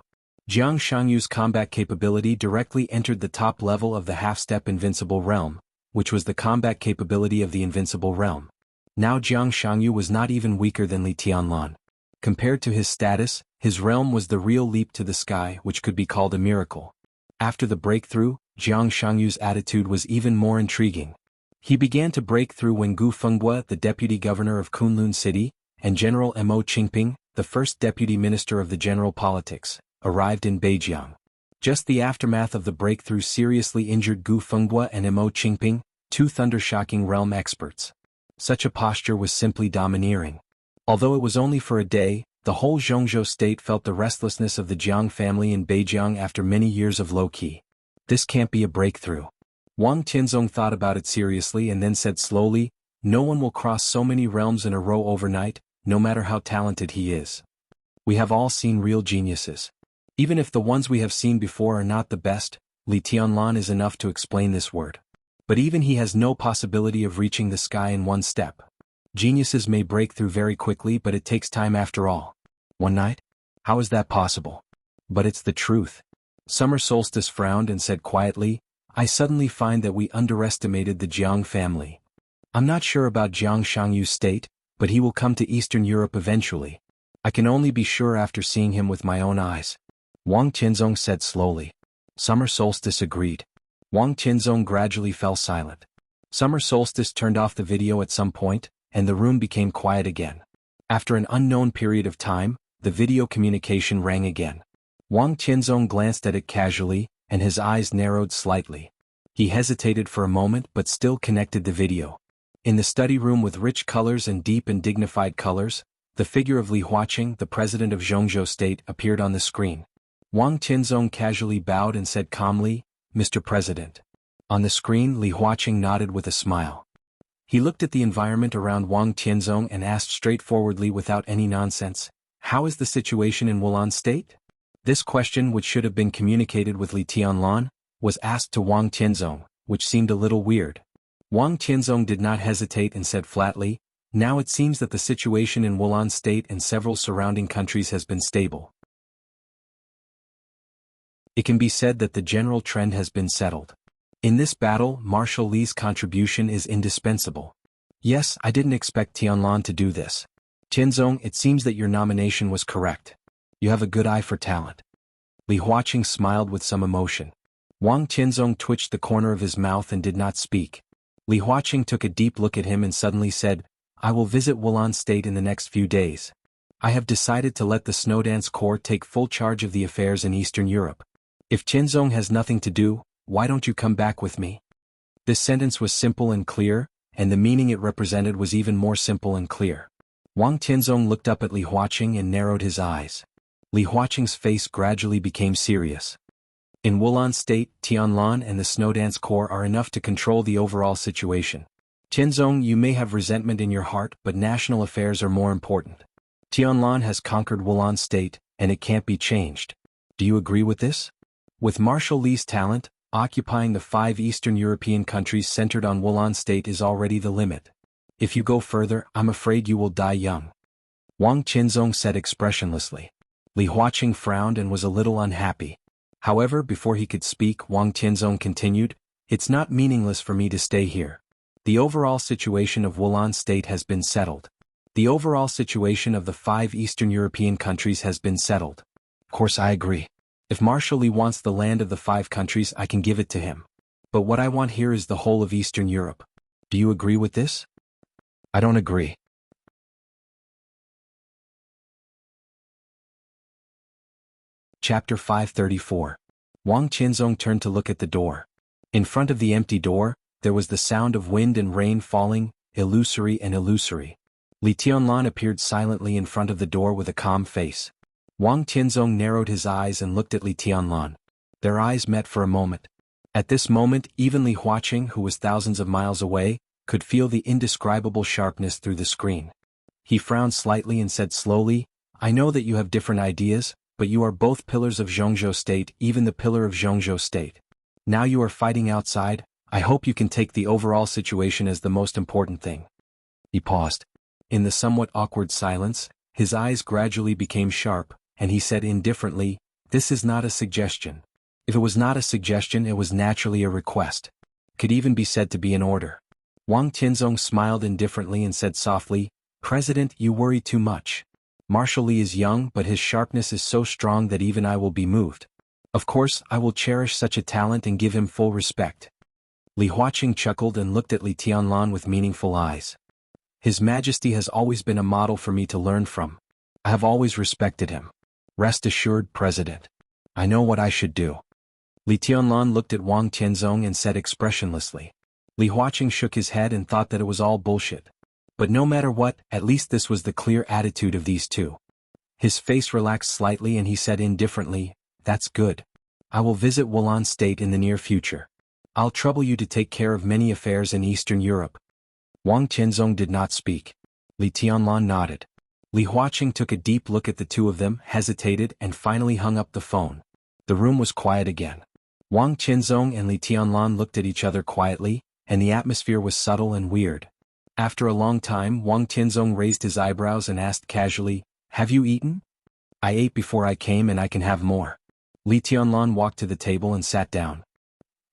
Jiang Shangyu's combat capability directly entered the top level of the half-step invincible realm, which was the combat capability of the invincible realm. Now Jiang Shangyu was not even weaker than Li Tianlan. Compared to his status, his realm was the real leap to the sky, which could be called a miracle. After the breakthrough, Jiang Shangyu's attitude was even more intriguing. He began to break through when Gu Fengbua, the deputy governor of Kunlun City, and General Mo Qingping, the first deputy minister of the general politics, arrived in Beijiang. Just the aftermath of the breakthrough seriously injured Gu Fenghua and Mo Qingping, two thunder-shocking realm experts. Such a posture was simply domineering. Although it was only for a day, the whole Zhongzhou state felt the restlessness of the Jiang family in Beijing after many years of low-key. This can't be a breakthrough. Wang Tianzong thought about it seriously and then said slowly, no one will cross so many realms in a row overnight, no matter how talented he is. We have all seen real geniuses. Even if the ones we have seen before are not the best, Li Tianlan is enough to explain this word. But even he has no possibility of reaching the sky in one step. Geniuses may break through very quickly, but it takes time after all. One night? How is that possible? But it's the truth. Summer Solstice frowned and said quietly, I suddenly find that we underestimated the Jiang family. I'm not sure about Jiang Shangyu's state, but he will come to Eastern Europe eventually. I can only be sure after seeing him with my own eyes. Wang Tianzong said slowly. Summer Solstice agreed. Wang Tianzong gradually fell silent. Summer Solstice turned off the video at some point, and the room became quiet again. After an unknown period of time, the video communication rang again. Wang Tianzong glanced at it casually, and his eyes narrowed slightly. He hesitated for a moment but still connected the video. In the study room with rich colors and deep and dignified colors, the figure of Li Huaqing, the president of Zhongzhou State, appeared on the screen. Wang Tianzong casually bowed and said calmly, Mr. President. On the screen, Li Huaqing nodded with a smile. He looked at the environment around Wang Tianzong and asked straightforwardly without any nonsense, how is the situation in Wulan State? This question, which should have been communicated with Li Tianlan, was asked to Wang Tianzong, which seemed a little weird. Wang Tianzong did not hesitate and said flatly, now it seems that the situation in Wulan State and several surrounding countries has been stable. It can be said that the general trend has been settled. In this battle, Marshal Li's contribution is indispensable. Yes, I didn't expect Tianlan to do this. Tianzong, it seems that your nomination was correct. You have a good eye for talent. Li Huaqing smiled with some emotion. Wang Tianzong twitched the corner of his mouth and did not speak. Li Huaqing took a deep look at him and suddenly said, I will visit Wulan State in the next few days. I have decided to let the Snowdance Corps take full charge of the affairs in Eastern Europe. If Tianzong has nothing to do, why don't you come back with me? This sentence was simple and clear, and the meaning it represented was even more simple and clear. Wang Tianzong looked up at Li Huaqing and narrowed his eyes. Li Huaqing's face gradually became serious. In Wulan State, Tianlan and the Snowdance Corps are enough to control the overall situation. Tianzong, you may have resentment in your heart, but national affairs are more important. Tianlan has conquered Wulan State, and it can't be changed. Do you agree with this? With Marshal Li's talent, occupying the 5 Eastern European countries centered on Wulan State is already the limit. If you go further, I'm afraid you will die young. Wang Tianzong said expressionlessly. Li Huaqing frowned and was a little unhappy. However, before he could speak, Wang Tianzong continued, it's not meaningless for me to stay here. The overall situation of Wulan State has been settled. The overall situation of the 5 Eastern European countries has been settled. Of course I agree. If Marshal Li wants the land of the 5 countries, I can give it to him. But what I want here is the whole of Eastern Europe. Do you agree with this? I don't agree. Chapter 534. Wang Tianzong turned to look at the door. In front of the empty door, there was the sound of wind and rain falling, illusory and illusory. Li Tianlan appeared silently in front of the door with a calm face. Wang Tianzong narrowed his eyes and looked at Li Tianlan. Their eyes met for a moment. At this moment, even Li Huaqing, who was thousands of miles away, could feel the indescribable sharpness through the screen. He frowned slightly and said slowly, I know that you have different ideas, but you are both pillars of Zhongzhou State, even the pillar of Zhongzhou State. Now you are fighting outside, I hope you can take the overall situation as the most important thing. He paused. In the somewhat awkward silence, his eyes gradually became sharp, and he said indifferently, this is not a suggestion. If it was not a suggestion, it was naturally a request. Could even be said to be an order. Wang Tianzong smiled indifferently and said softly, President, you worry too much. Marshal Li is young, but his sharpness is so strong that even I will be moved. Of course, I will cherish such a talent and give him full respect. Li Huaqing chuckled and looked at Li Tianlan with meaningful eyes. His Majesty has always been a model for me to learn from. I have always respected him. Rest assured, President. I know what I should do. Li Tianlan looked at Wang Tianzong and said expressionlessly. Li Huaqing shook his head and thought that it was all bullshit. But no matter what, at least this was the clear attitude of these two. His face relaxed slightly and he said indifferently, "That's good. I will visit Wulan State in the near future. I'll trouble you to take care of many affairs in Eastern Europe." Wang Tianzong did not speak. Li Tianlan nodded. Li Huaqing took a deep look at the two of them, hesitated and finally hung up the phone. The room was quiet again. Wang Tianzong and Li Tianlan looked at each other quietly, and the atmosphere was subtle and weird. After a long time, Wang Tianzong raised his eyebrows and asked casually, "Have you eaten?" "I ate before I came and I can have more." Li Tianlan walked to the table and sat down.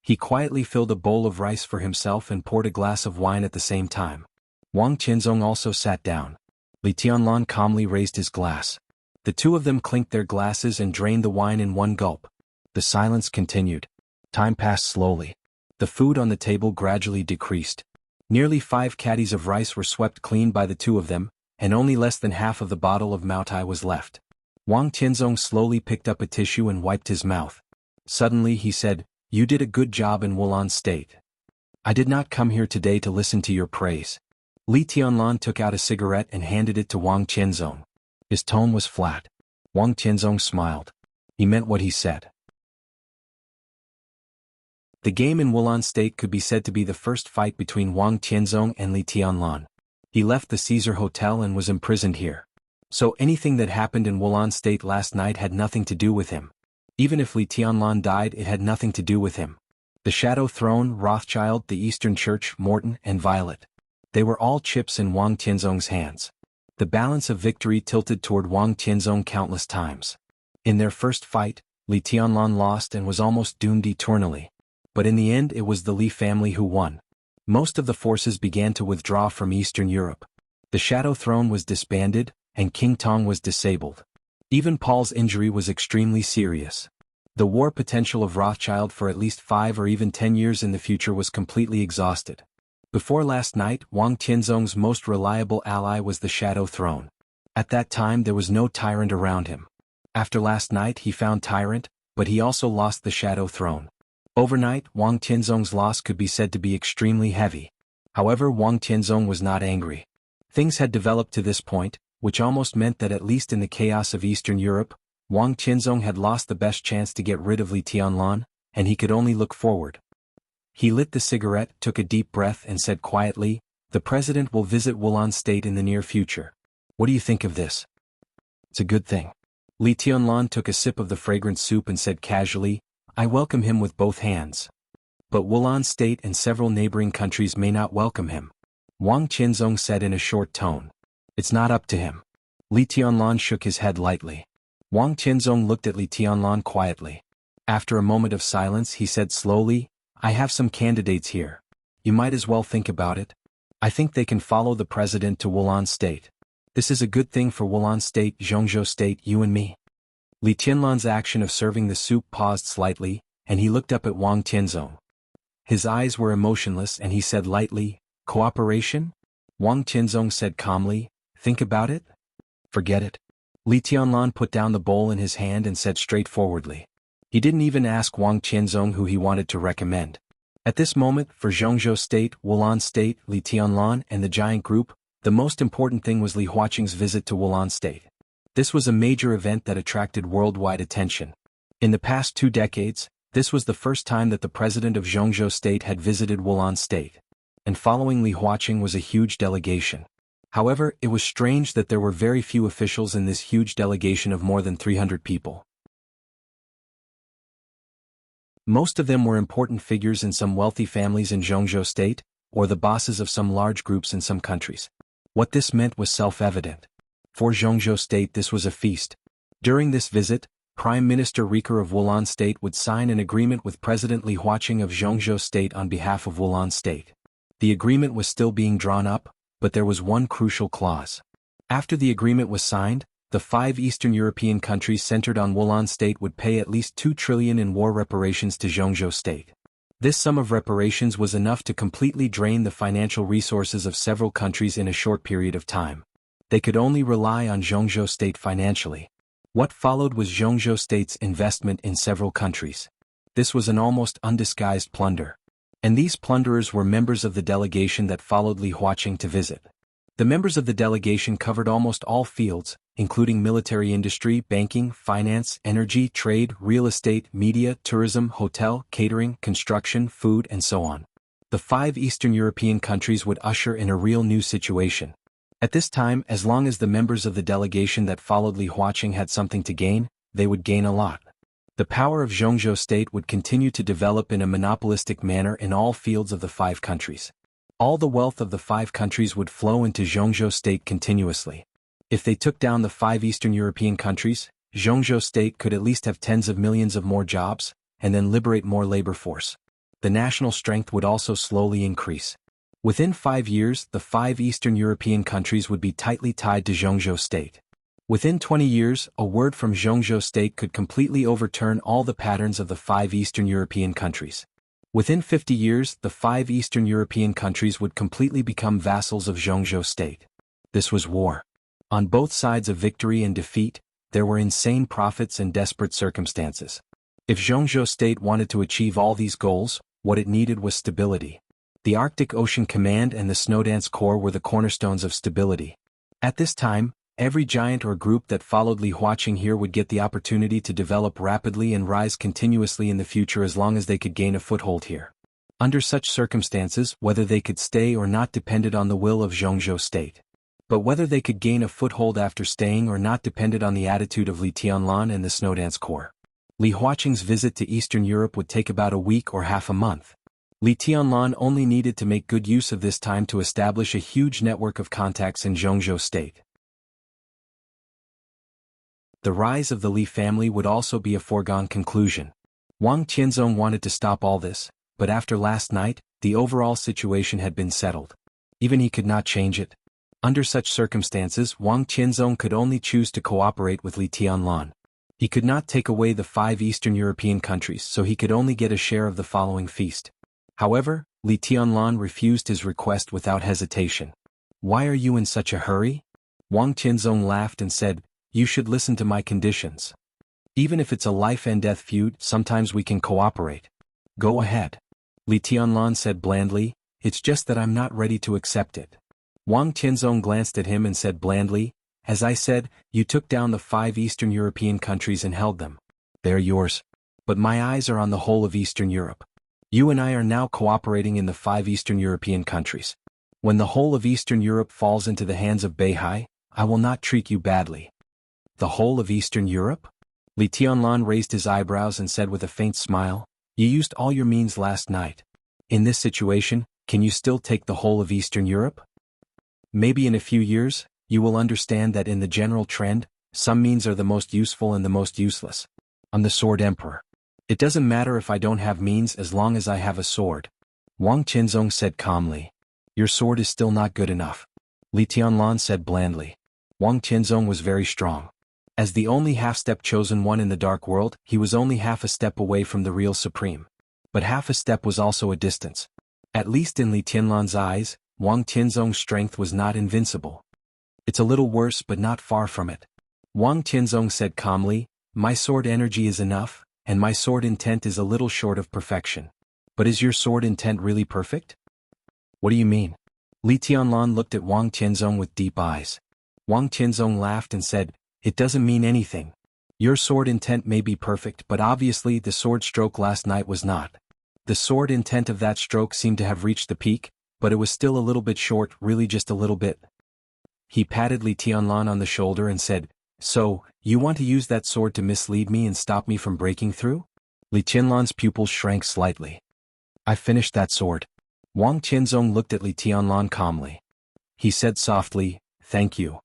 He quietly filled a bowl of rice for himself and poured a glass of wine at the same time. Wang Tianzong also sat down. Li Tianlan calmly raised his glass. The two of them clinked their glasses and drained the wine in one gulp. The silence continued. Time passed slowly. The food on the table gradually decreased. Nearly 5 caddies of rice were swept clean by the two of them, and only less than half of the bottle of Maotai was left. Wang Tianzong slowly picked up a tissue and wiped his mouth. Suddenly he said, "You did a good job in Wulan State. I did not come here today to listen to your praise." Li Tianlan took out a cigarette and handed it to Wang Tianzong. His tone was flat. Wang Tianzong smiled. He meant what he said. The game in Wulan State could be said to be the first fight between Wang Tianzong and Li Tianlan. He left the Caesar Hotel and was imprisoned here. So anything that happened in Wulan State last night had nothing to do with him. Even if Li Tianlan died, it had nothing to do with him. The Shadow Throne, Rothschild, the Eastern Church, Morton, and Violet. They were all chips in Wang Tianzong's hands. The balance of victory tilted toward Wang Tianzong countless times. In their first fight, Li Tianlan lost and was almost doomed eternally. But in the end it was the Li family who won. Most of the forces began to withdraw from Eastern Europe. The Shadow Throne was disbanded, and King Tong was disabled. Even Paul's injury was extremely serious. The war potential of Rothschild for at least 5 or even 10 years in the future was completely exhausted. Before last night, Wang Tianzong's most reliable ally was the Shadow Throne. At that time there was no tyrant around him. After last night he found tyrant, but he also lost the Shadow Throne. Overnight, Wang Tianzong's loss could be said to be extremely heavy. However, Wang Tianzong was not angry. Things had developed to this point, which almost meant that at least in the chaos of Eastern Europe, Wang Tianzong had lost the best chance to get rid of Li Tianlan, and he could only look forward. He lit the cigarette, took a deep breath and said quietly, "The president will visit Wulan State in the near future. What do you think of this?" "It's a good thing." Li Tianlan took a sip of the fragrant soup and said casually, "I welcome him with both hands. But Wulan State and several neighboring countries may not welcome him." Wang Tianzong said in a short tone. "It's not up to him." Li Tianlan shook his head lightly. Wang Tianzong looked at Li Tianlan quietly. After a moment of silence he said slowly, "I have some candidates here. You might as well think about it. I think they can follow the president to Wulan State. This is a good thing for Wulan State, Zhongzhou State, you and me." Li Tianlan's action of serving the soup paused slightly, and he looked up at Wang Tianzong. His eyes were emotionless and he said lightly, "Cooperation?" Wang Tianzong said calmly, "Think about it? Forget it." Li Tianlan put down the bowl in his hand and said straightforwardly. He didn't even ask Wang Tianzong who he wanted to recommend. At this moment, for Zhongzhou State, Wulan State, Li Tianlan, and the giant group, the most important thing was Li Huaqing's visit to Wulan State. This was a major event that attracted worldwide attention. In the past 2 decades, this was the first time that the president of Zhongzhou State had visited Wulan State. And following Li Huaqing was a huge delegation. However, it was strange that there were very few officials in this huge delegation of more than 300 people. Most of them were important figures in some wealthy families in Zhongzhou State, or the bosses of some large groups in some countries. What this meant was self-evident. For Zhongzhou State this was a feast. During this visit, Prime Minister Riker of Wulan State would sign an agreement with President Li Huaqing of Zhongzhou State on behalf of Wulan State. The agreement was still being drawn up, but there was one crucial clause. After the agreement was signed, the 5 Eastern European countries centered on Wulan State would pay at least 2 trillion in war reparations to Zhongzhou State. This sum of reparations was enough to completely drain the financial resources of several countries in a short period of time. They could only rely on Zhongzhou State financially. What followed was Zhongzhou State's investment in several countries. This was an almost undisguised plunder. And these plunderers were members of the delegation that followed Li Huaqing to visit. The members of the delegation covered almost all fields, including military industry, banking, finance, energy, trade, real estate, media, tourism, hotel, catering, construction, food, and so on. The 5 Eastern European countries would usher in a real new situation. At this time, as long as the members of the delegation that followed Li Huaqing had something to gain, they would gain a lot. The power of Zhongzhou state would continue to develop in a monopolistic manner in all fields of the 5 countries. All the wealth of the 5 countries would flow into Zhongzhou state continuously. If they took down the 5 Eastern European countries, Zhongzhou state could at least have tens of millions of more jobs, and then liberate more labor force. The national strength would also slowly increase. Within 5 years, the 5 Eastern European countries would be tightly tied to Zhongzhou state. Within 20 years, a word from Zhongzhou state could completely overturn all the patterns of the 5 Eastern European countries. Within 50 years, the 5 Eastern European countries would completely become vassals of Zhongzhou state. This was war. On both sides of victory and defeat, there were insane profits and desperate circumstances. If Zhongzhou state wanted to achieve all these goals, what it needed was stability. The Arctic Ocean Command and the Snowdance Corps were the cornerstones of stability. At this time, every giant or group that followed Li Huaqing here would get the opportunity to develop rapidly and rise continuously in the future as long as they could gain a foothold here. Under such circumstances, whether they could stay or not depended on the will of Zhongzhou state. But whether they could gain a foothold after staying or not depended on the attitude of Li Tianlan and the Snowdance Corps. Li Huaqing's visit to Eastern Europe would take about a week or half a month. Li Tianlan only needed to make good use of this time to establish a huge network of contacts in Zhongzhou state. The rise of the Li family would also be a foregone conclusion. Wang Qianzong wanted to stop all this, but after last night, the overall situation had been settled. Even he could not change it. Under such circumstances, Wang Qianzong could only choose to cooperate with Li Tianlan. He could not take away the 5 Eastern European countries, so he could only get a share of the following feast. However, Li Tianlan refused his request without hesitation. "Why are you in such a hurry?" Wang Qianzong laughed and said, "You should listen to my conditions. Even if it's a life-and-death feud, sometimes we can cooperate. Go ahead." Li Tianlan said blandly, "It's just that I'm not ready to accept it." Wang Qianzong glanced at him and said blandly, "As I said, you took down the 5 Eastern European countries and held them. They're yours. But my eyes are on the whole of Eastern Europe. You and I are now cooperating in the 5 Eastern European countries. When the whole of Eastern Europe falls into the hands of Beihai, I will not treat you badly." "The whole of Eastern Europe?" Li Tianlan raised his eyebrows and said with a faint smile, "You used all your means last night. In this situation, can you still take the whole of Eastern Europe? Maybe in a few years, you will understand that in the general trend, some means are the most useful and the most useless. I'm the Sword Emperor. It doesn't matter if I don't have means as long as I have a sword." Wang Qianzong said calmly, "Your sword is still not good enough." Li Tianlan said blandly. Wang Qianzong was very strong. As the only half-step chosen one in the dark world, he was only half a step away from the real supreme. But half a step was also a distance. At least in Li Tianlan's eyes, Wang Qianzong's strength was not invincible. "It's a little worse but not far from it." Wang Qianzong said calmly, "My sword energy is enough, and my sword intent is a little short of perfection. But is your sword intent really perfect?" "What do you mean?" Li Tianlan looked at Wang Qianzong with deep eyes. Wang Qianzong laughed and said, "It doesn't mean anything. Your sword intent may be perfect, but obviously the sword stroke last night was not. The sword intent of that stroke seemed to have reached the peak, but it was still a little bit short, really just a little bit." He patted Li Tianlan on the shoulder and said, "So, you want to use that sword to mislead me and stop me from breaking through?" Li Tianlan's pupils shrank slightly. "I finished that sword." Wang Qianzong looked at Li Tianlan calmly. He said softly, "Thank you."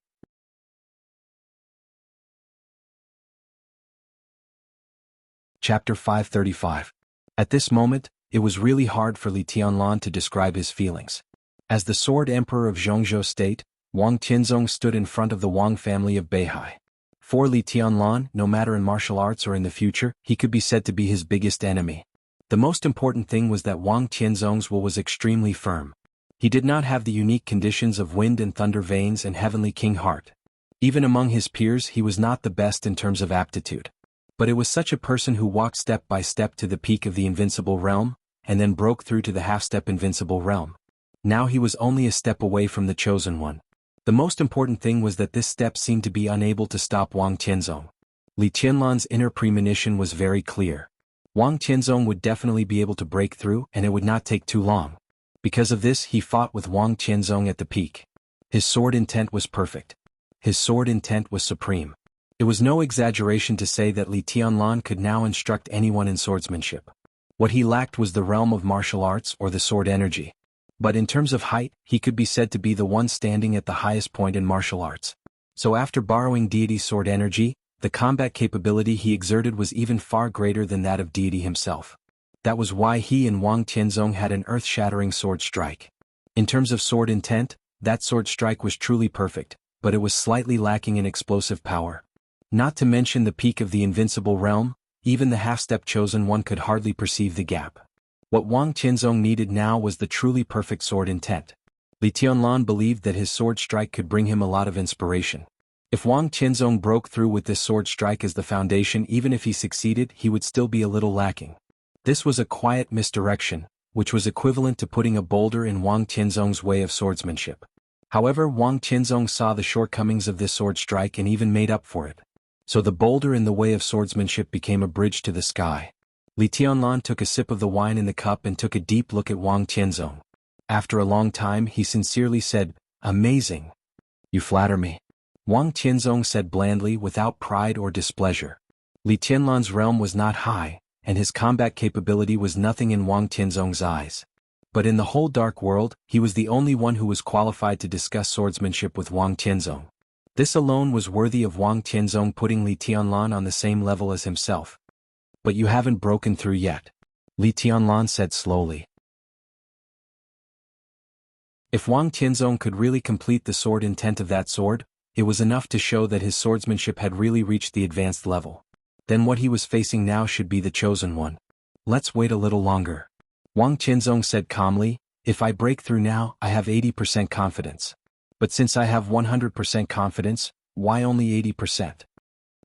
Chapter 535. At this moment, it was really hard for Li Tianlan to describe his feelings. As the Sword Emperor of Zhongzhou State, Wang Qianzong stood in front of the Wang family of Beihai. For Li Tianlan, no matter in martial arts or in the future, he could be said to be his biggest enemy. The most important thing was that Wang Qianzong's will was extremely firm. He did not have the unique conditions of wind and thunder veins and heavenly king heart. Even among his peers he was not the best in terms of aptitude. But it was such a person who walked step by step to the peak of the invincible realm, and then broke through to the half-step invincible realm. Now he was only a step away from the chosen one. The most important thing was that this step seemed to be unable to stop Wang Tianzong. Li Tianlan's inner premonition was very clear. Wang Tianzong would definitely be able to break through, and it would not take too long. Because of this, he fought with Wang Tianzong at the peak. His sword intent was perfect. His sword intent was supreme. It was no exaggeration to say that Li Tianlan could now instruct anyone in swordsmanship. What he lacked was the realm of martial arts or the sword energy. But in terms of height, he could be said to be the one standing at the highest point in martial arts. So after borrowing deity sword energy, the combat capability he exerted was even far greater than that of deity himself. That was why he and Wang Tianzong had an earth-shattering sword strike. In terms of sword intent, that sword strike was truly perfect, but it was slightly lacking in explosive power. Not to mention the peak of the invincible realm, even the half-step chosen one could hardly perceive the gap. What Wang Tianzong needed now was the truly perfect sword intent. Li Tianlan believed that his sword strike could bring him a lot of inspiration. If Wang Tianzong broke through with this sword strike as the foundation, even if he succeeded, he would still be a little lacking. This was a quiet misdirection, which was equivalent to putting a boulder in Wang Tianzong's way of swordsmanship. However, Wang Tianzong saw the shortcomings of this sword strike and even made up for it. So the boulder in the way of swordsmanship became a bridge to the sky. Li Tianlan took a sip of the wine in the cup and took a deep look at Wang Tianzong. After a long time, he sincerely said, "Amazing. You flatter me." Wang Tianzong said blandly, without pride or displeasure. Li Tianlan's realm was not high, and his combat capability was nothing in Wang Tianzong's eyes. But in the whole dark world, he was the only one who was qualified to discuss swordsmanship with Wang Tianzong. This alone was worthy of Wang Tianzong putting Li Tianlan on the same level as himself. "But you haven't broken through yet," Li Tianlan said slowly. If Wang Tianzong could really complete the sword intent of that sword, it was enough to show that his swordsmanship had really reached the advanced level. Then what he was facing now should be the chosen one. "Let's wait a little longer," Wang Tianzong said calmly. "If I break through now, I have 80% confidence. But since I have 100% confidence, why only 80%?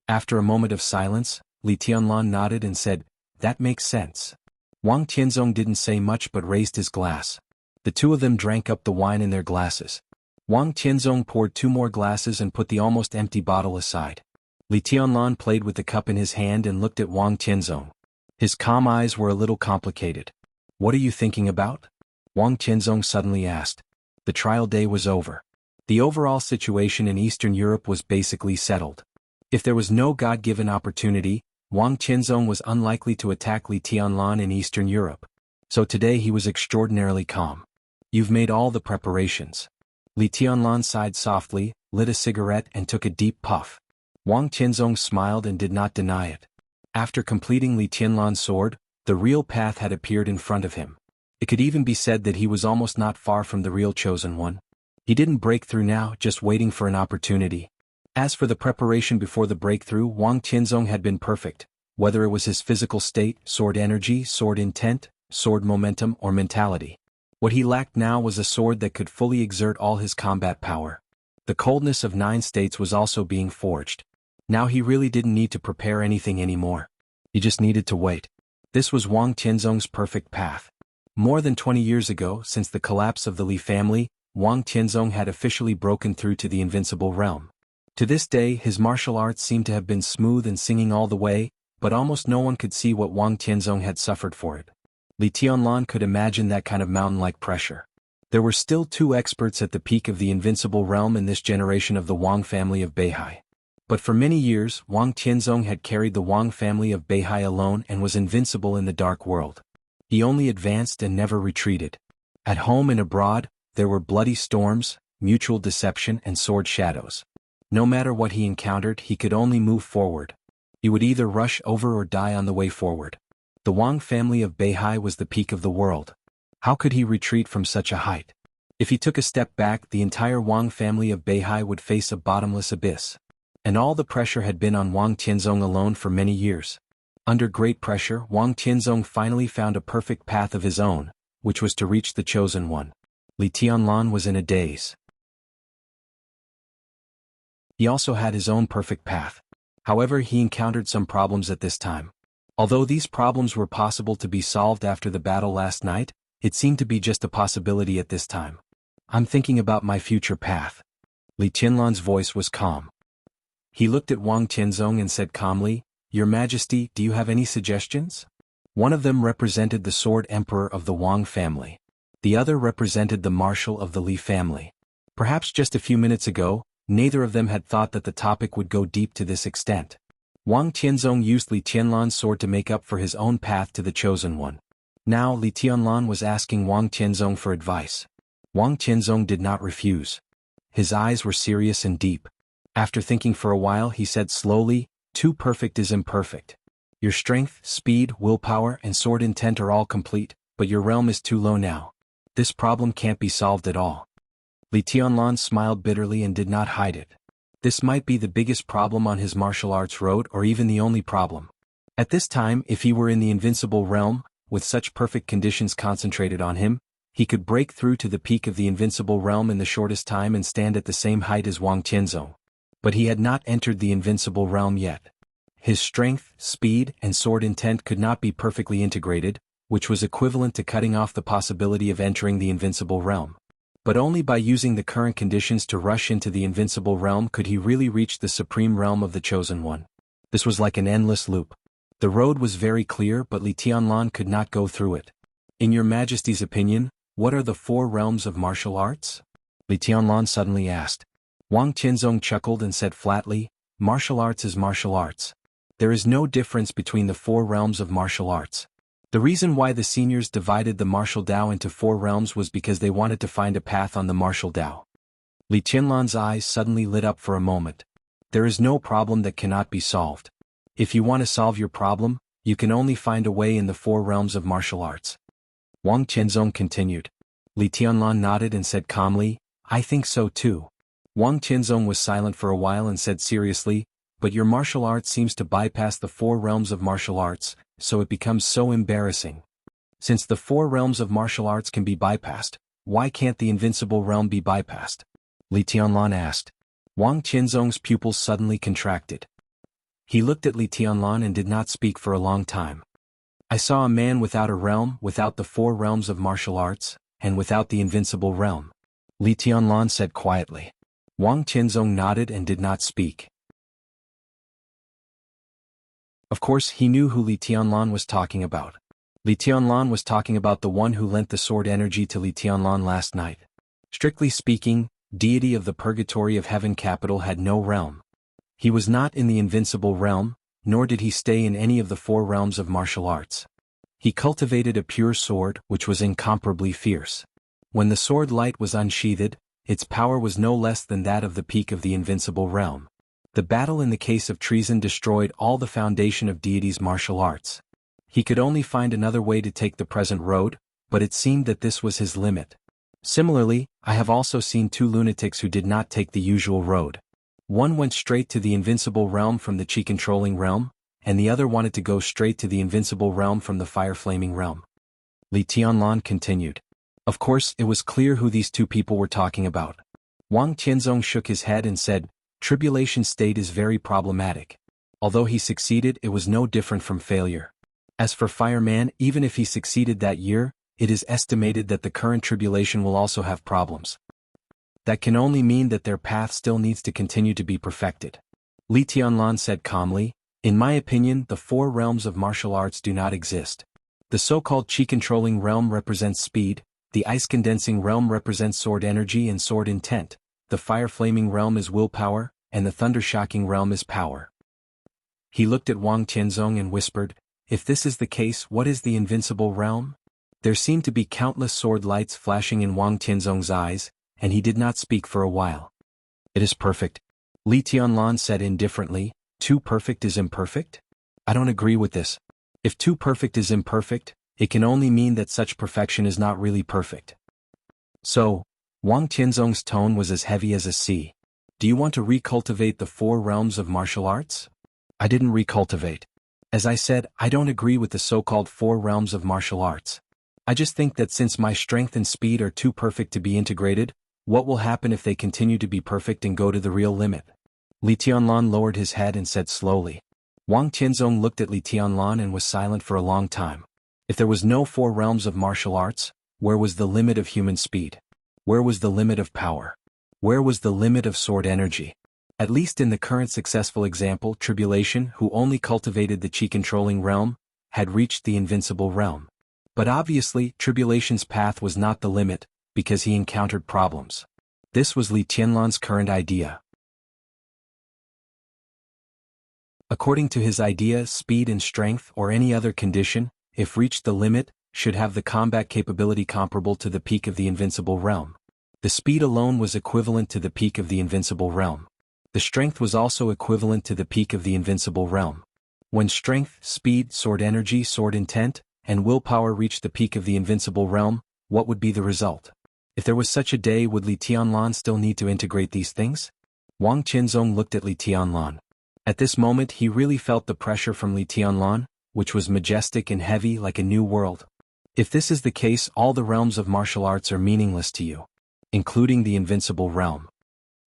After a moment of silence, Li Tianlan nodded and said, "That makes sense." Wang Tianzong didn't say much but raised his glass. The two of them drank up the wine in their glasses. Wang Tianzong poured 2 more glasses and put the almost empty bottle aside. Li Tianlan played with the cup in his hand and looked at Wang Tianzong. His calm eyes were a little complicated. "What are you thinking about?" Wang Tianzong suddenly asked. The trial day was over. The overall situation in Eastern Europe was basically settled. If there was no God-given opportunity, Wang Tianzong was unlikely to attack Li Tianlan in Eastern Europe. So today he was extraordinarily calm. "You've made all the preparations." Li Tianlan sighed softly, lit a cigarette and took a deep puff. Wang Tianzong smiled and did not deny it. After completing Li Tianlan's sword, the real path had appeared in front of him. It could even be said that he was almost not far from the real chosen one. He didn't break through now, just waiting for an opportunity. As for the preparation before the breakthrough, Wang Tianzong had been perfect, whether it was his physical state, sword energy, sword intent, sword momentum, or mentality. What he lacked now was a sword that could fully exert all his combat power. The coldness of 9 states was also being forged. Now he really didn't need to prepare anything anymore. He just needed to wait. This was Wang Tianzong's perfect path. More than 20 years ago, since the collapse of the Li family, Wang Tianzong had officially broken through to the invincible realm. To this day, his martial arts seemed to have been smooth and singing all the way, but almost no one could see what Wang Tianzong had suffered for it. Li Tianlan could imagine that kind of mountain-like pressure. There were still 2 experts at the peak of the invincible realm in this generation of the Wang family of Beihai. But for many years, Wang Tianzong had carried the Wang family of Beihai alone and was invincible in the dark world. He only advanced and never retreated. At home and abroad, there were bloody storms, mutual deception and sword shadows. No matter what he encountered, he could only move forward. He would either rush over or die on the way forward. The Wang family of Beihai was the peak of the world. How could he retreat from such a height? If he took a step back, the entire Wang family of Beihai would face a bottomless abyss. And all the pressure had been on Wang Tianzong alone for many years. Under great pressure, Wang Tianzong finally found a perfect path of his own, which was to reach the chosen one. Li Tianlan was in a daze. He also had his own perfect path. However, he encountered some problems at this time. Although these problems were possible to be solved after the battle last night, it seemed to be just a possibility at this time. I'm thinking about my future path. Li Tianlan's voice was calm. He looked at Wang Tianzong and said calmly, Your Majesty, do you have any suggestions? One of them represented the Sword Emperor of the Wang family. The other represented the Marshal of the Li family. Perhaps just a few minutes ago, neither of them had thought that the topic would go deep to this extent. Wang Tianzong used Li Tianlan's sword to make up for his own path to the Chosen One. Now Li Tianlan was asking Wang Tianzong for advice. Wang Tianzong did not refuse. His eyes were serious and deep. After thinking for a while, he said slowly, Too perfect is imperfect. Your strength, speed, willpower, and sword intent are all complete, but your realm is too low now. This problem can't be solved at all. Li Tianlan smiled bitterly and did not hide it. This might be the biggest problem on his martial arts road, or even the only problem. At this time, if he were in the invincible realm, with such perfect conditions concentrated on him, he could break through to the peak of the invincible realm in the shortest time and stand at the same height as Wang Tianzong. But he had not entered the invincible realm yet. His strength, speed, and sword intent could not be perfectly integrated, which was equivalent to cutting off the possibility of entering the invincible realm. But only by using the current conditions to rush into the invincible realm could he really reach the supreme realm of the Chosen One. This was like an endless loop. The road was very clear, but Li Tianlan could not go through it. In Your Majesty's opinion, what are the 4 realms of martial arts? Li Tianlan suddenly asked. Wang Tianzong chuckled and said flatly, Martial arts is martial arts. There is no difference between the 4 realms of martial arts. The reason why the seniors divided the martial Dao into 4 realms was because they wanted to find a path on the martial Dao. Li Tianlan's eyes suddenly lit up for a moment. There is no problem that cannot be solved. If you want to solve your problem, you can only find a way in the 4 realms of martial arts. Wang Tianzong continued. Li Tianlan nodded and said calmly, I think so too. Wang Tianzong was silent for a while and said seriously, but your martial art seems to bypass the 4 realms of martial arts, so it becomes so embarrassing. Since the 4 realms of martial arts can be bypassed, why can't the invincible realm be bypassed? Li Tianlan asked. Wang Tianzong's pupils suddenly contracted. He looked at Li Tianlan and did not speak for a long time. I saw a man without a realm, without the 4 realms of martial arts, and without the invincible realm. Li Tianlan said quietly. Wang Tianzong nodded and did not speak. Of course, he knew who Li Tianlan was talking about. Li Tianlan was talking about the one who lent the sword energy to Li Tianlan last night. Strictly speaking, deity of the purgatory of heaven capital had no realm. He was not in the invincible realm, nor did he stay in any of the 4 realms of martial arts. He cultivated a pure sword which was incomparably fierce. When the sword light was unsheathed, its power was no less than that of the peak of the invincible realm. The battle in the case of treason destroyed all the foundation of deity's martial arts. He could only find another way to take the present road, but it seemed that this was his limit. Similarly, I have also seen 2 lunatics who did not take the usual road. One went straight to the invincible realm from the chi-controlling realm, and the other wanted to go straight to the invincible realm from the fire-flaming realm. Li Tianlan continued. Of course, it was clear who these 2 people were talking about. Wang Tianzong shook his head and said, Tribulation state is very problematic. Although he succeeded, it was no different from failure. As for Fireman, even if he succeeded that year, it is estimated that the current tribulation will also have problems. That can only mean that their path still needs to continue to be perfected. Li Tianlan said calmly, In my opinion, the 4 realms of martial arts do not exist. The so-called chi-controlling realm represents speed, the ice-condensing realm represents sword energy and sword intent, the fire-flaming realm is willpower, and the thunder-shocking realm is power. He looked at Wang Tianzong and whispered, If this is the case, what is the invincible realm? There seemed to be countless sword lights flashing in Wang Tianzong's eyes, and he did not speak for a while. It is perfect. Li Tianlan said indifferently, Too perfect is imperfect? I don't agree with this. If too perfect is imperfect, it can only mean that such perfection is not really perfect. So, Wang Tianzong's tone was as heavy as a sea. Do you want to recultivate the 4 realms of martial arts? I didn't recultivate. As I said, I don't agree with the so-called 4 realms of martial arts. I just think that since my strength and speed are too perfect to be integrated, what will happen if they continue to be perfect and go to the real limit? Li Tianlan lowered his head and said slowly. Wang Tianzong looked at Li Tianlan and was silent for a long time. If there was no four realms of martial arts, where was the limit of human speed? Where was the limit of power? Where was the limit of sword energy? At least in the current successful example, Tribulation, who only cultivated the chi-controlling realm, had reached the invincible realm. But obviously, Tribulation's path was not the limit, because he encountered problems. This was Li Tianlan's current idea. According to his idea, speed and strength or any other condition, if reached the limit, should have the combat capability comparable to the peak of the invincible realm. The speed alone was equivalent to the peak of the invincible realm. The strength was also equivalent to the peak of the invincible realm. When strength, speed, sword energy, sword intent, and willpower reached the peak of the invincible realm, what would be the result? If there was such a day, would Li Tianlan still need to integrate these things? Wang Tianzong looked at Li Tianlan. At this moment he really felt the pressure from Li Tianlan, which was majestic and heavy like a new world. If this is the case, all the realms of martial arts are meaningless to you, including the invincible realm.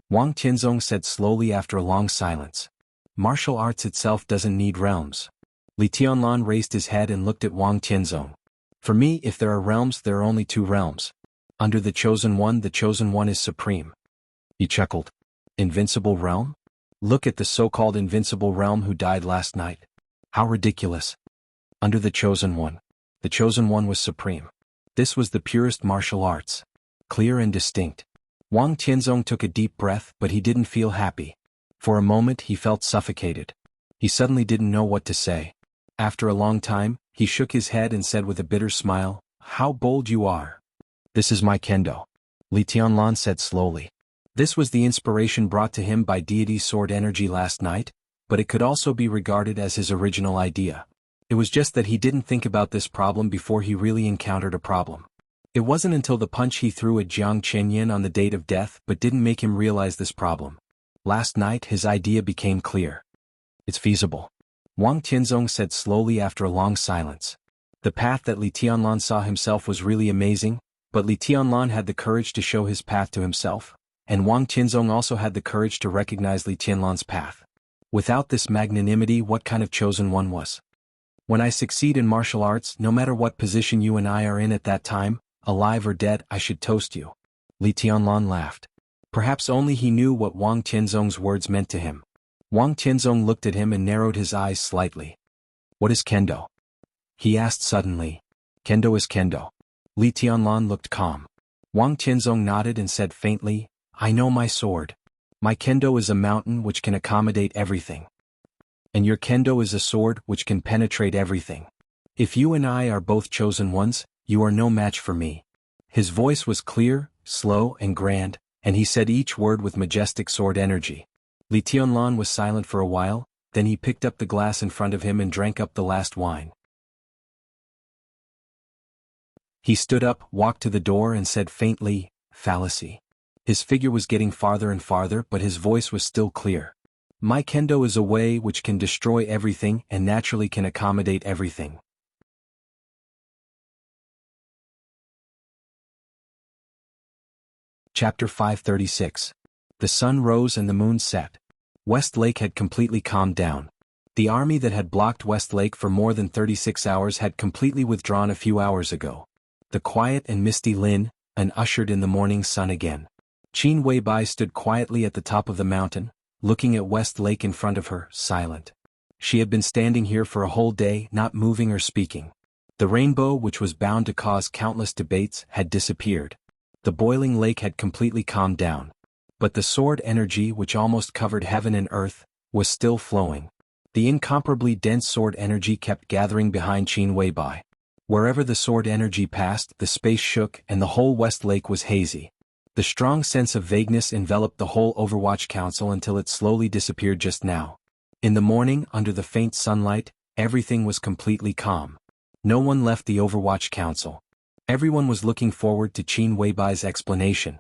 Wang Tianzong said slowly after a long silence. Martial arts itself doesn't need realms. Li Tianlan raised his head and looked at Wang Tianzong. For me, if there are realms, there are only two realms. Under the Chosen One is supreme. He chuckled. Invincible realm? Look at the so-called invincible realm who died last night. How ridiculous. Under the Chosen One was supreme. This was the purest martial arts. Clear and distinct. Wang Tianzong took a deep breath, but he didn't feel happy. For a moment he felt suffocated. He suddenly didn't know what to say. After a long time, he shook his head and said with a bitter smile, "How bold you are." "This is my kendo," Li Tianlan said slowly. This was the inspiration brought to him by deity's sword energy last night, but it could also be regarded as his original idea. It was just that he didn't think about this problem before he really encountered a problem. It wasn't until the punch he threw at Jiang Chenyan on the date of death but didn't make him realize this problem. Last night his idea became clear. It's feasible. Wang Tianzong said slowly after a long silence. The path that Li Tianlan saw himself was really amazing, but Li Tianlan had the courage to show his path to himself, and Wang Tianzong also had the courage to recognize Li Tianlan's path. Without this magnanimity, what kind of chosen one was? When I succeed in martial arts, no matter what position you and I are in at that time, alive or dead, I should toast you. Li Tianlan laughed. Perhaps only he knew what Wang Tianzong's words meant to him. Wang Tianzong looked at him and narrowed his eyes slightly. What is kendo? He asked suddenly. Kendo is kendo. Li Tianlan looked calm. Wang Tianzong nodded and said faintly, I know my sword. My kendo is a mountain which can accommodate everything. And your kendo is a sword which can penetrate everything. If you and I are both chosen ones, you are no match for me. His voice was clear, slow and grand, and he said each word with majestic sword energy. Li Tianlan was silent for a while, then he picked up the glass in front of him and drank up the last wine. He stood up, walked to the door and said faintly, fallacy. His figure was getting farther and farther, but his voice was still clear. My kendo is a way which can destroy everything and naturally can accommodate everything. Chapter 536. The sun rose and the moon set. West Lake had completely calmed down. The army that had blocked West Lake for more than 36 hours had completely withdrawn a few hours ago. The quiet and misty Lin, ushered in the morning sun again. Qin Weibai stood quietly at the top of the mountain, looking at West Lake in front of her, silent. She had been standing here for a whole day, not moving or speaking. The rainbow, which was bound to cause countless debates, had disappeared. The boiling lake had completely calmed down. But the sword energy, which almost covered heaven and earth, was still flowing. The incomparably dense sword energy kept gathering behind Qin Weibai. Wherever the sword energy passed, the space shook and the whole West Lake was hazy. The strong sense of vagueness enveloped the whole Overwatch Council until it slowly disappeared just now. In the morning, under the faint sunlight, everything was completely calm. No one left the Overwatch Council. Everyone was looking forward to Qin Weibai's explanation.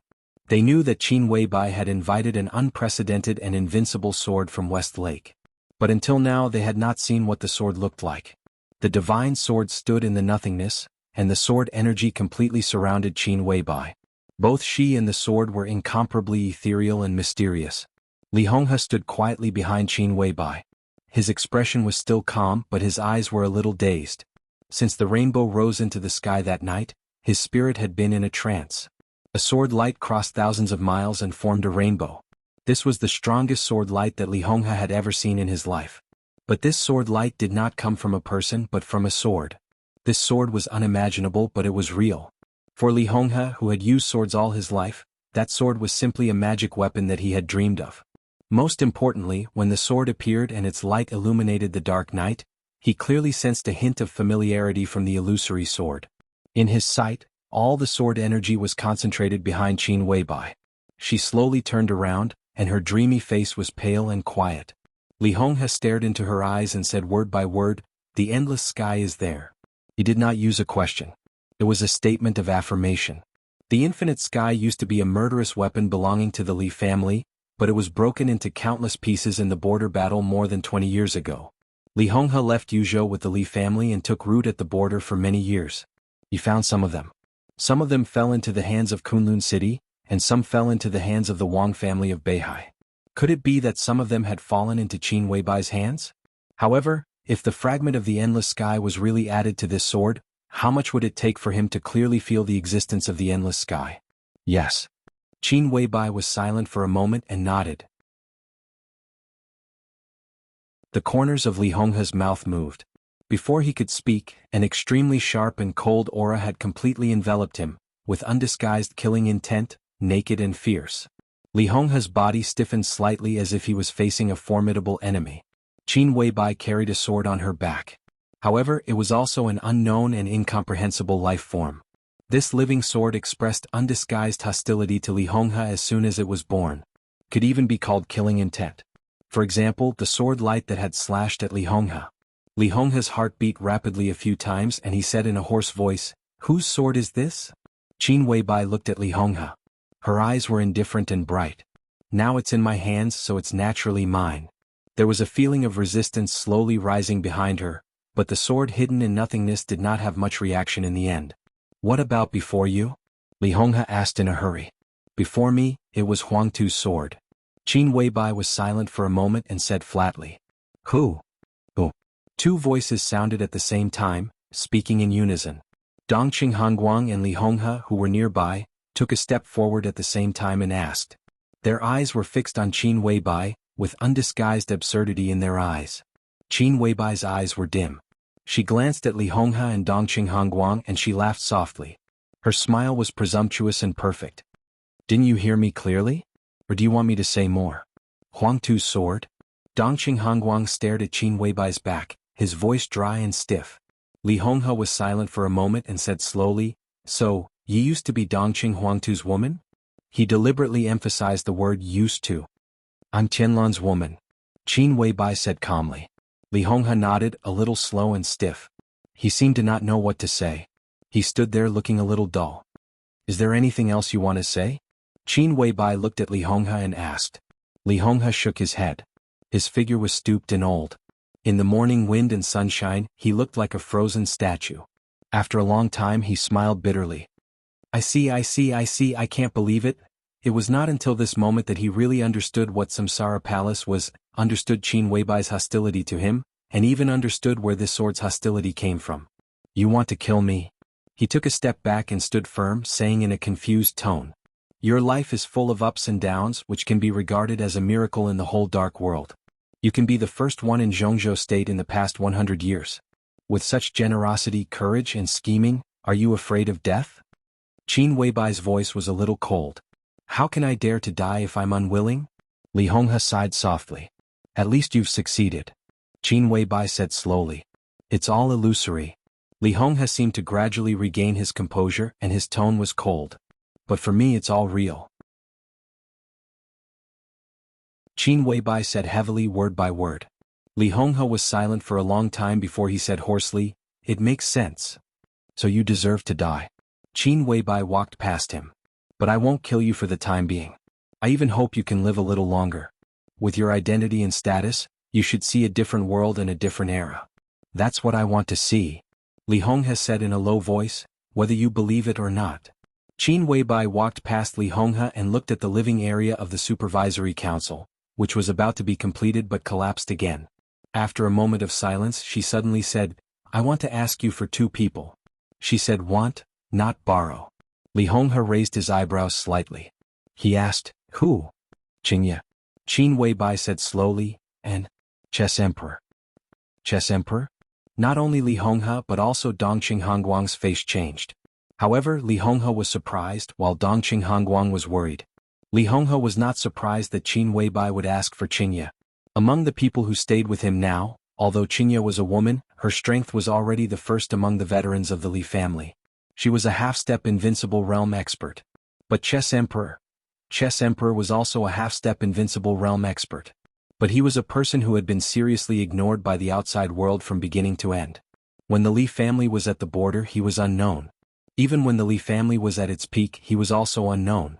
They knew that Qin Weibai had invited an unprecedented and invincible sword from West Lake. But until now they had not seen what the sword looked like. The divine sword stood in the nothingness, and the sword energy completely surrounded Qin Weibai. Both she and the sword were incomparably ethereal and mysterious. Li Honghe stood quietly behind Qin Weibai. His expression was still calm, but his eyes were a little dazed. Since the rainbow rose into the sky that night, his spirit had been in a trance. A sword light crossed thousands of miles and formed a rainbow. This was the strongest sword light that Li Honghe had ever seen in his life. But this sword light did not come from a person but from a sword. This sword was unimaginable, but it was real. For Li Honghe, who had used swords all his life, that sword was simply a magic weapon that he had dreamed of. Most importantly, when the sword appeared and its light illuminated the dark night, he clearly sensed a hint of familiarity from the illusory sword. In his sight, all the sword energy was concentrated behind Qin Weibai. She slowly turned around, and her dreamy face was pale and quiet. Li Honghe stared into her eyes and said word by word, "The endless sky is there." He did not use a question. It was a statement of affirmation. The infinite sky used to be a murderous weapon belonging to the Li family, but it was broken into countless pieces in the border battle more than 20 years ago. Li Honghe left Yuzhou with the Li family and took root at the border for many years. He found some of them. Some of them fell into the hands of Kunlun City, and some fell into the hands of the Wang family of Beihai. Could it be that some of them had fallen into Qin Weibai's hands? However, if the fragment of the endless sky was really added to this sword, how much would it take for him to clearly feel the existence of the endless sky? Yes. Qin Weibai was silent for a moment and nodded. The corners of Li Honghe's mouth moved. Before he could speak, an extremely sharp and cold aura had completely enveloped him, with undisguised killing intent, naked and fierce. Li Honghe's body stiffened slightly as if he was facing a formidable enemy. Qin Weibai carried a sword on her back. However, it was also an unknown and incomprehensible life form. This living sword expressed undisguised hostility to Li Honghe as soon as it was born. Could even be called killing intent. For example, the sword light that had slashed at Li Honghe. Li Honghe's heart beat rapidly a few times and he said in a hoarse voice, "Whose sword is this?" Qin Weibai looked at Li Honghe. Her eyes were indifferent and bright. "Now it's in my hands, so it's naturally mine." There was a feeling of resistance slowly rising behind her, but the sword hidden in nothingness did not have much reaction in the end. "What about before you?" Li Honghe asked in a hurry. "Before me, it was Huangtu's sword." Qin Weibai was silent for a moment and said flatly, "Who?" "Who?" Two voices sounded at the same time, speaking in unison. Dongqing Hongguang and Li Honghe, who were nearby, took a step forward at the same time and asked. Their eyes were fixed on Qin Weibai, with undisguised absurdity in their eyes. Qin Weibai's eyes were dim. She glanced at Li Honghe and Dongqing Hongguang and she laughed softly. Her smile was presumptuous and perfect. "Didn't you hear me clearly? Or do you want me to say more?" "Huangtu's sword?" Dongqing Hongguang stared at Qin Weibai's back, his voice dry and stiff. Li Honghe was silent for a moment and said slowly, "So, you used to be Dongqing Huangtu's woman?" He deliberately emphasized the word used to. "I'm Tianlan's woman," Qin Weibai said calmly. Li Honghe nodded, a little slow and stiff. He seemed to not know what to say. He stood there looking a little dull. "Is there anything else you want to say?" Qin Weibai looked at Li Honghe and asked. Li Honghe shook his head. His figure was stooped and old. In the morning wind and sunshine, he looked like a frozen statue. After a long time he smiled bitterly. I see, I can't believe it." It was not until this moment that he really understood what Samsara Palace was, understood Qin Weibai's hostility to him, and even understood where this sword's hostility came from. "You want to kill me?" He took a step back and stood firm, saying in a confused tone. "Your life is full of ups and downs, which can be regarded as a miracle in the whole dark world. You can be the first one in Zhongzhou State in the past 100 years. With such generosity, courage, and scheming, are you afraid of death?" Qin Weibai's voice was a little cold. "How can I dare to die if I'm unwilling?" Li Honghe sighed softly. "At least you've succeeded." Qin Weibai said slowly. "It's all illusory." Li Honghe seemed to gradually regain his composure and his tone was cold. "But for me it's all real." Qin Weibai said heavily word by word. Li Honghe was silent for a long time before he said hoarsely, "It makes sense. So you deserve to die." Qin Weibai walked past him. "But I won't kill you for the time being. I even hope you can live a little longer. With your identity and status, you should see a different world and a different era. That's what I want to see," Li Honghe said in a low voice, "whether you believe it or not." Qin Weibai walked past Li Honghe and looked at the living area of the Supervisory Council, which was about to be completed but collapsed again. After a moment of silence, she suddenly said, "I want to ask you for two people." She said want, not borrow. Li Honghe raised his eyebrows slightly. He asked, "Who?" "Qingye." Qin Weibai said slowly, "And Chess Emperor." Chess Emperor? Not only Li Honghe but also Dongqing Hongguang's face changed. However, Li Honghe was surprised while Dongqing Hongguang was worried. Li Honghe was not surprised that Qin Weibai would ask for Qingye. Among the people who stayed with him now, although Qingye was a woman, her strength was already the first among the veterans of the Li family. She was a half-step invincible realm expert. But Chess Emperor was also a half-step invincible realm expert. But he was a person who had been seriously ignored by the outside world from beginning to end. When the Li family was at the border, he was unknown. Even when the Li family was at its peak, he was also unknown.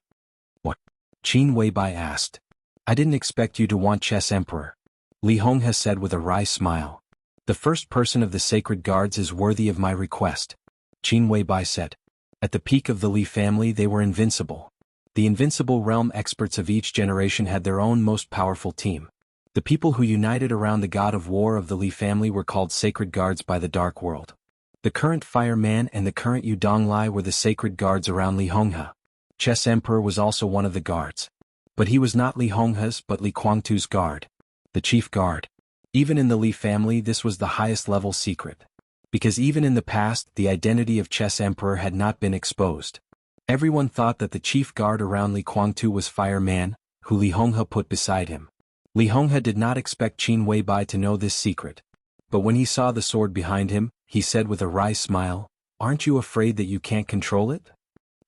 "What?" Qin Weibai asked. "I didn't expect you to want Chess Emperor," Li Honghe said with a wry smile. "The first person of the sacred guards is worthy of my request," Qin Weibai said. At the peak of the Li family they were invincible. The invincible realm experts of each generation had their own most powerful team. The people who united around the god of war of the Li family were called sacred guards by the Dark World. The current Fire Man and the current Yudong Lai were the sacred guards around Li Honghe. Chess Emperor was also one of the guards. But he was not Li Honghe's but Li Guangtu's guard. The chief guard. Even in the Li family this was the highest level secret. Because even in the past the identity of Chess Emperor had not been exposed. Everyone thought that the chief guard around Li Guangtu was Fire Man, who Li Honghe put beside him. Li Honghe did not expect Qin Weibai to know this secret. But when he saw the sword behind him, he said with a wry smile, "Aren't you afraid that you can't control it?"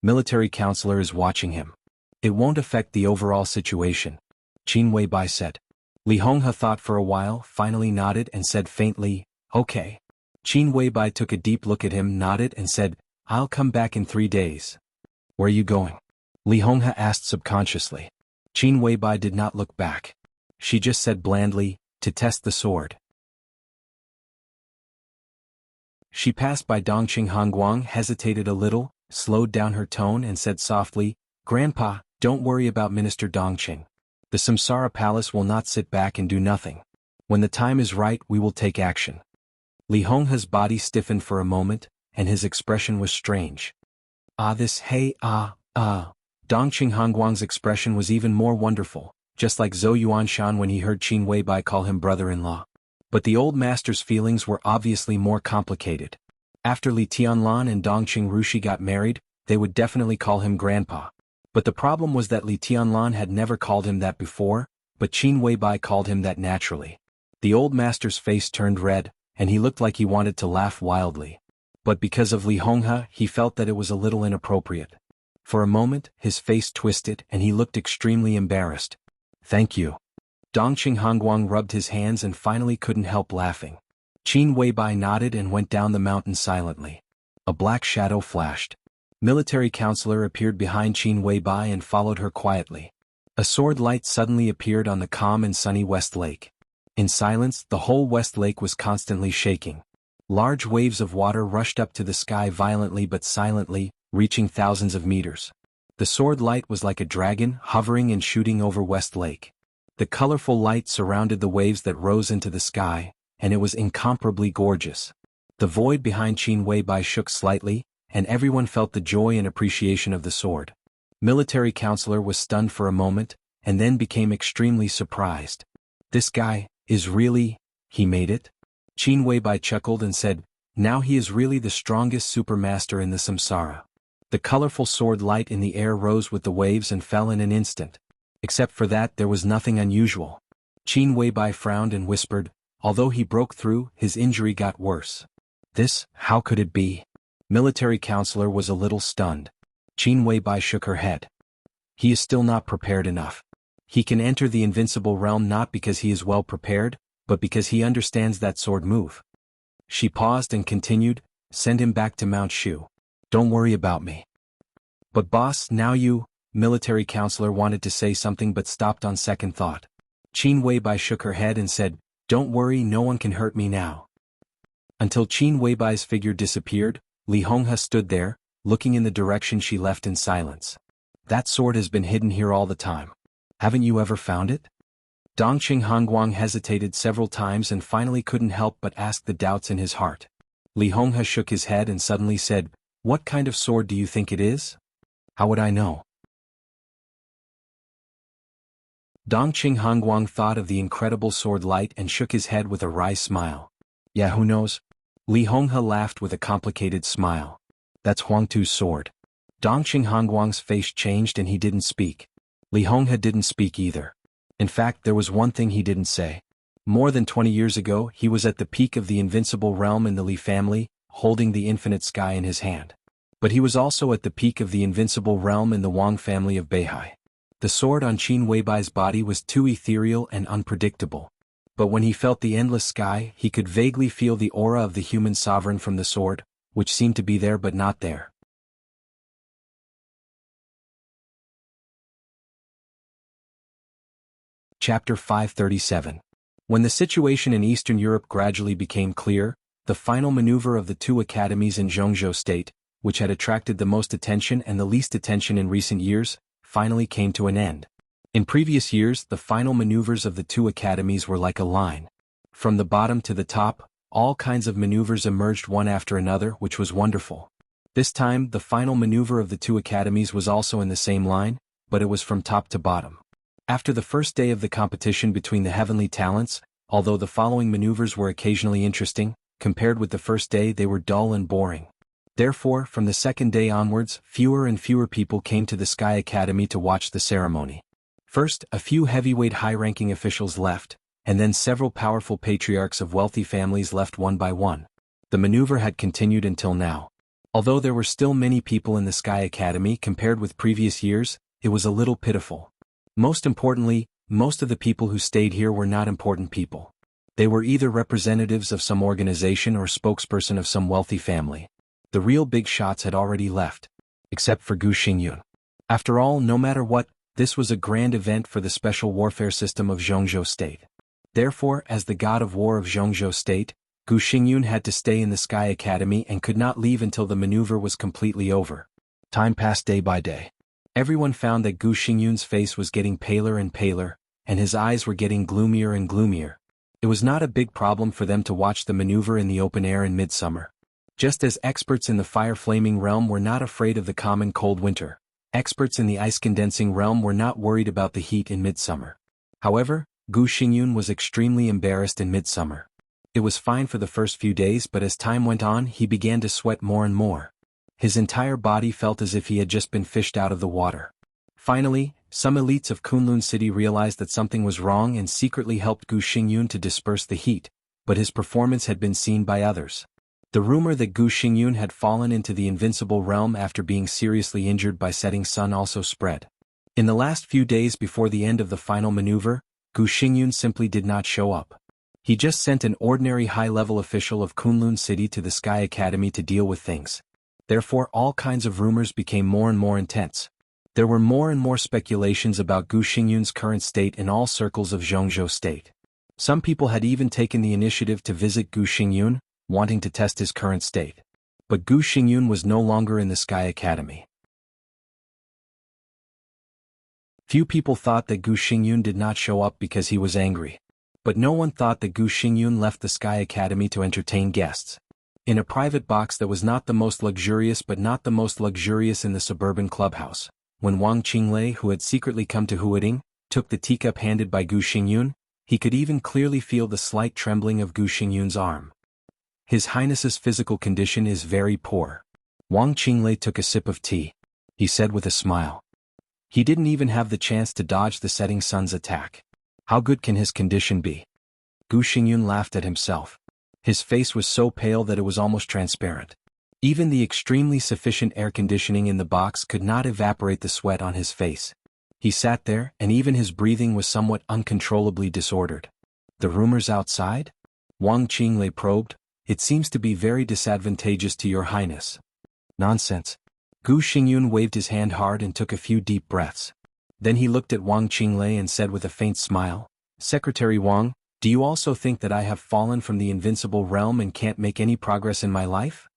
Military counselor is watching him. "It won't affect the overall situation," Qin Weibai said. Li Honghe thought for a while, finally nodded and said faintly, "Okay." Qin Weibai took a deep look at him, nodded and said, "I'll come back in 3 days." "Where are you going?" Li Honghe asked subconsciously. Qin Weibai did not look back. She just said blandly, "To test the sword." She passed by Dongqing Hongguang, hesitated a little, slowed down her tone and said softly, "Grandpa, don't worry about Minister Dongqing. The Samsara Palace will not sit back and do nothing. When the time is right we will take action." Li Honghe's body stiffened for a moment, and his expression was strange. Dongqing Hongguang's expression was even more wonderful, just like Zhou Yuanshan when he heard Qin Weibai call him brother-in-law. But the old master's feelings were obviously more complicated. After Li Tianlan and Dongqing Rushi got married, they would definitely call him grandpa. But the problem was that Li Tianlan had never called him that before, but Qin Weibai called him that naturally. The old master's face turned red, and he looked like he wanted to laugh wildly. But because of Li Honghe, he felt that it was a little inappropriate. For a moment, his face twisted and he looked extremely embarrassed. "Thank you." Dongqing Hongguang rubbed his hands and finally couldn't help laughing. Qin Weibai nodded and went down the mountain silently. A black shadow flashed. Military counselor appeared behind Qin Weibai and followed her quietly. A sword light suddenly appeared on the calm and sunny West Lake. In silence, the whole West Lake was constantly shaking. Large waves of water rushed up to the sky violently but silently, reaching thousands of meters. The sword light was like a dragon, hovering and shooting over West Lake. The colorful light surrounded the waves that rose into the sky, and it was incomparably gorgeous. The void behind Qin Weibai shook slightly, and everyone felt the joy and appreciation of the sword. Military counselor was stunned for a moment, and then became extremely surprised. "This guy is really, he made it?" Qin Weibai chuckled and said, "Now he is really the strongest supermaster in the samsara." The colorful sword light in the air rose with the waves and fell in an instant. Except for that there was nothing unusual. Qin Weibai frowned and whispered, "Although he broke through, his injury got worse." How could it be?" Military counselor was a little stunned. Qin Weibai shook her head. "He is still not prepared enough. He can enter the invincible realm not because he is well prepared, but because he understands that sword move." She paused and continued, "Send him back to Mount Shu. Don't worry about me." "But boss, now you," military counselor wanted to say something but stopped on second thought. Qin Weibai shook her head and said, "Don't worry, no one can hurt me now." Until Qin Weibai's figure disappeared, Li Honghe stood there, looking in the direction she left in silence. "That sword has been hidden here all the time. Haven't you ever found it?" Dongqing Hongguang hesitated several times and finally couldn't help but ask the doubts in his heart. Li Honghe shook his head and suddenly said, "What kind of sword do you think it is?" "How would I know?" Dongqing Hongguang thought of the incredible sword light and shook his head with a wry smile. "Yeah, who knows?" Li Honghe laughed with a complicated smile. "That's Huangtu's sword." Dongqing Hongguang's face changed and he didn't speak. Li Honghe didn't speak either. In fact, there was one thing he didn't say. More than 20 years ago, he was at the peak of the invincible realm in the Li family, holding the infinite sky in his hand. But he was also at the peak of the invincible realm in the Wang family of Beihai. The sword on Qin Weibai's body was too ethereal and unpredictable. But when he felt the endless sky, he could vaguely feel the aura of the human sovereign from the sword, which seemed to be there but not there. Chapter 537. When the situation in Eastern Europe gradually became clear, the final maneuver of the two academies in Zhongzhou State, which had attracted the most attention and the least attention in recent years, finally came to an end. In previous years, the final maneuvers of the two academies were like a line. From the bottom to the top, all kinds of maneuvers emerged one after another, which was wonderful. This time, the final maneuver of the two academies was also in the same line, but it was from top to bottom. After the first day of the competition between the heavenly talents, although the following maneuvers were occasionally interesting, compared with the first day they were dull and boring. Therefore, from the second day onwards, fewer and fewer people came to the Sky Academy to watch the ceremony. First, a few heavyweight high-ranking officials left, and then several powerful patriarchs of wealthy families left one by one. The maneuver had continued until now. Although there were still many people in the Sky Academy compared with previous years, it was a little pitiful. Most importantly, most of the people who stayed here were not important people. They were either representatives of some organization or spokesperson of some wealthy family. The real big shots had already left. Except for Gu Xingyun. After all, no matter what, this was a grand event for the special warfare system of Zhongzhou State. Therefore, as the god of war of Zhongzhou State, Gu Xingyun had to stay in the Sky Academy and could not leave until the maneuver was completely over. Time passed day by day. Everyone found that Gu Xingyun's face was getting paler and paler, and his eyes were getting gloomier and gloomier. It was not a big problem for them to watch the maneuver in the open air in midsummer. Just as experts in the fire-flaming realm were not afraid of the common cold winter, experts in the ice-condensing realm were not worried about the heat in midsummer. However, Gu Xingyun was extremely embarrassed in midsummer. It was fine for the first few days, but as time went on he began to sweat more and more. His entire body felt as if he had just been fished out of the water. Finally, some elites of Kunlun City realized that something was wrong and secretly helped Gu Xingyun to disperse the heat, but his performance had been seen by others. The rumor that Gu Xingyun had fallen into the invincible realm after being seriously injured by setting sun also spread. In the last few days before the end of the final maneuver, Gu Xingyun simply did not show up. He just sent an ordinary high-level official of Kunlun City to the Sky Academy to deal with things. Therefore, all kinds of rumors became more and more intense. There were more and more speculations about Gu Xingyun's current state in all circles of Zhongzhou State. Some people had even taken the initiative to visit Gu Xingyun, wanting to test his current state. But Gu Xingyun was no longer in the Sky Academy. Few people thought that Gu Xingyun did not show up because he was angry. But no one thought that Gu Xingyun left the Sky Academy to entertain guests. In a private box that was not the most luxurious but not the most luxurious in the suburban clubhouse, when Wang Qinglei, who had secretly come to Huading, took the teacup handed by Gu Xingyun, he could even clearly feel the slight trembling of Gu Xingyun's arm. His Highness's physical condition is very poor. Wang Qinglei took a sip of tea. He said with a smile. He didn't even have the chance to dodge the setting sun's attack. How good can his condition be? Gu Xingyun laughed at himself. His face was so pale that it was almost transparent. Even the extremely sufficient air conditioning in the box could not evaporate the sweat on his face. He sat there, and even his breathing was somewhat uncontrollably disordered. The rumors outside? Wang Qinglei probed. It seems to be very disadvantageous to your highness. Nonsense. Gu Xingyun waved his hand hard and took a few deep breaths. Then he looked at Wang Qinglei and said with a faint smile, Secretary Wang, do you also think that I have fallen from the invincible realm and can't make any progress in my life?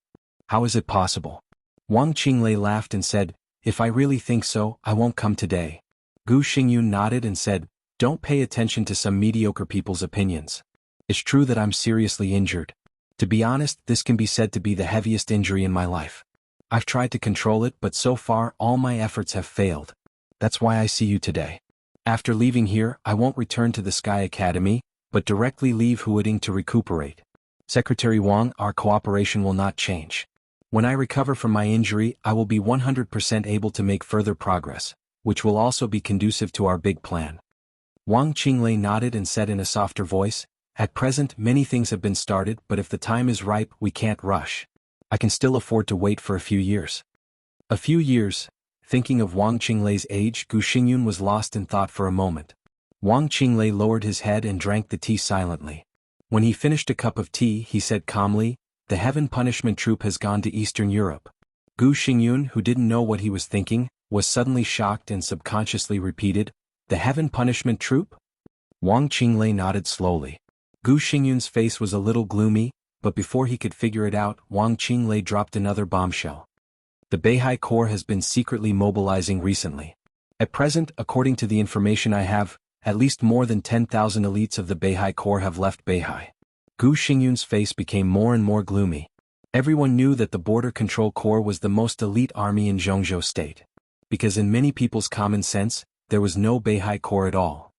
How is it possible? Wang Qinglei laughed and said, if I really think so, I won't come today. Gu Xingyun nodded and said, Don't pay attention to some mediocre people's opinions. It's true that I'm seriously injured. To be honest, this can be said to be the heaviest injury in my life. I've tried to control it, but so far all my efforts have failed. That's why I see you today. After leaving here, I won't return to the Sky Academy, but directly leave Huading to recuperate. Secretary Wang, our cooperation will not change. When I recover from my injury, I will be 100% able to make further progress, which will also be conducive to our big plan. Wang Qinglei nodded and said in a softer voice, "At present, many things have been started, but if the time is ripe, we can't rush. I can still afford to wait for a few years." A few years. Thinking of Wang Qinglei's age, Gu Xingyun was lost in thought for a moment. Wang Qinglei lowered his head and drank the tea silently. When he finished a cup of tea, he said calmly, "The Heaven Punishment Troop has gone to Eastern Europe." Gu Xingyun, who didn't know what he was thinking, was suddenly shocked and subconsciously repeated, "The Heaven Punishment Troop?" Wang Qinglei nodded slowly. Gu Xingyun's face was a little gloomy, but before he could figure it out, Wang Qinglei dropped another bombshell. The Beihai Corps has been secretly mobilizing recently. At present, according to the information I have, at least more than 10,000 elites of the Beihai Corps have left Beihai. Gu Xingyun's face became more and more gloomy. Everyone knew that the Border Control Corps was the most elite army in Zhongzhou State. Because in many people's common sense, there was no Beihai Corps at all.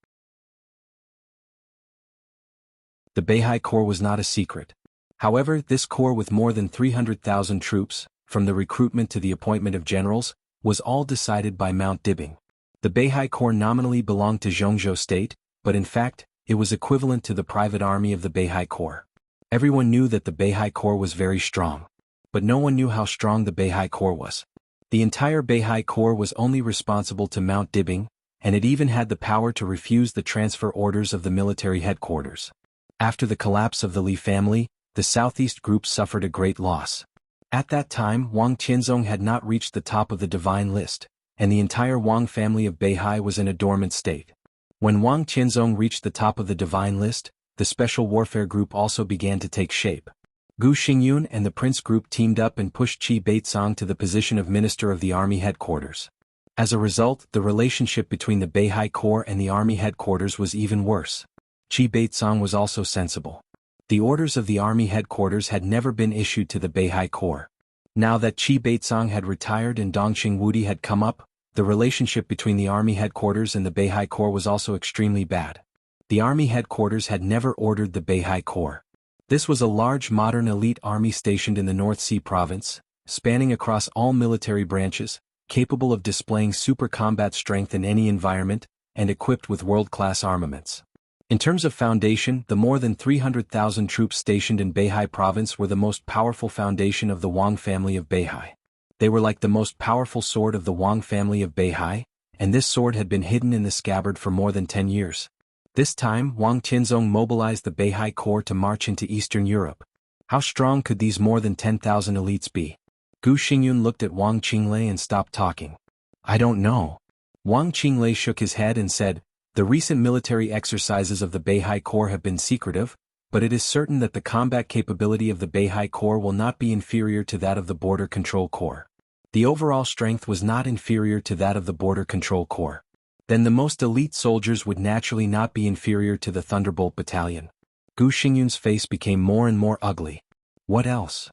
The Beihai Corps was not a secret. However, this corps with more than 300,000 troops, from the recruitment to the appointment of generals, was all decided by Mount Dibing. The Beihai Corps nominally belonged to Zhongzhou State, but in fact, it was equivalent to the private army of the Beihai Corps. Everyone knew that the Beihai Corps was very strong. But no one knew how strong the Beihai Corps was. The entire Beihai Corps was only responsible to Mount Dibing, and it even had the power to refuse the transfer orders of the military headquarters. After the collapse of the Li family, the Southeast Group suffered a great loss. At that time, Wang Qianzong had not reached the top of the divine list, and the entire Wang family of Beihai was in a dormant state. When Wang Qianzong reached the top of the divine list, the Special Warfare Group also began to take shape. Gu Xingyun and the Prince Group teamed up and pushed Qi Beizong to the position of Minister of the Army Headquarters. As a result, the relationship between the Beihai Corps and the Army Headquarters was even worse. Qi Beizong was also sensible. The orders of the Army Headquarters had never been issued to the Beihai Corps. Now that Qi Beizong had retired and Dongqing Wudi had come up, the relationship between the Army Headquarters and the Beihai Corps was also extremely bad. The Army Headquarters had never ordered the Beihai Corps. This was a large modern elite army stationed in the North Sea province, spanning across all military branches, capable of displaying super combat strength in any environment, and equipped with world-class armaments. In terms of foundation, the more than 300,000 troops stationed in Beihai province were the most powerful foundation of the Wang family of Beihai. They were like the most powerful sword of the Wang family of Beihai, and this sword had been hidden in the scabbard for more than 10 years. This time, Wang Qianzong mobilized the Beihai Corps to march into Eastern Europe. How strong could these more than 10,000 elites be? Gu Xingyun looked at Wang Qinglei and stopped talking. "I don't know." Wang Qinglei shook his head and said, "The recent military exercises of the Beihai Corps have been secretive, but it is certain that the combat capability of the Beihai Corps will not be inferior to that of the Border Control Corps. The overall strength was not inferior to that of the Border Control Corps. Then the most elite soldiers would naturally not be inferior to the Thunderbolt Battalion." Gu Xingyun's face became more and more ugly. "What else?"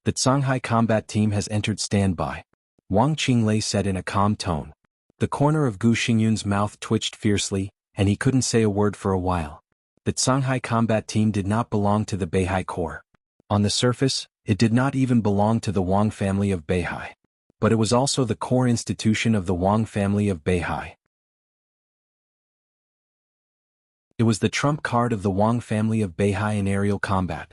"The Shanghai combat team has entered standby," Wang Qinglei said in a calm tone. The corner of Gu Xingyun's mouth twitched fiercely, and he couldn't say a word for a while. The Shanghai combat team did not belong to the Beihai Corps. On the surface, it did not even belong to the Wang family of Beihai. But it was also the core institution of the Wang family of Beihai. It was the trump card of the Wang family of Beihai in aerial combat.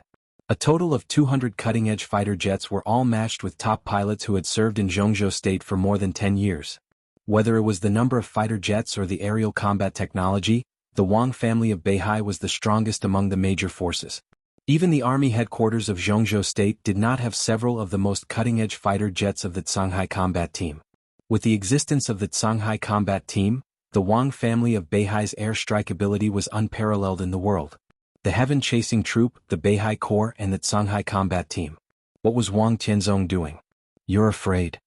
A total of 200 cutting-edge fighter jets were all matched with top pilots who had served in Zhongzhou State for more than 10 years. Whether it was the number of fighter jets or the aerial combat technology, the Wang family of Beihai was the strongest among the major forces. Even the army headquarters of Zhongzhou State did not have several of the most cutting-edge fighter jets of the Shanghai combat team. With the existence of the Shanghai combat team, the Wang family of Beihai's airstrike ability was unparalleled in the world. The heaven-chasing troop, the Beihai Corps and the Shanghai combat team. What was Wang Qianzong doing? "You're afraid."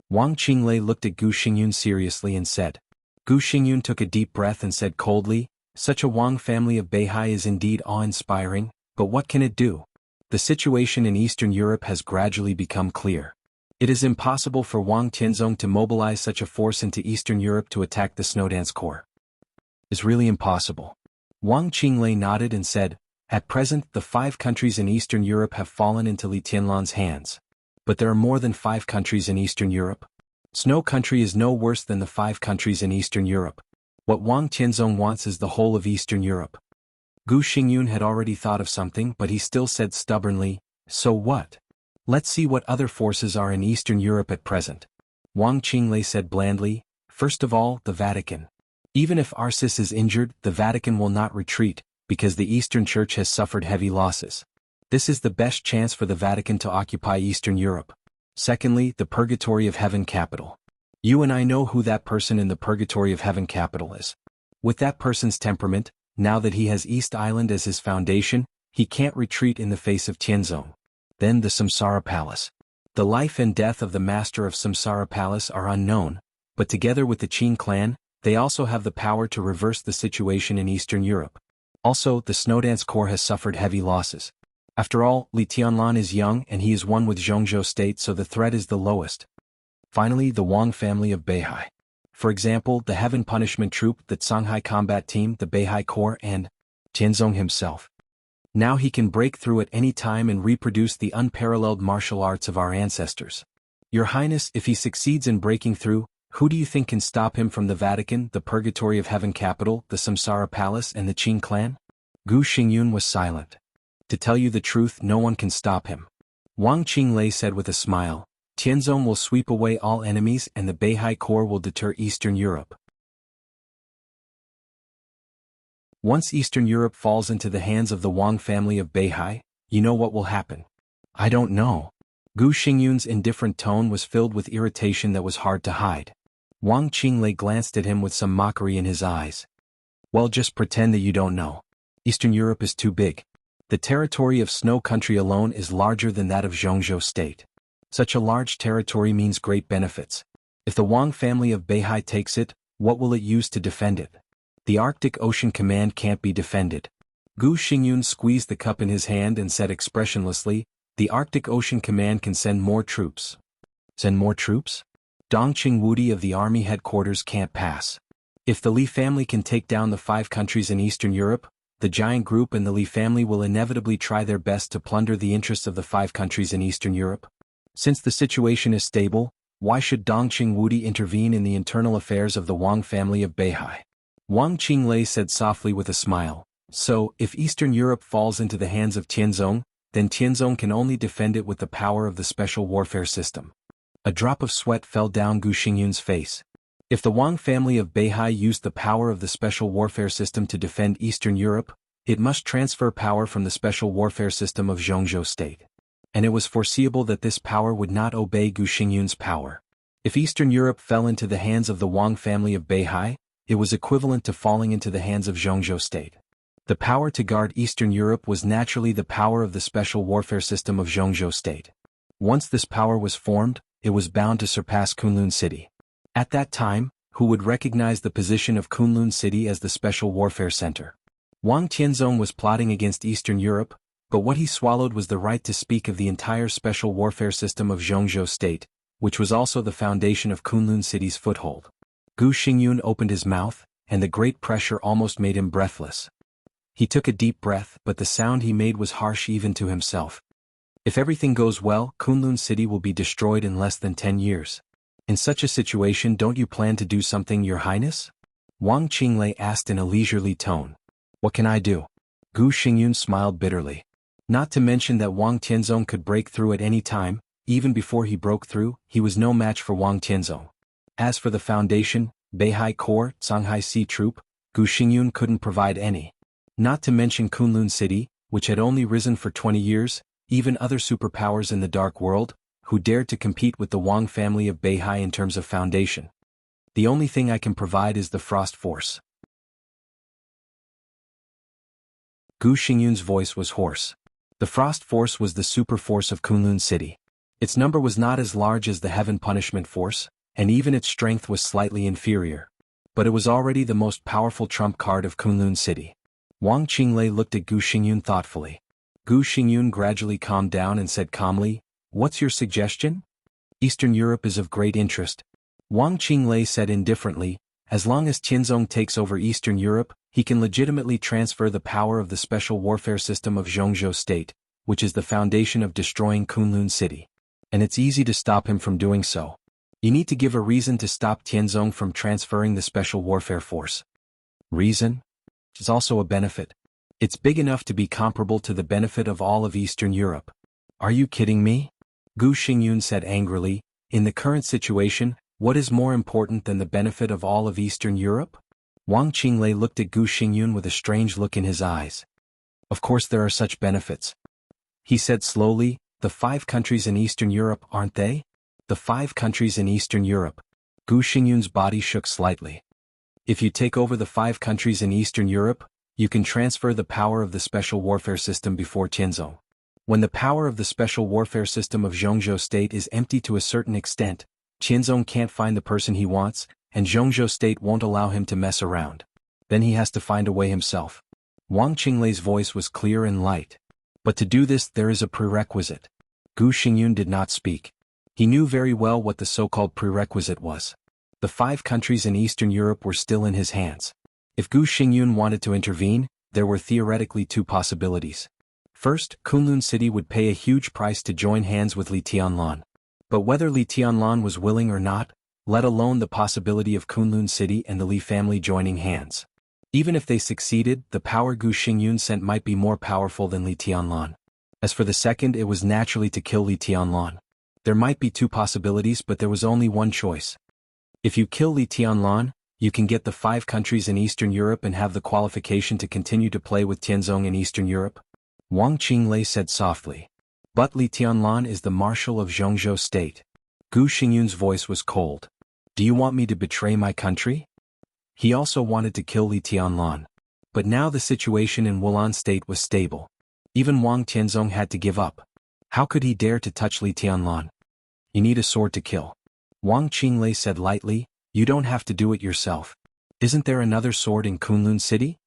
Wang Qinglei looked at Gu Xingyun seriously and said. Gu Xingyun took a deep breath and said coldly, Such a Wang family of Beihai is indeed awe-inspiring, but what can it do? The situation in Eastern Europe has gradually become clear. It is impossible for Wang Tianzong to mobilize such a force into Eastern Europe to attack the Snowdance Corps. It's really impossible. Wang Qinglei nodded and said, "At present the 5 countries in Eastern Europe have fallen into Li Tianlan's hands. But there are more than 5 countries in Eastern Europe. Snow Country is no worse than the 5 countries in Eastern Europe. What Wang Tianzong wants is the whole of Eastern Europe." Gu Xingyun had already thought of something, but he still said stubbornly, "So what? Let's see what other forces are in Eastern Europe at present." Wang Qinglei said blandly, "First of all, the Vatican. Even if Arcis is injured, the Vatican will not retreat, because the Eastern Church has suffered heavy losses. This is the best chance for the Vatican to occupy Eastern Europe. Secondly, the Purgatory of Heaven capital. You and I know who that person in the Purgatory of Heaven capital is. With that person's temperament, now that he has East Island as his foundation, he can't retreat in the face of Tianzong. Then the Samsara Palace. The life and death of the master of Samsara Palace are unknown, but together with the Qin clan, they also have the power to reverse the situation in Eastern Europe. Also, the Snowdance Corps has suffered heavy losses. After all, Li Tianlan is young and he is one with Zhongzhou state, so the threat is the lowest. Finally, the Wang family of Beihai. For example, the Heaven Punishment Troop, the Songhai Combat Team, the Beihai Corps, and Tianzong himself. Now he can break through at any time and reproduce the unparalleled martial arts of our ancestors. Your Highness, if he succeeds in breaking through, who do you think can stop him from the Vatican, the Purgatory of Heaven capital, the Samsara Palace, and the Qin clan?" Gu Xingyun was silent. "To tell you the truth, no one can stop him." Wang Qinglei said with a smile, "Tianzong will sweep away all enemies and the Beihai Corps will deter Eastern Europe. Once Eastern Europe falls into the hands of the Wang family of Beihai, you know what will happen." "I don't know." Gu Xingyun's indifferent tone was filled with irritation that was hard to hide. Wang Qinglei glanced at him with some mockery in his eyes. "Well, just pretend that you don't know. Eastern Europe is too big. The territory of Snow Country alone is larger than that of Zhongzhou state. Such a large territory means great benefits. If the Wang family of Beihai takes it, what will it use to defend it? The Arctic Ocean Command can't be defended." Gu Xingyun squeezed the cup in his hand and said expressionlessly, "The Arctic Ocean Command can send more troops." "Send more troops? Dongqing Wudi of the army headquarters can't pass. If the Li family can take down the 5 countries in Eastern Europe, the giant group and the Li family will inevitably try their best to plunder the interests of the 5 countries in Eastern Europe. Since the situation is stable, why should Dongqing Wudi intervene in the internal affairs of the Wang family of Beihai?" Wang Qinglei said softly with a smile, "So, if Eastern Europe falls into the hands of Tianzong, then Tianzong can only defend it with the power of the special warfare system." A drop of sweat fell down Gu Xingyun's face. If the Wang family of Beihai used the power of the special warfare system to defend Eastern Europe, it must transfer power from the special warfare system of Zhongzhou state. And it was foreseeable that this power would not obey Gu Xingyun's power. If Eastern Europe fell into the hands of the Wang family of Beihai, it was equivalent to falling into the hands of Zhongzhou state. The power to guard Eastern Europe was naturally the power of the special warfare system of Zhongzhou state. Once this power was formed, it was bound to surpass Kunlun City. At that time, who would recognize the position of Kunlun City as the special warfare center? Wang Tianzong was plotting against Eastern Europe, but what he swallowed was the right to speak of the entire special warfare system of Zhongzhou state, which was also the foundation of Kunlun City's foothold. Gu Xingyun opened his mouth, and the great pressure almost made him breathless. He took a deep breath, but the sound he made was harsh even to himself. If everything goes well, Kunlun City will be destroyed in less than 10 years. In such a situation, don't you plan to do something, Your Highness? Wang Qinglei asked in a leisurely tone. What can I do? Gu Xingyun smiled bitterly. Not to mention that Wang Tianzong could break through at any time. Even before he broke through, he was no match for Wang Tianzong. As for the foundation, Beihai Corps, Songhai Sea Troop, Gu Xingyun couldn't provide any. Not to mention Kunlun City, which had only risen for 20 years, even other superpowers in the Dark World, who dared to compete with the Wang family of Beihai in terms of foundation. The only thing I can provide is the Frost Force. Gu Xingyun's voice was hoarse. The Frost Force was the super force of Kunlun City. Its number was not as large as the Heaven Punishment Force, and even its strength was slightly inferior. but it was already the most powerful trump card of Kunlun City. Wang Qinglei looked at Gu Xingyun thoughtfully. Gu Xingyun gradually calmed down and said calmly, "What's your suggestion?" "Eastern Europe is of great interest." Wang Qinglei said indifferently, "As long as Tianzong takes over Eastern Europe, he can legitimately transfer the power of the special warfare system of Zhongzhou State, which is the foundation of destroying Kunlun City. And it's easy to stop him from doing so. You need to give a reason to stop Tianzong from transferring the special warfare force." Reason? It's also a benefit. It's big enough to be comparable to the benefit of all of Eastern Europe. "Are you kidding me?" Gu Xingyun said angrily. "In the current situation, what is more important than the benefit of all of Eastern Europe?" Wang Qinglei looked at Gu Xingyun with a strange look in his eyes. "Of course there are such benefits," he said slowly. "The 5 countries in Eastern Europe, aren't they?" "The 5 countries in Eastern Europe." Gu Xingyun's body shook slightly. "If you take over the 5 countries in Eastern Europe, you can transfer the power of the special warfare system before Tianzong. When the power of the special warfare system of Zhongzhou State is empty to a certain extent, Tianzong can't find the person he wants, and Zhongzhou State won't allow him to mess around. Then he has to find a way himself." Wang Qinglei's voice was clear and light. "But to do this there is a prerequisite." Gu Xingyun did not speak. He knew very well what the so-called prerequisite was. The 5 countries in Eastern Europe were still in his hands. If Gu Xingyun wanted to intervene, there were theoretically 2 possibilities. First, Kunlun City would pay a huge price to join hands with Li Tianlan. But whether Li Tianlan was willing or not, let alone the possibility of Kunlun City and the Li family joining hands. Even if they succeeded, the power Gu Xingyun sent might be more powerful than Li Tianlan. As for the second, it was naturally to kill Li Tianlan. There might be 2 possibilities, but there was only one choice. If you kill Li Tianlan, you can get the 5 countries in Eastern Europe and have the qualification to continue to play with Tianzong in Eastern Europe. Wang Qinglei said softly. "But Li Tianlan is the marshal of Zhongzhou State." Gu Xingyun's voice was cold. "Do you want me to betray my country?" He also wanted to kill Li Tianlan. But now the situation in Wulan State was stable. Even Wang Tianzong had to give up. How could he dare to touch Li Tianlan? "You need a sword to kill." Wang Qinglei said lightly, "You don't have to do it yourself. Isn't there another sword in Kunlun City?"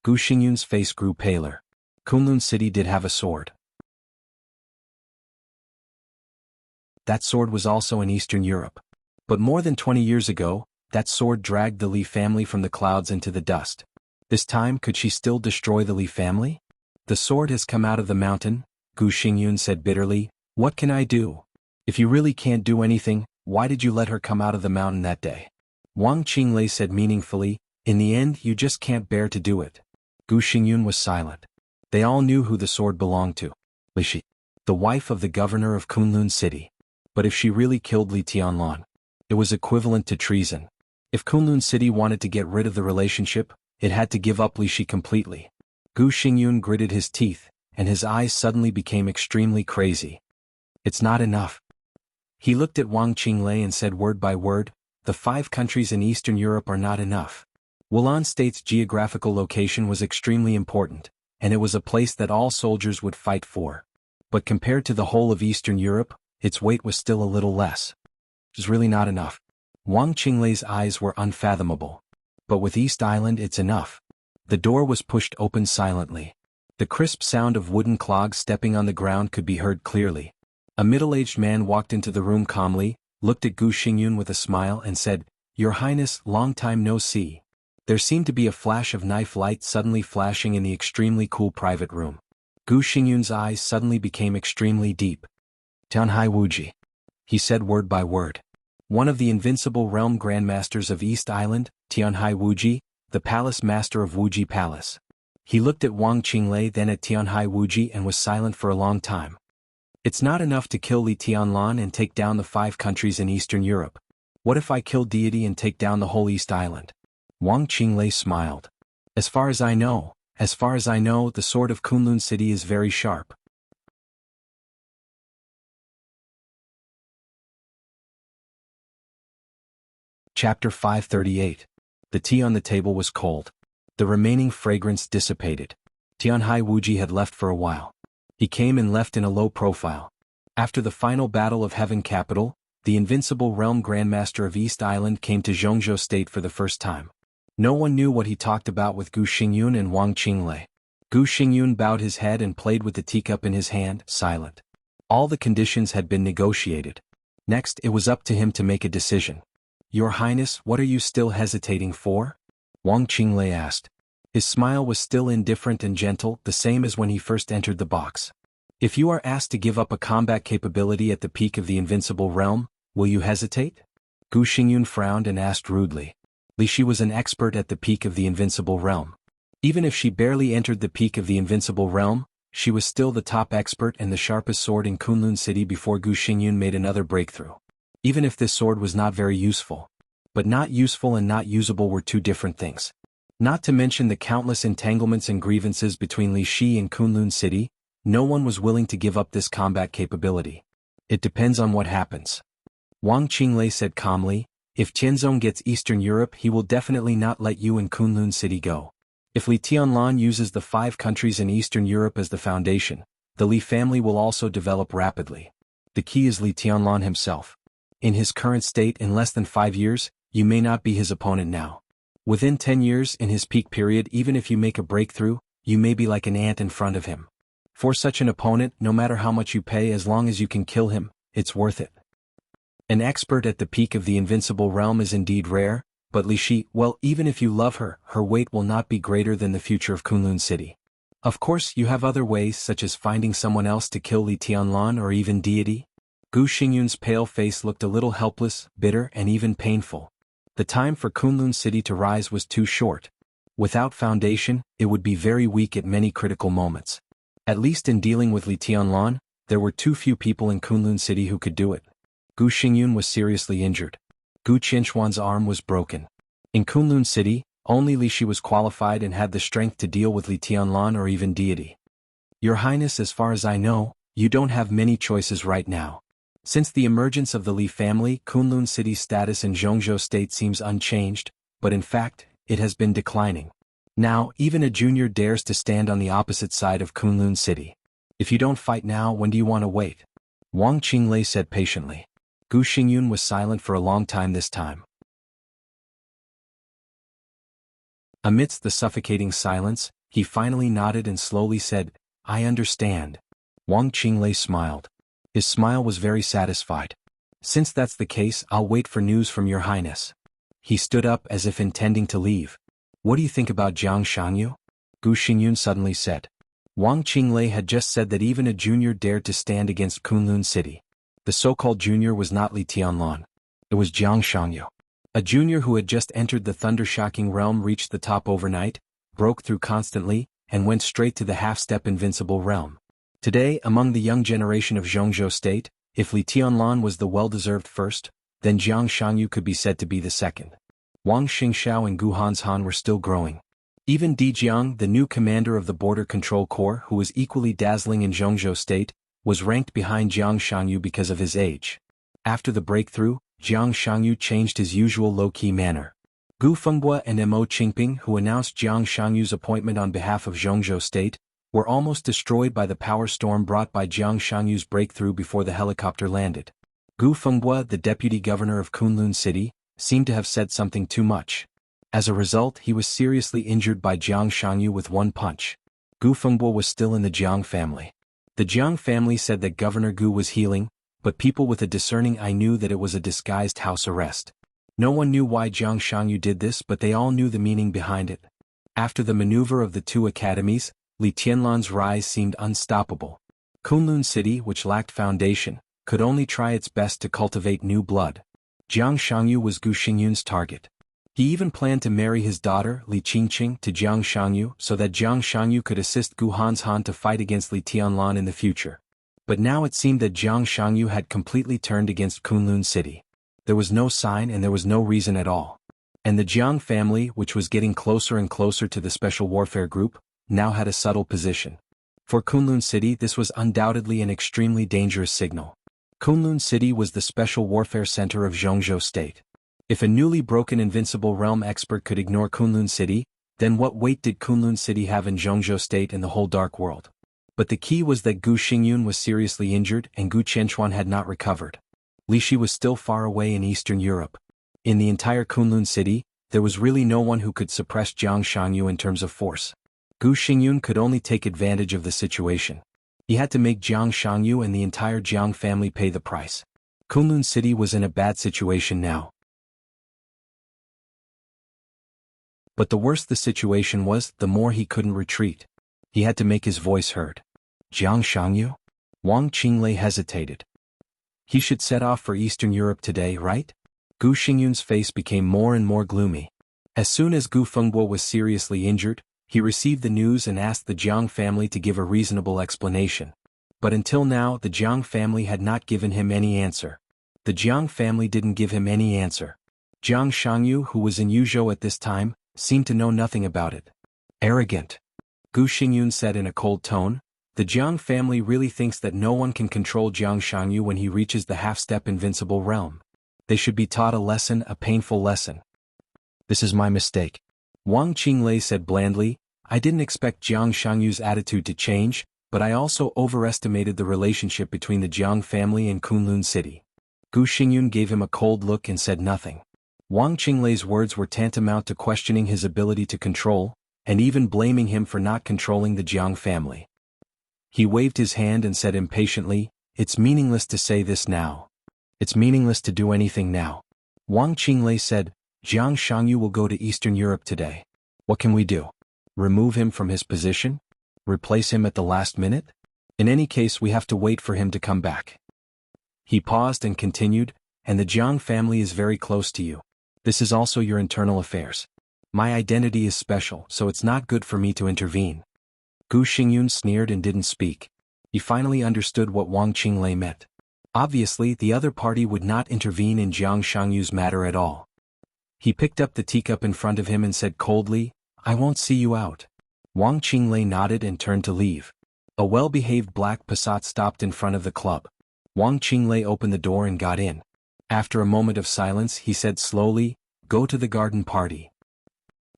Gu Xingyun's face grew paler. Kunlun City did have a sword. That sword was also in Eastern Europe. But more than 20 years ago, that sword dragged the Li family from the clouds into the dust. This time, could she still destroy the Li family? "The sword has come out of the mountain," Gu Xingyun said bitterly. "What can I do? If you really can't do anything, why did you let her come out of the mountain that day?" Wang Qinglei said meaningfully, "In the end you just can't bear to do it." Gu Xingyun was silent. They all knew who the sword belonged to. Li Shi, the wife of the governor of Kunlun City. But if she really killed Li Tianlan, it was equivalent to treason. If Kunlun City wanted to get rid of the relationship, it had to give up Li Shi completely. Gu Xingyun gritted his teeth, and his eyes suddenly became extremely crazy. "It's not enough." He looked at Wang Qinglei and said word by word, "The 5 countries in Eastern Europe are not enough." Wulan State's geographical location was extremely important, and it was a place that all soldiers would fight for. But compared to the whole of Eastern Europe, its weight was still a little less. It's really not enough. Wang Qinglei's eyes were unfathomable. But with East Island it's enough. The door was pushed open silently. The crisp sound of wooden clogs stepping on the ground could be heard clearly. A middle-aged man walked into the room calmly, looked at Gu Xingyun with a smile and said, "Your Highness, long time no see." There seemed to be a flash of knife light suddenly flashing in the extremely cool private room. Gu Xingyun's eyes suddenly became extremely deep. "Tianhai Wuji," he said word by word. One of the invincible realm grandmasters of East Island, Tianhai Wuji, the palace master of Wuji Palace. He looked at Wang Qinglei, then at Tianhai Wuji, and was silent for a long time. "It's not enough to kill Li Tianlan and take down the 5 countries in Eastern Europe. What if I kill Deity and take down the whole East Island?" Wang Qinglei smiled. As far as I know, the sword of Kunlun City is very sharp." Chapter 538. The tea on the table was cold. The remaining fragrance dissipated. Tianhai Wuji had left for a while. He came and left in a low profile. After the final battle of Heaven Capital, the Invincible Realm Grandmaster of East Island came to Zhongzhou State for the first time. No one knew what he talked about with Gu Xingyun and Wang Qinglei. Gu Xingyun bowed his head and played with the teacup in his hand, silent. All the conditions had been negotiated. Next, it was up to him to make a decision. Your Highness, what are you still hesitating for? Wang Qinglei asked. His smile was still indifferent and gentle, the same as when he first entered the box. If you are asked to give up a combat capability at the peak of the Invincible Realm, will you hesitate? Gu Xingyun frowned and asked rudely. Li Shi was an expert at the peak of the Invincible Realm. Even if she barely entered the peak of the Invincible Realm, she was still the top expert and the sharpest sword in Kunlun City before Gu Xingyun made another breakthrough. Even if this sword was not very useful. But not useful and not usable were two different things. Not to mention the countless entanglements and grievances between Li Shi and Kunlun City, no one was willing to give up this combat capability. It depends on what happens. Wang Qinglei said calmly, if Tianzong gets Eastern Europe he will definitely not let you and Kunlun City go. If Li Tianlan uses the 5 countries in Eastern Europe as the foundation, the Li family will also develop rapidly. The key is Li Tianlan himself. In his current state in less than 5 years, you may not be his opponent now. Within 10 years in his peak period even if you make a breakthrough, you may be like an ant in front of him. For such an opponent, no matter how much you pay as long as you can kill him, it's worth it. An expert at the peak of the Invincible Realm is indeed rare, but Li Shi, well, even if you love her, her weight will not be greater than the future of Kunlun City. Of course, you have other ways such as finding someone else to kill Li Tianlan or even deity. Gu Xingyun's pale face looked a little helpless, bitter and even painful. The time for Kunlun City to rise was too short. Without foundation, it would be very weak at many critical moments. At least in dealing with Li Tianlan, there were too few people in Kunlun City who could do it. Gu Xingyun was seriously injured. Gu Qianchuan's arm was broken. In Kunlun City, only Li Shi was qualified and had the strength to deal with Li Tianlan or even deity. Your Highness, as far as I know, you don't have many choices right now. Since the emergence of the Li family, Kunlun City's status in Zhongzhou State seems unchanged, but in fact, it has been declining. Now, even a junior dares to stand on the opposite side of Kunlun City. If you don't fight now, when do you want to wait? Wang Qinglei said patiently. Gu Xingyun was silent for a long time this time. Amidst the suffocating silence, he finally nodded and slowly said, I understand. Wang Qinglei smiled. His smile was very satisfied. Since that's the case, I'll wait for news from your Highness. He stood up as if intending to leave. What do you think about Jiang Shangyu? Gu Xingyun suddenly said. Wang Qinglei had just said that even a junior dared to stand against Kunlun City. The so-called junior was not Li Tianlan. It was Jiang Shangyu. A junior who had just entered the thunder-shocking realm reached the top overnight, broke through constantly, and went straight to the half-step invincible realm. Today, among the young generation of Zhongzhou State, if Li Tianlan was the well-deserved first, then Jiang Shangyu could be said to be the second. Wang Xingxiao and Gu Hanshan were still growing. Even Di Jiang, the new commander of the Border Control Corps who was equally dazzling in Zhongzhou State, was ranked behind Jiang Shangyu because of his age. After the breakthrough, Jiang Shangyu changed his usual low-key manner. Gu Fengbua and Mo Qingping, who announced Jiang Shangyu's appointment on behalf of Zhongzhou State, were almost destroyed by the power storm brought by Jiang Shangyu's breakthrough before the helicopter landed. Gu Fengbua, the deputy governor of Kunlun City, seemed to have said something too much. As a result, he was seriously injured by Jiang Shangyu with one punch. Gu Fengbua was still in the Jiang family. The Jiang family said that Governor Gu was healing, but people with a discerning eye knew that it was a disguised house arrest. No one knew why Jiang Shangyu did this, but they all knew the meaning behind it. After the maneuver of the 2 academies, Li Tianlan's rise seemed unstoppable. Kunlun City, which lacked foundation, could only try its best to cultivate new blood. Jiang Shangyu was Gu Xingyun's target. He even planned to marry his daughter, Li Qingqing, to Jiang Shangyu so that Jiang Shangyu could assist Gu Hanshan to fight against Li Tianlan in the future. But now it seemed that Jiang Shangyu had completely turned against Kunlun City. There was no sign and there was no reason at all. And the Jiang family, which was getting closer and closer to the Special Warfare Group, now had a subtle position. For Kunlun City, this was undoubtedly an extremely dangerous signal. Kunlun City was the Special Warfare Center of Zhongzhou State. If a newly broken Invincible Realm expert could ignore Kunlun City, then what weight did Kunlun City have in Zhongzhou State and the whole Dark World? But the key was that Gu Xingyun was seriously injured and Gu Qianchuan had not recovered. Lishi was still far away in Eastern Europe. In the entire Kunlun city, there was really no one who could suppress Jiang Shangyu in terms of force. Gu Xingyun could only take advantage of the situation. He had to make Jiang Shangyu and the entire Jiang family pay the price. Kunlun city was in a bad situation now. But the worse the situation was, the more he couldn't retreat. He had to make his voice heard. Jiang Shangyu? Wang Qinglei hesitated. He should set off for Eastern Europe today, right? Gu Xingyun's face became more and more gloomy. As soon as Gu Fengbo was seriously injured, he received the news and asked the Jiang family to give a reasonable explanation. But until now, the Jiang family had not given him any answer. The Jiang family didn't give him any answer. Jiang Shangyu, who was in Yuzhou at this time, seemed to know nothing about it. Arrogant. Gu Xingyun said in a cold tone, the Jiang family really thinks that no one can control Jiang Shangyu when he reaches the half-step invincible realm. They should be taught a lesson, a painful lesson. This is my mistake. Wang Qinglei said blandly, I didn't expect Jiang Shangyu's attitude to change, but I also overestimated the relationship between the Jiang family and Kunlun city. Gu Xingyun gave him a cold look and said nothing. Wang Qinglei's words were tantamount to questioning his ability to control, and even blaming him for not controlling the Jiang family. He waved his hand and said impatiently, it's meaningless to say this now. It's meaningless to do anything now. Wang Qinglei said, Jiang Shangyu will go to Eastern Europe today. What can we do? Remove him from his position? Replace him at the last minute? In any case, we have to wait for him to come back. He paused and continued, and the Jiang family is very close to you. This is also your internal affairs. My identity is special, so it's not good for me to intervene. Gu Xingyun sneered and didn't speak. He finally understood what Wang Qinglei meant. Obviously, the other party would not intervene in Jiang Shangyu's matter at all. He picked up the teacup in front of him and said coldly, I won't see you out. Wang Qinglei nodded and turned to leave. A well-behaved black Passat stopped in front of the club. Wang Qinglei opened the door and got in. After a moment of silence, he said slowly, go to the garden party.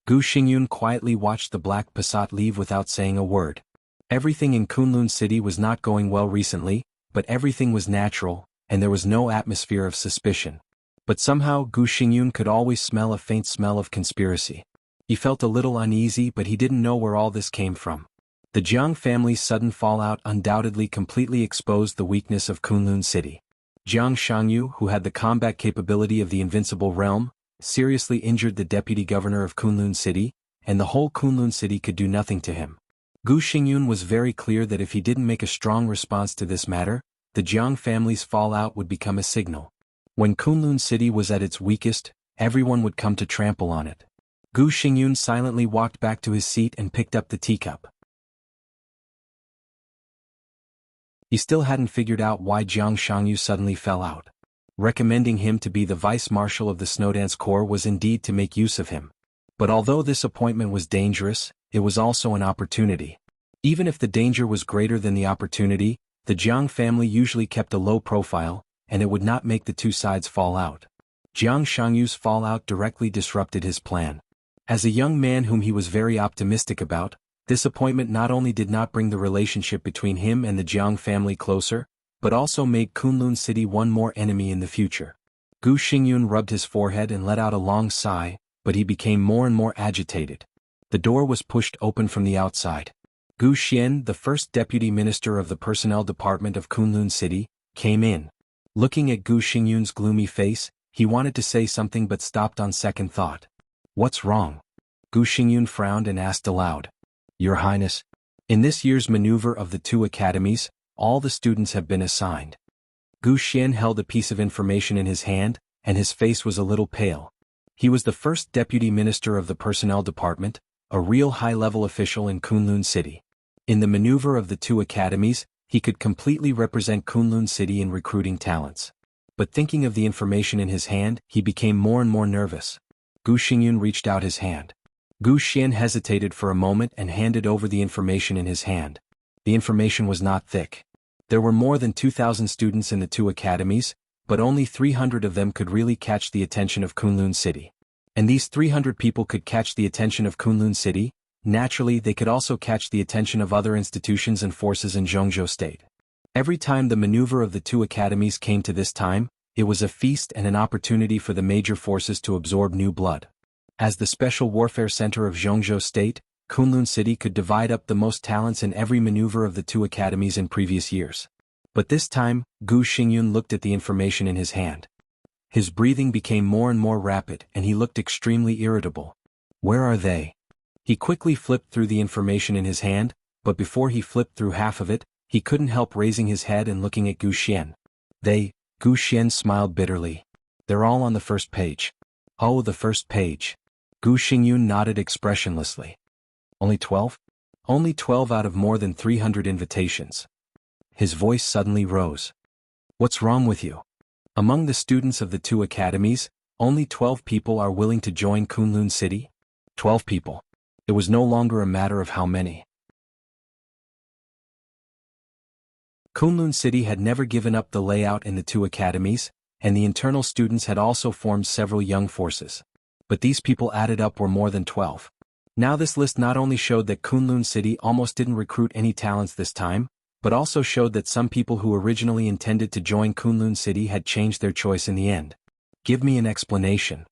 Gu Xingyun quietly watched the black Passat leave without saying a word. Everything in Kunlun city was not going well recently, but everything was natural, and there was no atmosphere of suspicion. But somehow Gu Xingyun could always smell a faint smell of conspiracy. He felt a little uneasy, but he didn't know where all this came from. The Jiang family's sudden fallout undoubtedly completely exposed the weakness of Kunlun city. Jiang Shangyu, who had the combat capability of the invincible realm, seriously injured the deputy governor of Kunlun city, and the whole Kunlun city could do nothing to him. Gu Xingyun was very clear that if he didn't make a strong response to this matter, the Jiang family's fallout would become a signal. When Kunlun city was at its weakest, everyone would come to trample on it. Gu Xingyun silently walked back to his seat and picked up the teacup. He still hadn't figured out why Jiang Shangyu suddenly fell out. Recommending him to be the vice-marshal of the Snowdance Corps was indeed to make use of him. But although this appointment was dangerous, it was also an opportunity. Even if the danger was greater than the opportunity, the Jiang family usually kept a low profile, and it would not make the two sides fall out. Jiang Shangyu's fallout directly disrupted his plan. As a young man whom he was very optimistic about, this appointment not only did not bring the relationship between him and the Jiang family closer, but also made Kunlun city one more enemy in the future. Gu Xingyun rubbed his forehead and let out a long sigh, but he became more and more agitated. The door was pushed open from the outside. Gu Xian, the first deputy minister of the personnel department of Kunlun city, came in. Looking at Gu Xingyun's gloomy face, he wanted to say something but stopped on second thought. What's wrong? Gu Xingyun frowned and asked aloud. Your Highness, in this year's maneuver of the two academies, all the students have been assigned. Gu Xian held a piece of information in his hand, and his face was a little pale. He was the first deputy minister of the personnel department, a real high-level official in Kunlun city. In the maneuver of the two academies, he could completely represent Kunlun city in recruiting talents. But thinking of the information in his hand, he became more and more nervous. Gu Xingyun reached out his hand. Gu Xian hesitated for a moment and handed over the information in his hand. The information was not thick. There were more than 2,000 students in the two academies, but only 300 of them could really catch the attention of Kunlun city. And these 300 people could catch the attention of Kunlun city. Naturally, they could also catch the attention of other institutions and forces in Zhongzhou state. Every time the maneuver of the two academies came to this time, It was a feast and an opportunity for the major forces to absorb new blood. As the special warfare center of Zhongzhou State, Kunlun City could divide up the most talents in every maneuver of the two academies in previous years. But this time, Gu Xingyun looked at the information in his hand. His breathing became more and more rapid and he looked extremely irritable. Where are they? He quickly flipped through the information in his hand, but before he flipped through half of it, he couldn't help raising his head and looking at Gu Xian. Gu Xian smiled bitterly. They're all on the first page. Oh, the first page. Gu Xingyun nodded expressionlessly. Only 12? Only 12 out of more than 300 invitations. His voice suddenly rose. What's wrong with you? Among the students of the two academies, only 12 people are willing to join Kunlun City? 12 people. It was no longer a matter of how many. Kunlun City had never given up the layout in the two academies, and the internal students had also formed several young forces. But these people added up were more than 12. Now this list not only showed that Kunlun City almost didn't recruit any talents this time, but also showed that some people who originally intended to join Kunlun City had changed their choice in the end. Give me an explanation.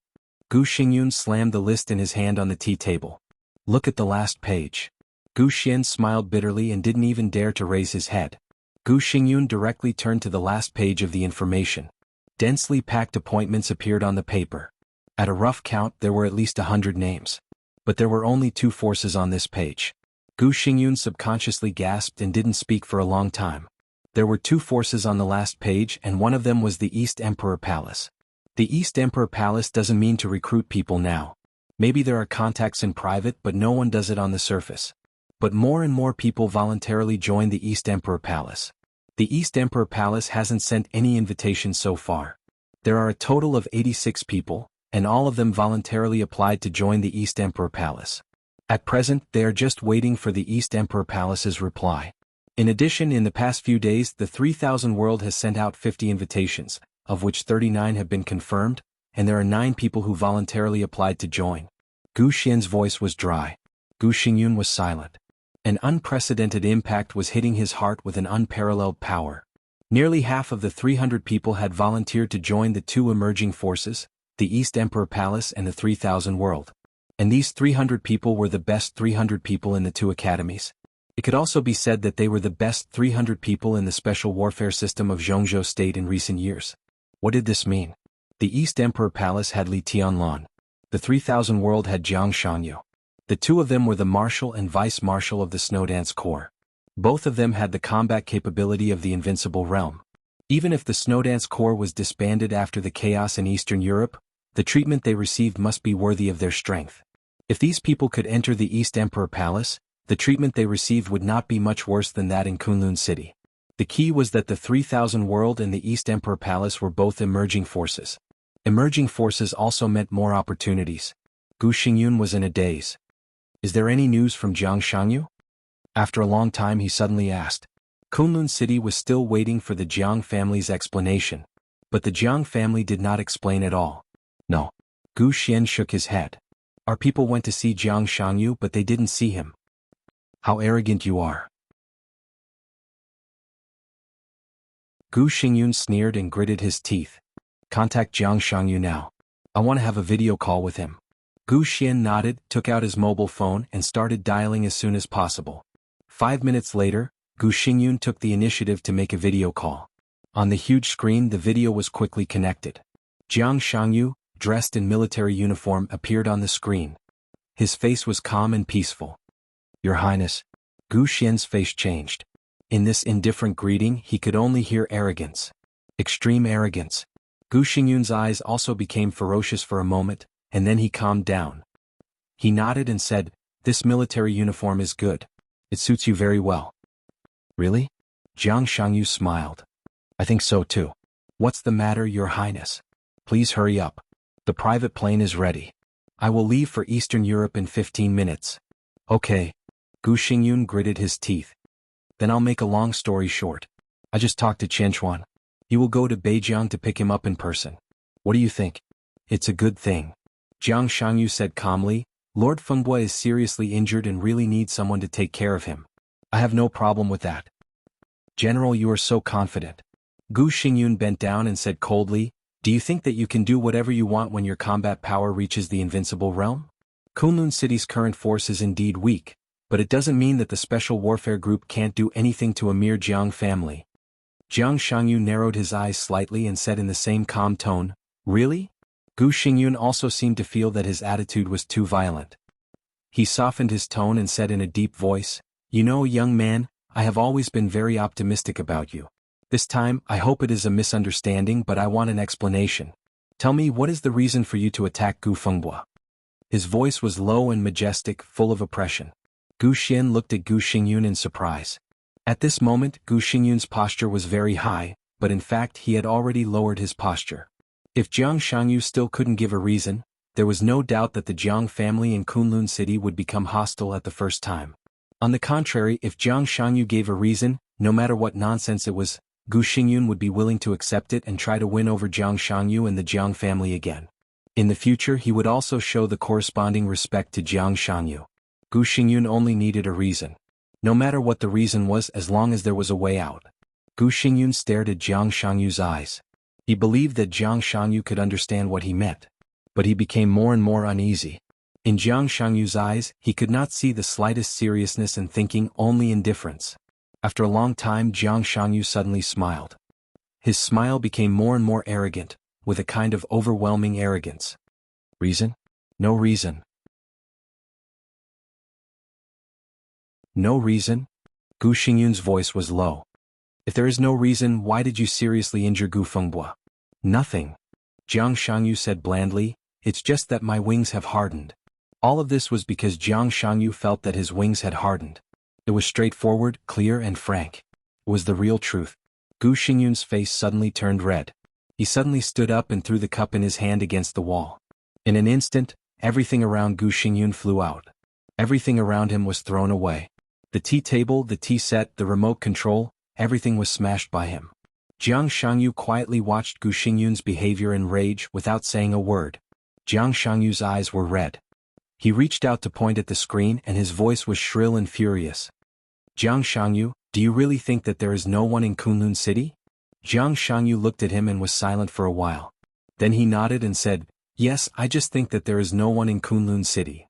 Gu Xingyun slammed the list in his hand on the tea table. Look at the last page. Gu Xian smiled bitterly and didn't even dare to raise his head. Gu Xingyun directly turned to the last page of the information. Densely packed appointments appeared on the paper. At a rough count there were at least 100 names. But there were only 2 forces on this page. Gu Xingyun subconsciously gasped and didn't speak for a long time. There were 2 forces on the last page and one of them was the East Emperor Palace. The East Emperor Palace doesn't mean to recruit people now. Maybe there are contacts in private but no one does it on the surface. But more and more people voluntarily join the East Emperor Palace. The East Emperor Palace hasn't sent any invitations so far. There are a total of 86 people, and all of them voluntarily applied to join the East Emperor Palace. At present, they are just waiting for the East Emperor Palace's reply. In addition, in the past few days, the 3000 World has sent out 50 invitations, of which 39 have been confirmed, and there are 9 people who voluntarily applied to join. Gu Xian's voice was dry. Gu Xingyun was silent. An unprecedented impact was hitting his heart with an unparalleled power. Nearly half of the 300 people had volunteered to join the 2 emerging forces, the East Emperor Palace and the 3000 World. And these 300 people were the best 300 people in the 2 academies. It could also be said that they were the best 300 people in the special warfare system of Zhongzhou State in recent years. What did this mean? The East Emperor Palace had Li Tianlan. The 3000 World had Jiang Shangyu. The 2 of them were the Marshal and Vice Marshal of the Snowdance Corps. Both of them had the combat capability of the Invincible Realm. Even if the Snowdance Corps was disbanded after the chaos in Eastern Europe, the treatment they received must be worthy of their strength. If these people could enter the East Emperor Palace, the treatment they received would not be much worse than that in Kunlun City. The key was that the 3000 World and the East Emperor Palace were both emerging forces. Emerging forces also meant more opportunities. Gu Xingyun was in a daze. Is there any news from Jiang Shangyu? After a long time he suddenly asked. Kunlun City was still waiting for the Jiang family's explanation. But the Jiang family did not explain at all. No. Gu Xian shook his head. Our people went to see Jiang Shangyu but they didn't see him. How arrogant you are. Gu Xingyun sneered and gritted his teeth. Contact Jiang Shangyu now. I want to have a video call with him. Gu Xian nodded, took out his mobile phone and started dialing as soon as possible. 5 minutes later, Gu Xingyun took the initiative to make a video call. On the huge screen the video was quickly connected. Jiang Shangyu, dressed in military uniform, appeared on the screen. His face was calm and peaceful. Your Highness. Gu Xian's face changed. In this indifferent greeting he could only hear arrogance. Extreme arrogance. Gu Xingyun's eyes also became ferocious for a moment, and then he calmed down. He nodded and said, This military uniform is good. It suits you very well. Really? Jiang Shangyu smiled. I think so too. What's the matter, Your Highness? Please hurry up. The private plane is ready. I will leave for Eastern Europe in 15 minutes. Okay. Gu Xingyun gritted his teeth. Then I'll make a long story short. I just talked to Chen Chuan. He will go to Beijing to pick him up in person. What do you think? It's a good thing. Jiang Shangyu said calmly, Lord Fengbo is seriously injured and really needs someone to take care of him. I have no problem with that. General, you are so confident. Gu Xingyun bent down and said coldly, "Do you think that you can do whatever you want when your combat power reaches the invincible realm? Kunlun City's current force is indeed weak, but it doesn't mean that the Special Warfare Group can't do anything to a mere Jiang family." Jiang Shangyu narrowed his eyes slightly and said in the same calm tone, "Really?" Gu Xingyun also seemed to feel that his attitude was too violent. He softened his tone and said in a deep voice, "You know, young man, I have always been very optimistic about you. This time, I hope it is a misunderstanding, but I want an explanation. Tell me, what is the reason for you to attack Gu Fengbua?" His voice was low and majestic, full of oppression. Gu Xian looked at Gu Xingyun in surprise. At this moment, Gu Xingyun's posture was very high, but in fact he had already lowered his posture. If Jiang Shangyu still couldn't give a reason, there was no doubt that the Jiang family in Kunlun City would become hostile at the first time. On the contrary, if Jiang Shangyu gave a reason, no matter what nonsense it was, Gu Xingyun would be willing to accept it and try to win over Jiang Shangyu and the Jiang family again. In the future he would also show the corresponding respect to Jiang Shangyu. Gu Xingyun only needed a reason. No matter what the reason was, as long as there was a way out. Gu Xingyun stared at Jiang Shangyu's eyes. He believed that Jiang Shangyu could understand what he meant. But he became more and more uneasy. In Jiang Shangyu's eyes, he could not see the slightest seriousness and thinking, only indifference. After a long time, Jiang Shangyu suddenly smiled. His smile became more and more arrogant, with a kind of overwhelming arrogance. Reason? No reason. No reason? Gu Xingyun's voice was low. If there is no reason, why did you seriously injure Gu Fengbua? Nothing. Jiang Shangyu said blandly, "It's just that my wings have hardened." All of this was because Jiang Shangyu felt that his wings had hardened. It was straightforward, clear and frank. It was the real truth. Gu Xingyun's face suddenly turned red. He suddenly stood up and threw the cup in his hand against the wall. In an instant, everything around Gu Xingyun flew out. Everything around him was thrown away. The tea table, the tea set, the remote control, everything was smashed by him. Jiang Shangyu quietly watched Gu Xingyun's behavior in rage without saying a word. Jiang Shangyu's eyes were red. He reached out to point at the screen and his voice was shrill and furious. "Jiang Shangyu, do you really think that there is no one in Kunlun City?" Jiang Shangyu looked at him and was silent for a while. Then he nodded and said, "Yes, I just think that there is no one in Kunlun City."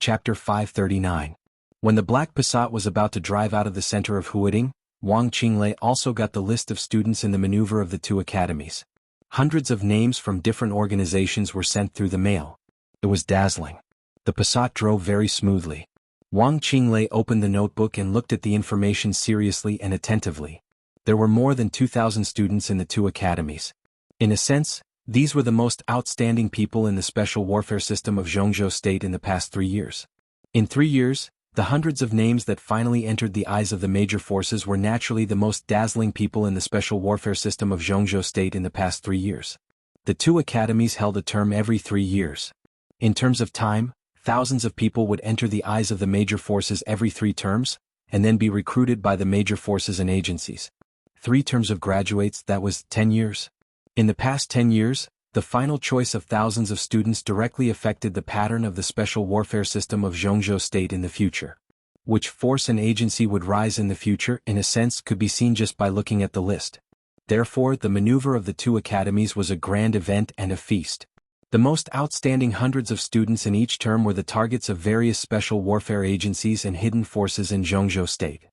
Chapter 539. When the Black Passat was about to drive out of the center of Huading, Wang Qinglei also got the list of students in the maneuver of the two academies. Hundreds of names from different organizations were sent through the mail. It was dazzling. The Passat drove very smoothly. Wang Qinglei opened the notebook and looked at the information seriously and attentively. There were more than 2,000 students in the two academies. In a sense, these were the most outstanding people in the special warfare system of Zhongzhou State in the past 3 years. In 3 years, the hundreds of names that finally entered the eyes of the major forces were naturally the most dazzling people in the special warfare system of Zhongzhou State in the past 3 years. The two academies held a term every 3 years. In terms of time, thousands of people would enter the eyes of the major forces every 3 terms, and then be recruited by the major forces and agencies. 3 terms of graduates, that was 10 years. In the past 10 years, the final choice of thousands of students directly affected the pattern of the special warfare system of Zhongzhou State in the future. Which force and agency would rise in the future, in a sense, could be seen just by looking at the list. Therefore, the maneuver of the two academies was a grand event and a feast. The most outstanding hundreds of students in each term were the targets of various special warfare agencies and hidden forces in Zhongzhou State.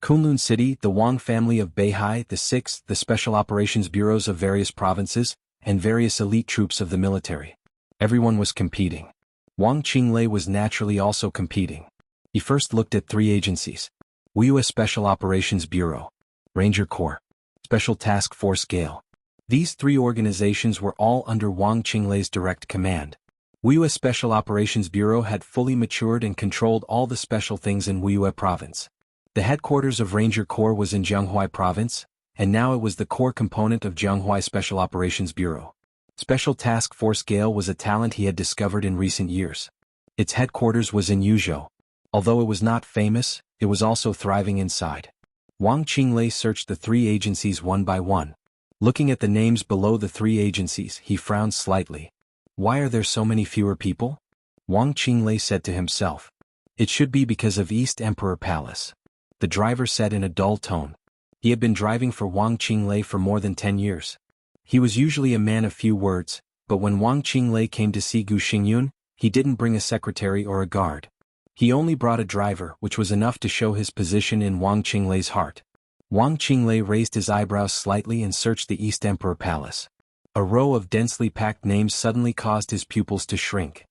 Kunlun City, the Wang family of Beihai, the 6th, the Special Operations Bureaus of various provinces, and various elite troops of the military. Everyone was competing. Wang Qinglei was naturally also competing. He first looked at 3 agencies. Wuxia Special Operations Bureau, Ranger Corps, Special Task Force Gale. These 3 organizations were all under Wang Qinglei's direct command. Wuxia Special Operations Bureau had fully matured and controlled all the special things in Wuxia Province. The headquarters of Ranger Corps was in Jianghuai Province, and now it was the core component of Jianghuai Special Operations Bureau. Special Task Force Gale was a talent he had discovered in recent years. Its headquarters was in Yuzhou. Although it was not famous, it was also thriving inside. Wang Qinglei searched the 3 agencies one by one. Looking at the names below the 3 agencies, he frowned slightly. Why are there so many fewer people? Wang Qinglei said to himself. It should be because of East Emperor Palace. The driver said in a dull tone. He had been driving for Wang Qinglei for more than 10 years. He was usually a man of few words, but when Wang Qinglei came to see Gu Xingyun, he didn't bring a secretary or a guard. He only brought a driver, which was enough to show his position in Wang Qinglei's heart. Wang Qinglei raised his eyebrows slightly and searched the East Emperor Palace. A row of densely packed names suddenly caused his pupils to shrink.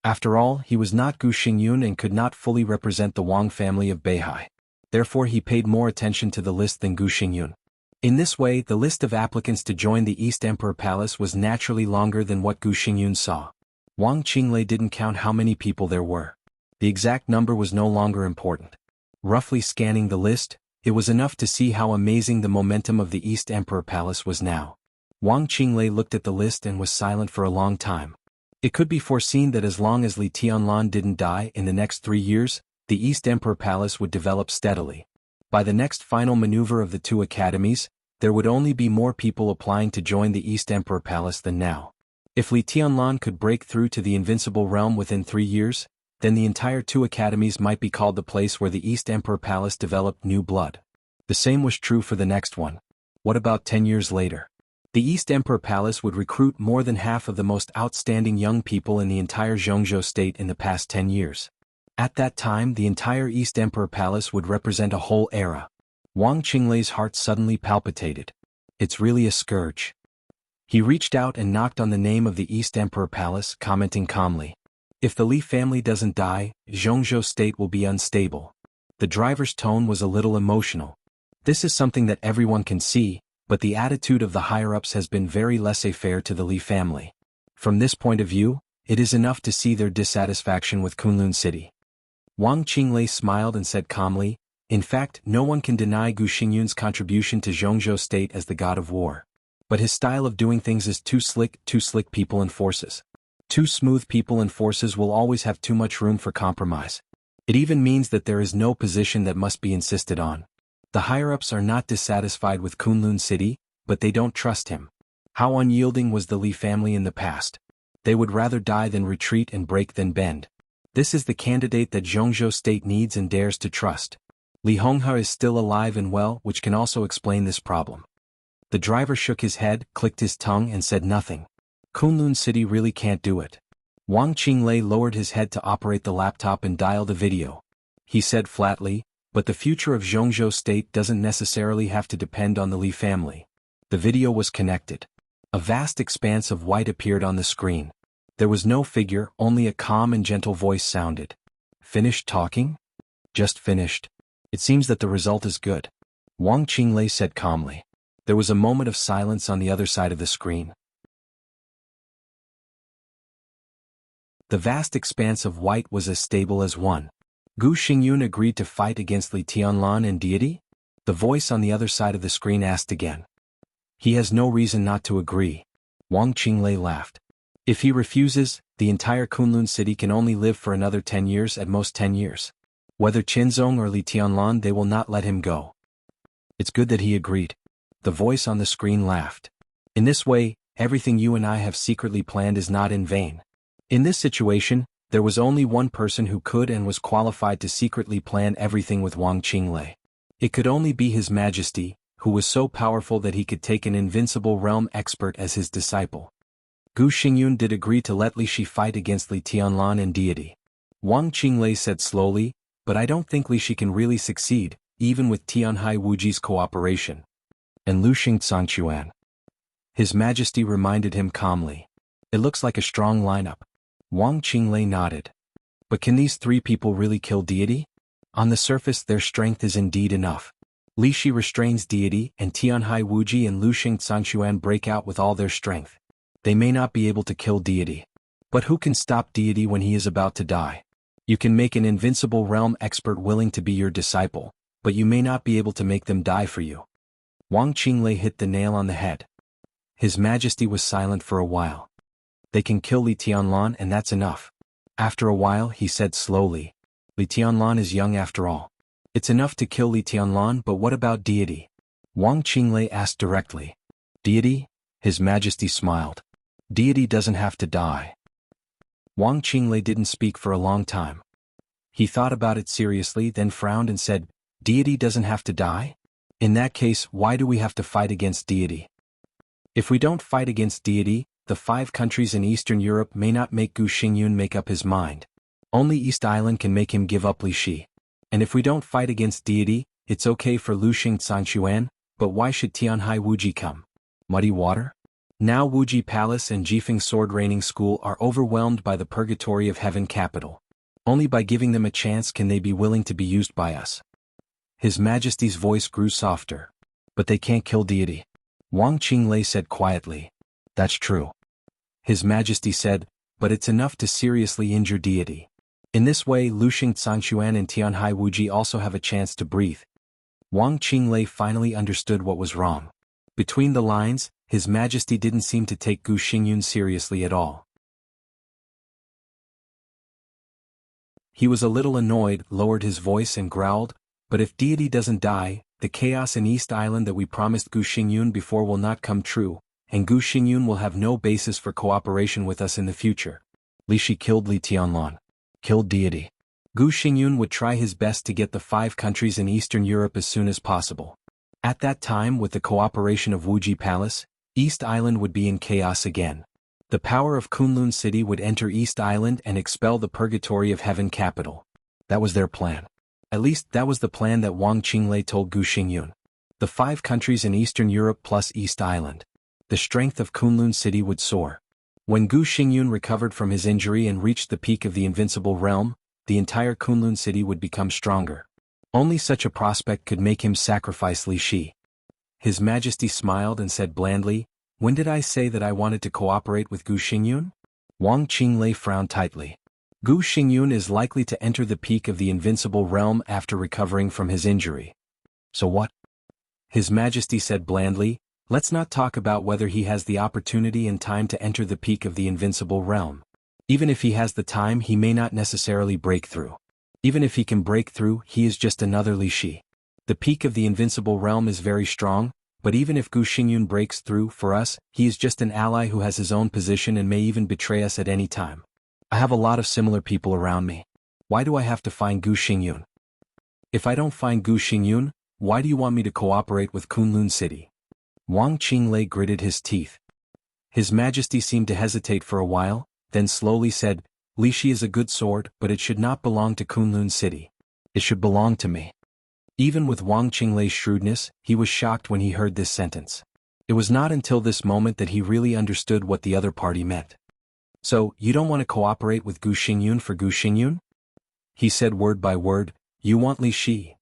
After all, he was not Gu Xingyun and could not fully represent the Wang family of Beihai. Therefore he paid more attention to the list than Gu Xingyun. In this way, the list of applicants to join the East Emperor Palace was naturally longer than what Gu Xingyun saw. Wang Qinglei didn't count how many people there were. The exact number was no longer important. Roughly scanning the list, it was enough to see how amazing the momentum of the East Emperor Palace was now. Wang Qinglei looked at the list and was silent for a long time. It could be foreseen that as long as Li Tianlan didn't die in the next 3 years, the East Emperor Palace would develop steadily. By the next final maneuver of the two academies, there would only be more people applying to join the East Emperor Palace than now. If Li Tianlan could break through to the Invincible Realm within 3 years, then the entire two academies might be called the place where the East Emperor Palace developed new blood. The same was true for the next one. What about 10 years later? The East Emperor Palace would recruit more than half of the most outstanding young people in the entire Zhongzhou state in the past 10 years. At that time, the entire East Emperor Palace would represent a whole era. Wang Qinglei's heart suddenly palpitated. It's really a scourge. He reached out and knocked on the name of the East Emperor Palace, commenting calmly. If the Li family doesn't die, Zhongzhou state will be unstable. The driver's tone was a little emotional. This is something that everyone can see, but the attitude of the higher-ups has been very laissez-faire to the Li family. From this point of view, it is enough to see their dissatisfaction with Kunlun City. Wang Qinglei smiled and said calmly, in fact, no one can deny Gu Xingyun's contribution to Zhongzhou state as the god of war. But his style of doing things is too slick people and forces. Too smooth people and forces will always have too much room for compromise. It even means that there is no position that must be insisted on. The higher-ups are not dissatisfied with Kunlun City, but they don't trust him. How unyielding was the Li family in the past. They would rather die than retreat and break than bend. This is the candidate that Zhongzhou state needs and dares to trust. Li Honghe is still alive and well, which can also explain this problem. The driver shook his head, clicked his tongue and said nothing. Kunlun City really can't do it. Wang Qinglei lowered his head to operate the laptop and dialed a video. He said flatly, but the future of Zhongzhou state doesn't necessarily have to depend on the Li family. The video was connected. A vast expanse of white appeared on the screen. There was no figure, only a calm and gentle voice sounded. Finished talking? Just finished. It seems that the result is good. Wang Qinglei said calmly. There was a moment of silence on the other side of the screen. The vast expanse of white was as stable as one. Gu Xingyun agreed to fight against Li Tianlan and deity? The voice on the other side of the screen asked again. He has no reason not to agree. Wang Qinglei laughed. If he refuses, the entire Kunlun city can only live for another 10 years, at most 10 years. Whether Qinzong or Li Tianlan, they will not let him go. It's good that he agreed. The voice on the screen laughed. In this way, everything you and I have secretly planned is not in vain. In this situation, there was only one person who could and was qualified to secretly plan everything with Wang Qinglei. It could only be His Majesty, who was so powerful that he could take an invincible realm expert as his disciple. Gu Xingyun did agree to let Li Shi fight against Li Tianlan and deity. Wang Qinglei said slowly, but I don't think Li Shi can really succeed, even with Tianhai Wuji's cooperation. And Lu Xing Tsangquan. His Majesty reminded him calmly. It looks like a strong lineup. Wang Qinglei nodded. But can these 3 people really kill deity? On the surface their strength is indeed enough. Li Shi restrains deity and Tianhai Wuji and Lu Xing Tsangquan break out with all their strength. They may not be able to kill deity. But who can stop deity when he is about to die? You can make an invincible realm expert willing to be your disciple, but you may not be able to make them die for you. Wang Qinglei hit the nail on the head. His Majesty was silent for a while. They can kill Li Tianlan and that's enough. After a while he said slowly, Li Tianlan is young after all. It's enough to kill Li Tianlan, but what about deity? Wang Qinglei asked directly. Deity? His Majesty smiled. Deity doesn't have to die. Wang Qinglei didn't speak for a long time. He thought about it seriously, then frowned and said, "Deity doesn't have to die? In that case, why do we have to fight against deity? If we don't fight against deity, the 5 countries in Eastern Europe may not make Gu Xingyun make up his mind. Only East Island can make him give up Li Shi. And if we don't fight against deity, it's okay for Luxing Sanquan, but why should Tianhai Wuji come? Muddy water? Now Wuji Palace and Jifeng Sword Raining School are overwhelmed by the purgatory of heaven capital. Only by giving them a chance can they be willing to be used by us." His Majesty's voice grew softer. "But they can't kill deity." Wang Qinglei said quietly. "That's true." His Majesty said, "But it's enough to seriously injure deity. In this way Luxing Sanquan and Tianhai Wuji also have a chance to breathe." Wang Qinglei finally understood what was wrong. Between the lines, His Majesty didn't seem to take Gu Xingyun seriously at all. He was a little annoyed, lowered his voice and growled, "But if deity doesn't die, the chaos in East Island that we promised Gu Xingyun before will not come true, and Gu Xingyun will have no basis for cooperation with us in the future." Li Shi killed Li Tianlan. Killed deity. Gu Xingyun would try his best to get the 5 countries in Eastern Europe as soon as possible. At that time, with the cooperation of Wuji Palace, East Island would be in chaos again. The power of Kunlun City would enter East Island and expel the purgatory of heaven capital. That was their plan. At least that was the plan that Wang Qinglei told Gu Xingyun. The 5 countries in Eastern Europe plus East Island. The strength of Kunlun City would soar. When Gu Xingyun recovered from his injury and reached the peak of the invincible realm, the entire Kunlun City would become stronger. Only such a prospect could make him sacrifice Li Shi. His Majesty smiled and said blandly, "When did I say that I wanted to cooperate with Gu Xingyun?" Wang Qinglei frowned tightly. Gu Xingyun is likely to enter the peak of the invincible realm after recovering from his injury. So what? His Majesty said blandly, "Let's not talk about whether he has the opportunity and time to enter the peak of the invincible realm. Even if he has the time, he may not necessarily break through. Even if he can break through, he is just another Li Shi. The peak of the invincible realm is very strong, but even if Gu Xingyun breaks through, for us, he is just an ally who has his own position and may even betray us at any time. I have a lot of similar people around me. Why do I have to find Gu Xingyun? If I don't find Gu Xingyun, why do you want me to cooperate with Kunlun City?" Wang Qinglei gritted his teeth. His Majesty seemed to hesitate for a while, then slowly said, "Li Shi is a good sword, but it should not belong to Kunlun City. It should belong to me." Even with Wang Qinglei's shrewdness, he was shocked when he heard this sentence. It was not until this moment that he really understood what the other party meant. "So, you don't want to cooperate with Gu Xingyun for Gu Xingyun?" He said word by word, "You want Li Shi?"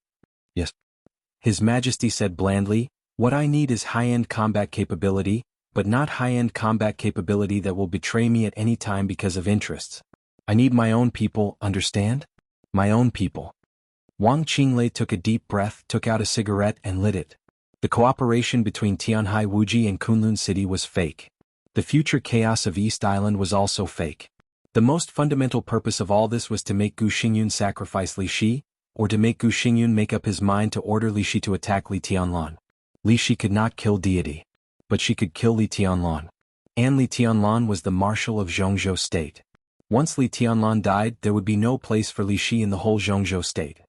"Yes." His Majesty said blandly, "What I need is high-end combat capability, but not high-end combat capability that will betray me at any time because of interests. I need my own people, understand? My own people." Wang Qinglei took a deep breath, took out a cigarette and lit it. The cooperation between Tianhai Wuji and Kunlun City was fake. The future chaos of East Island was also fake. The most fundamental purpose of all this was to make Gu Xingyun sacrifice Li Shi, or to make Gu Xingyun make up his mind to order Li Shi to attack Li Tianlan. Li Shi could not kill deity. But she could kill Li Tianlan. And Li Tianlan was the marshal of Zhongzhou state. Once Li Tianlan died, there would be no place for Li Shi in the whole Zhongzhou state.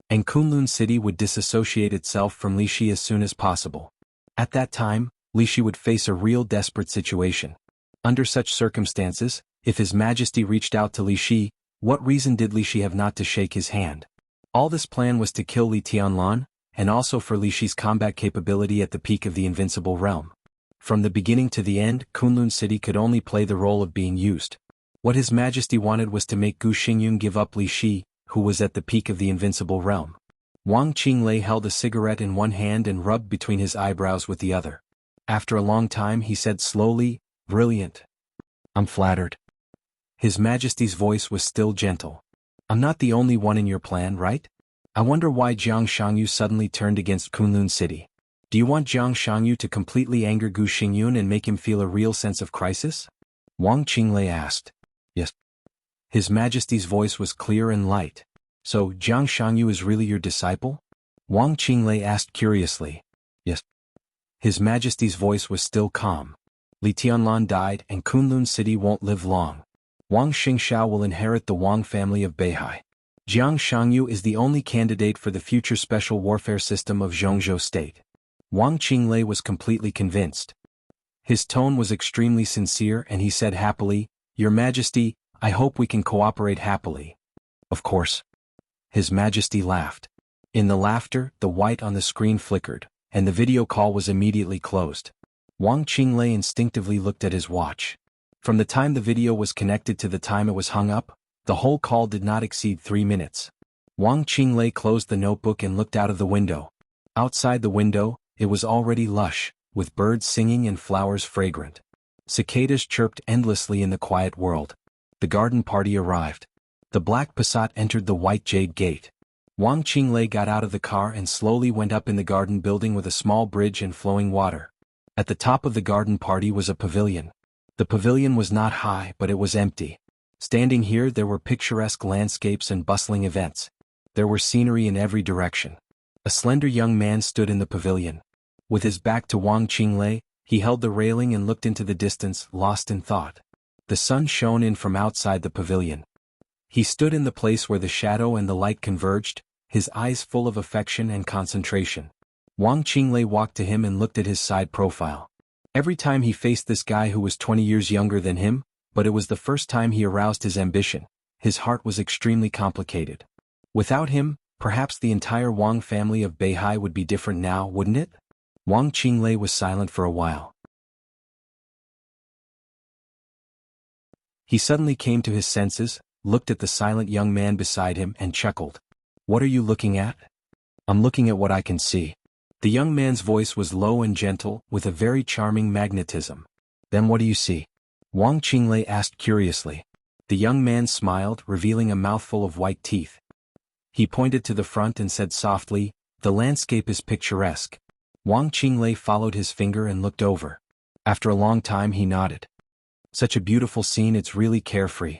And Kunlun City would disassociate itself from Li Shi as soon as possible. At that time, Li Shi would face a real desperate situation. Under such circumstances, if His Majesty reached out to Li Shi, what reason did Li Shi have not to shake his hand? All this plan was to kill Li Tianlan, and also for Li Shi's combat capability at the peak of the invincible realm. From the beginning to the end, Kunlun City could only play the role of being used. What His Majesty wanted was to make Gu Xingyun give up Li Shi, who was at the peak of the invincible realm. Wang Qinglei held a cigarette in one hand and rubbed between his eyebrows with the other. After a long time he said slowly, "Brilliant. I'm flattered." His Majesty's voice was still gentle. "I'm not the only one in your plan, right? I wonder why Jiang Shangyu suddenly turned against Kunlun City. Do you want Jiang Shangyu to completely anger Gu Xingyun and make him feel a real sense of crisis?" Wang Qinglei asked. "Yes." His Majesty's voice was clear and light. "So, Jiang Shangyu is really your disciple?" Wang Qinglei asked curiously. "Yes." His Majesty's voice was still calm. Li Tianlan died and Kunlun City won't live long. Wang Xingxiao will inherit the Wang family of Beihai. Jiang Shangyu is the only candidate for the future special warfare system of Zhongzhou State. Wang Qinglei was completely convinced. His tone was extremely sincere and he said happily, "Your Majesty, I hope we can cooperate happily." "Of course." His Majesty laughed. In the laughter, the white on the screen flickered, and the video call was immediately closed. Wang Qinglei instinctively looked at his watch. From the time the video was connected to the time it was hung up, the whole call did not exceed 3 minutes. Wang Qinglei closed the notebook and looked out of the window. Outside the window, it was already lush, with birds singing and flowers fragrant. Cicadas chirped endlessly in the quiet world. The garden party arrived. The black Passat entered the white jade gate. Wang Qinglei got out of the car and slowly went up in the garden building with a small bridge and flowing water. At the top of the garden party was a pavilion. The pavilion was not high, but it was empty. Standing here there were picturesque landscapes and bustling events. There were scenery in every direction. A slender young man stood in the pavilion. With his back to Wang Qinglei, he held the railing and looked into the distance, lost in thought. The sun shone in from outside the pavilion. He stood in the place where the shadow and the light converged, his eyes full of affection and concentration. Wang Qinglei walked to him and looked at his side profile. Every time he faced this guy who was 20 years younger than him, but it was the first time he aroused his ambition. His heart was extremely complicated. Without him, perhaps the entire Wang family of Beihai would be different now, wouldn't it? Wang Qinglei was silent for a while. He suddenly came to his senses, looked at the silent young man beside him and chuckled. "What are you looking at?" "I'm looking at what I can see." The young man's voice was low and gentle, with a very charming magnetism. "Then what do you see?" Wang Qinglei asked curiously. The young man smiled, revealing a mouthful of white teeth. He pointed to the front and said softly, "The landscape is picturesque." Wang Qinglei followed his finger and looked over. After a long time he nodded. "Such a beautiful scene, it's really carefree."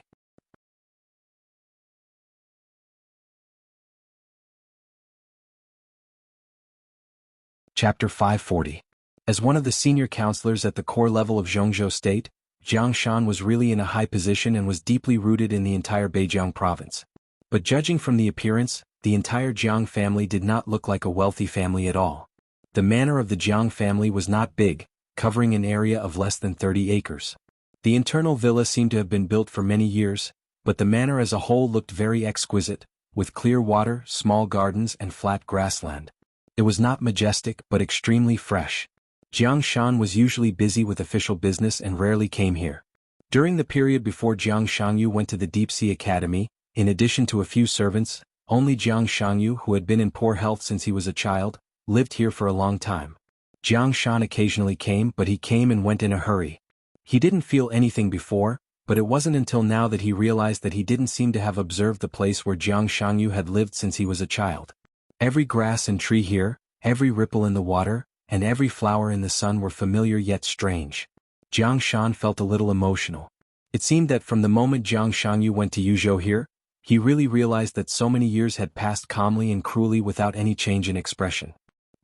Chapter 540. As one of the senior counselors at the core level of Zhongzhou State, Jiang Shan was really in a high position and was deeply rooted in the entire Beijiang province. But judging from the appearance, the entire Jiang family did not look like a wealthy family at all. The manor of the Jiang family was not big, covering an area of less than 30 acres. The internal villa seemed to have been built for many years, but the manor as a whole looked very exquisite, with clear water, small gardens and flat grassland. It was not majestic but extremely fresh. Jiang Shan was usually busy with official business and rarely came here. During the period before Jiang Shangyu went to the Deep Sea Academy, in addition to a few servants, only Jiang Shangyu, who had been in poor health since he was a child, lived here for a long time. Jiang Shan occasionally came, but he came and went in a hurry. He didn't feel anything before, but it wasn't until now that he realized that he didn't seem to have observed the place where Jiang Shangyu had lived since he was a child. Every grass and tree here, every ripple in the water, and every flower in the sun were familiar yet strange. Jiang Shan felt a little emotional. It seemed that from the moment Jiang Shangyu went to Yuzhou here, he really realized that so many years had passed calmly and cruelly without any change in expression.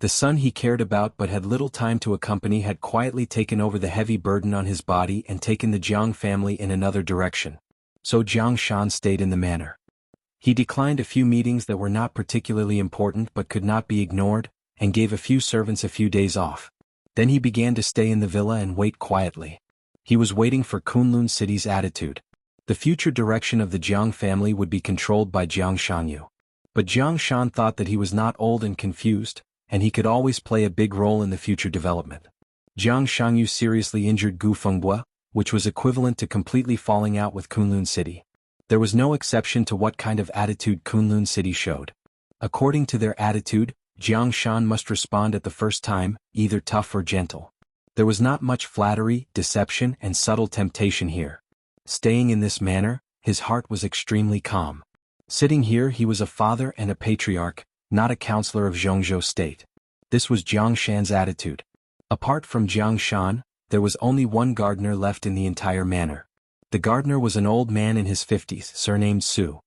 The son he cared about but had little time to accompany had quietly taken over the heavy burden on his body and taken the Jiang family in another direction. So Jiang Shan stayed in the manor. He declined a few meetings that were not particularly important but could not be ignored, and gave a few servants a few days off. Then he began to stay in the villa and wait quietly. He was waiting for Kunlun City's attitude. The future direction of the Jiang family would be controlled by Jiang Shangyu. But Jiang Shan thought that he was not old and confused, and he could always play a big role in the future development. Jiang Shangyu seriously injured Gu Fengbua, which was equivalent to completely falling out with Kunlun City. There was no exception to what kind of attitude Kunlun City showed. According to their attitude, Jiang Shan must respond at the first time, either tough or gentle. There was not much flattery, deception and subtle temptation here. Staying in this manner, his heart was extremely calm. Sitting here he was a father and a patriarch, not a counselor of Zhongzhou State. This was Jiang Shan's attitude. Apart from Jiang Shan, there was only one gardener left in the entire manor. The gardener was an old man in his 50s, surnamed Su.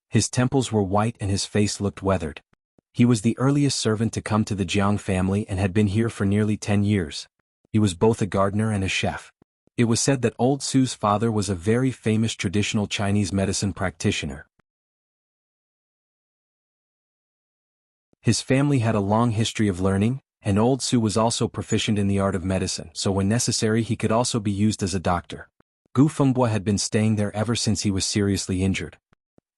His temples were white and his face looked weathered. He was the earliest servant to come to the Jiang family and had been here for nearly 10 years. He was both a gardener and a chef. It was said that Old Su's father was a very famous traditional Chinese medicine practitioner. His family had a long history of learning, and Old Su was also proficient in the art of medicine, so when necessary he could also be used as a doctor. Gu Fengbo had been staying there ever since he was seriously injured.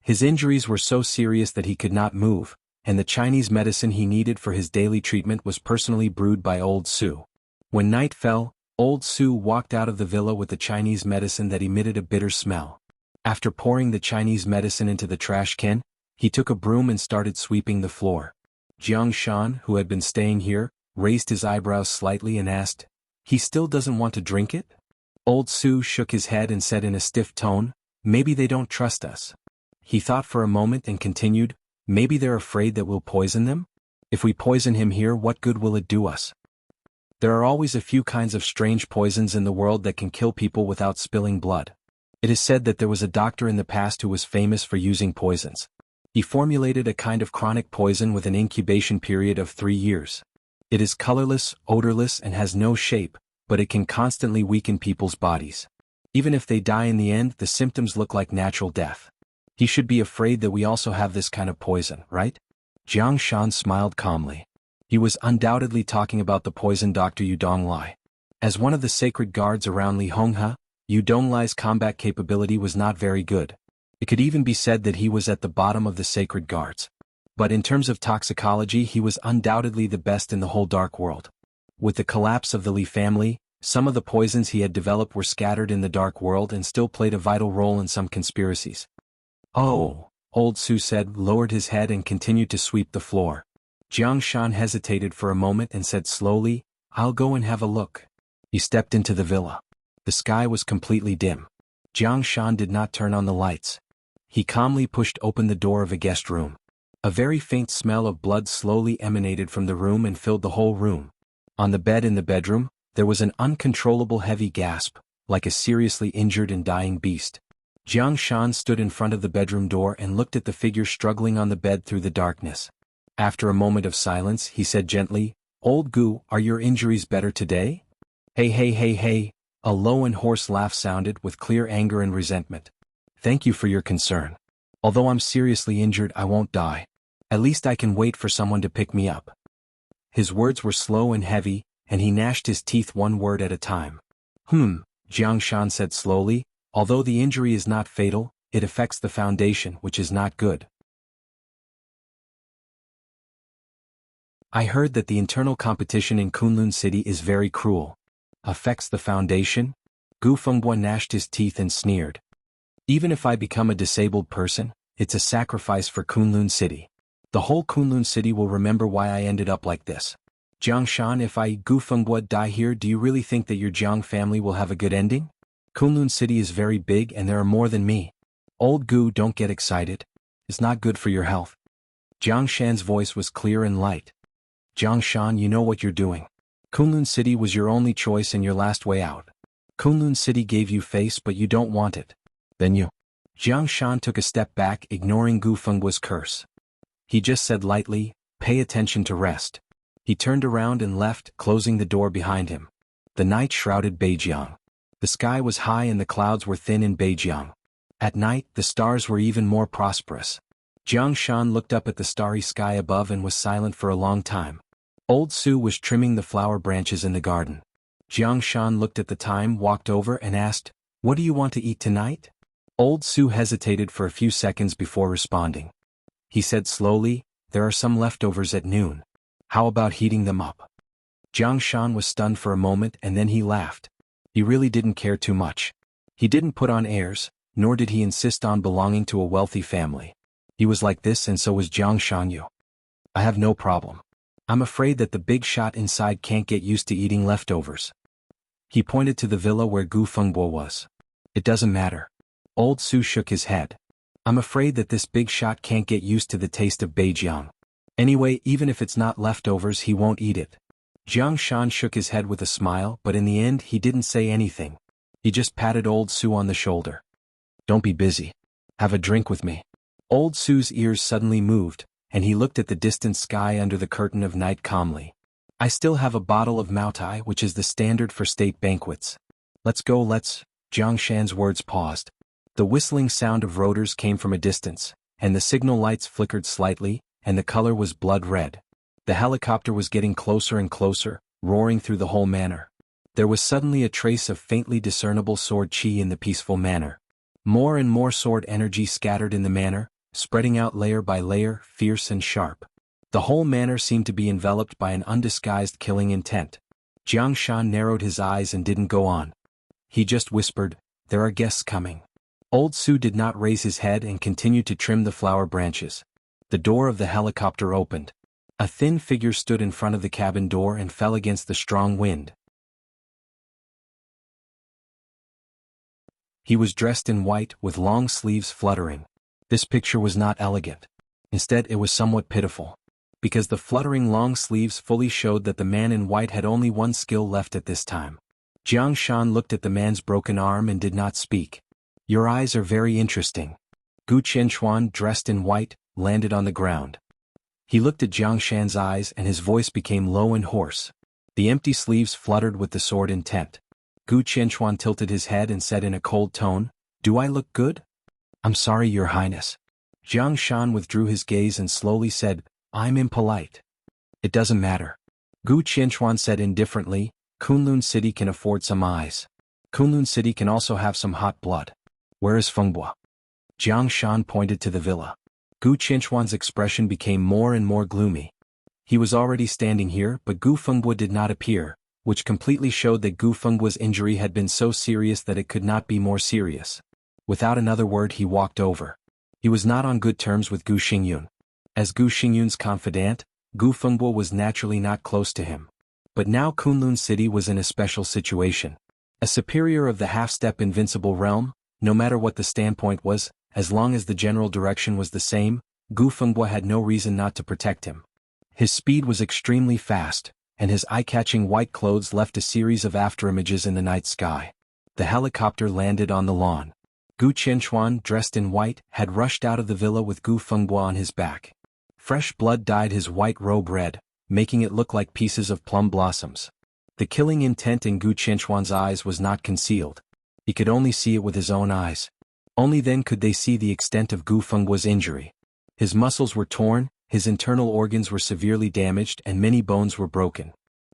His injuries were so serious that he could not move, and the Chinese medicine he needed for his daily treatment was personally brewed by Old Su. When night fell, Old Su walked out of the villa with the Chinese medicine that emitted a bitter smell. After pouring the Chinese medicine into the trash can, he took a broom and started sweeping the floor. Jiang Shan, who had been staying here, raised his eyebrows slightly and asked, "He still doesn't want to drink it?" Old Su shook his head and said in a stiff tone, "Maybe they don't trust us." He thought for a moment and continued, "Maybe they're afraid that we'll poison them? If we poison him here, what good will it do us? There are always a few kinds of strange poisons in the world that can kill people without spilling blood. It is said that there was a doctor in the past who was famous for using poisons. He formulated a kind of chronic poison with an incubation period of 3 years. It is colorless, odorless, and has no shape, but it can constantly weaken people's bodies. Even if they die in the end, the symptoms look like natural death. He should be afraid that we also have this kind of poison, right?" Jiang Shan smiled calmly. He was undoubtedly talking about the poison Dr. Yu Donglai. As one of the sacred guards around Li Honghe, Yu Donglai's combat capability was not very good. It could even be said that he was at the bottom of the sacred guards. But in terms of toxicology, he was undoubtedly the best in the whole dark world. With the collapse of the Li family, some of the poisons he had developed were scattered in the dark world and still played a vital role in some conspiracies. "Oh," Old Su said, lowered his head and continued to sweep the floor. Jiang Shan hesitated for a moment and said slowly, "I'll go and have a look." He stepped into the villa. The sky was completely dim. Jiang Shan did not turn on the lights. He calmly pushed open the door of a guest room. A very faint smell of blood slowly emanated from the room and filled the whole room. On the bed in the bedroom, there was an uncontrollable heavy gasp, like a seriously injured and dying beast. Jiang Shan stood in front of the bedroom door and looked at the figure struggling on the bed through the darkness. After a moment of silence, he said gently, "Old Gu, are your injuries better today?" "Hey hey hey hey," a low and hoarse laugh sounded with clear anger and resentment. "Thank you for your concern. Although I'm seriously injured, I won't die. At least I can wait for someone to pick me up." His words were slow and heavy, and he gnashed his teeth one word at a time. Jiang Shan said slowly, "Although the injury is not fatal, it affects the foundation, which is not good. I heard that the internal competition in Kunlun City is very cruel." "Affects the foundation?" Gu Fengbo gnashed his teeth and sneered. "Even if I become a disabled person, it's a sacrifice for Kunlun City. The whole Kunlun City will remember why I ended up like this. Jiang Shan, if I, Gu Fengbo, die here, do you really think that your Jiang family will have a good ending? Kunlun City is very big and there are more than me. Old Gu, don't get excited. It's not good for your health." Jiang Shan's voice was clear and light. "Jiang Shan, you know what you're doing. Kunlun City was your only choice and your last way out. Kunlun City gave you face but you don't want it. Then you." Jiang Shan took a step back, ignoring Gu Fengbo's curse. He just said lightly, "Pay attention to rest." He turned around and left, closing the door behind him. The night shrouded Beijiang. The sky was high and the clouds were thin in Beijiang. At night, the stars were even more prosperous. Jiang Shan looked up at the starry sky above and was silent for a long time. Old Su was trimming the flower branches in the garden. Jiang Shan looked at the time, walked over and asked, "What do you want to eat tonight?" Old Su hesitated for a few seconds before responding. He said slowly, "There are some leftovers at noon. How about heating them up?" Jiang Shan was stunned for a moment and then he laughed. He really didn't care too much. He didn't put on airs, nor did he insist on belonging to a wealthy family. He was like this and so was Jiang Shanyu. "I have no problem. I'm afraid that the big shot inside can't get used to eating leftovers." He pointed to the villa where Gu Fengbo was. "It doesn't matter." Old Su shook his head. "I'm afraid that this big shot can't get used to the taste of Beijiang. Anyway, even if it's not leftovers, he won't eat it." Jiang Shan shook his head with a smile, but in the end he didn't say anything. He just patted Old Su on the shoulder. "Don't be busy. Have a drink with me." Old Su's ears suddenly moved, and he looked at the distant sky under the curtain of night calmly. "I still have a bottle of Maotai, which is the standard for state banquets. Let's go, let's. Jiang Shan's words paused. The whistling sound of rotors came from a distance, and the signal lights flickered slightly, and the color was blood red. The helicopter was getting closer and closer, roaring through the whole manor. There was suddenly a trace of faintly discernible sword chi in the peaceful manor. More and more sword energy scattered in the manor, spreading out layer by layer, fierce and sharp. The whole manor seemed to be enveloped by an undisguised killing intent. Jiang Shan narrowed his eyes and didn't go on. He just whispered, "There are guests coming." Old Su did not raise his head and continued to trim the flower branches. The door of the helicopter opened. A thin figure stood in front of the cabin door and fell against the strong wind. He was dressed in white with long sleeves fluttering. This picture was not elegant. Instead, it was somewhat pitiful. Because the fluttering long sleeves fully showed that the man in white had only one skill left at this time. Jiang Shan looked at the man's broken arm and did not speak. "Your eyes are very interesting." Gu Qianchuan, dressed in white, landed on the ground. He looked at Jiang Shan's eyes and his voice became low and hoarse. The empty sleeves fluttered with the sword intent. Gu Qianchuan tilted his head and said in a cold tone, "Do I look good?" "I'm sorry, Your Highness." Jiang Shan withdrew his gaze and slowly said, "I'm impolite." "It doesn't matter." Gu Qianchuan said indifferently, "Kunlun City can afford some eyes. Kunlun City can also have some hot blood. Where is Fengbua?" Jiang Shan pointed to the villa. Gu Qianchuan's expression became more and more gloomy. He was already standing here, but Gu Fengbua did not appear, which completely showed that Gu Fengbua's injury had been so serious that it could not be more serious. Without another word he walked over. He was not on good terms with Gu Xingyun. As Gu Xingyun's confidant, Gu Fengbua was naturally not close to him. But now Kunlun City was in a special situation. A superior of the half-step invincible realm, no matter what the standpoint was, as long as the general direction was the same, Gu Fengbua had no reason not to protect him. His speed was extremely fast, and his eye-catching white clothes left a series of afterimages in the night sky. The helicopter landed on the lawn. Gu Qianchuan, dressed in white, had rushed out of the villa with Gu Fengbua on his back. Fresh blood dyed his white robe red, making it look like pieces of plum blossoms. The killing intent in Gu Qianchuan's eyes was not concealed. He could only see it with his own eyes. Only then could they see the extent of Gu Fengbua's injury. His muscles were torn, his internal organs were severely damaged and many bones were broken.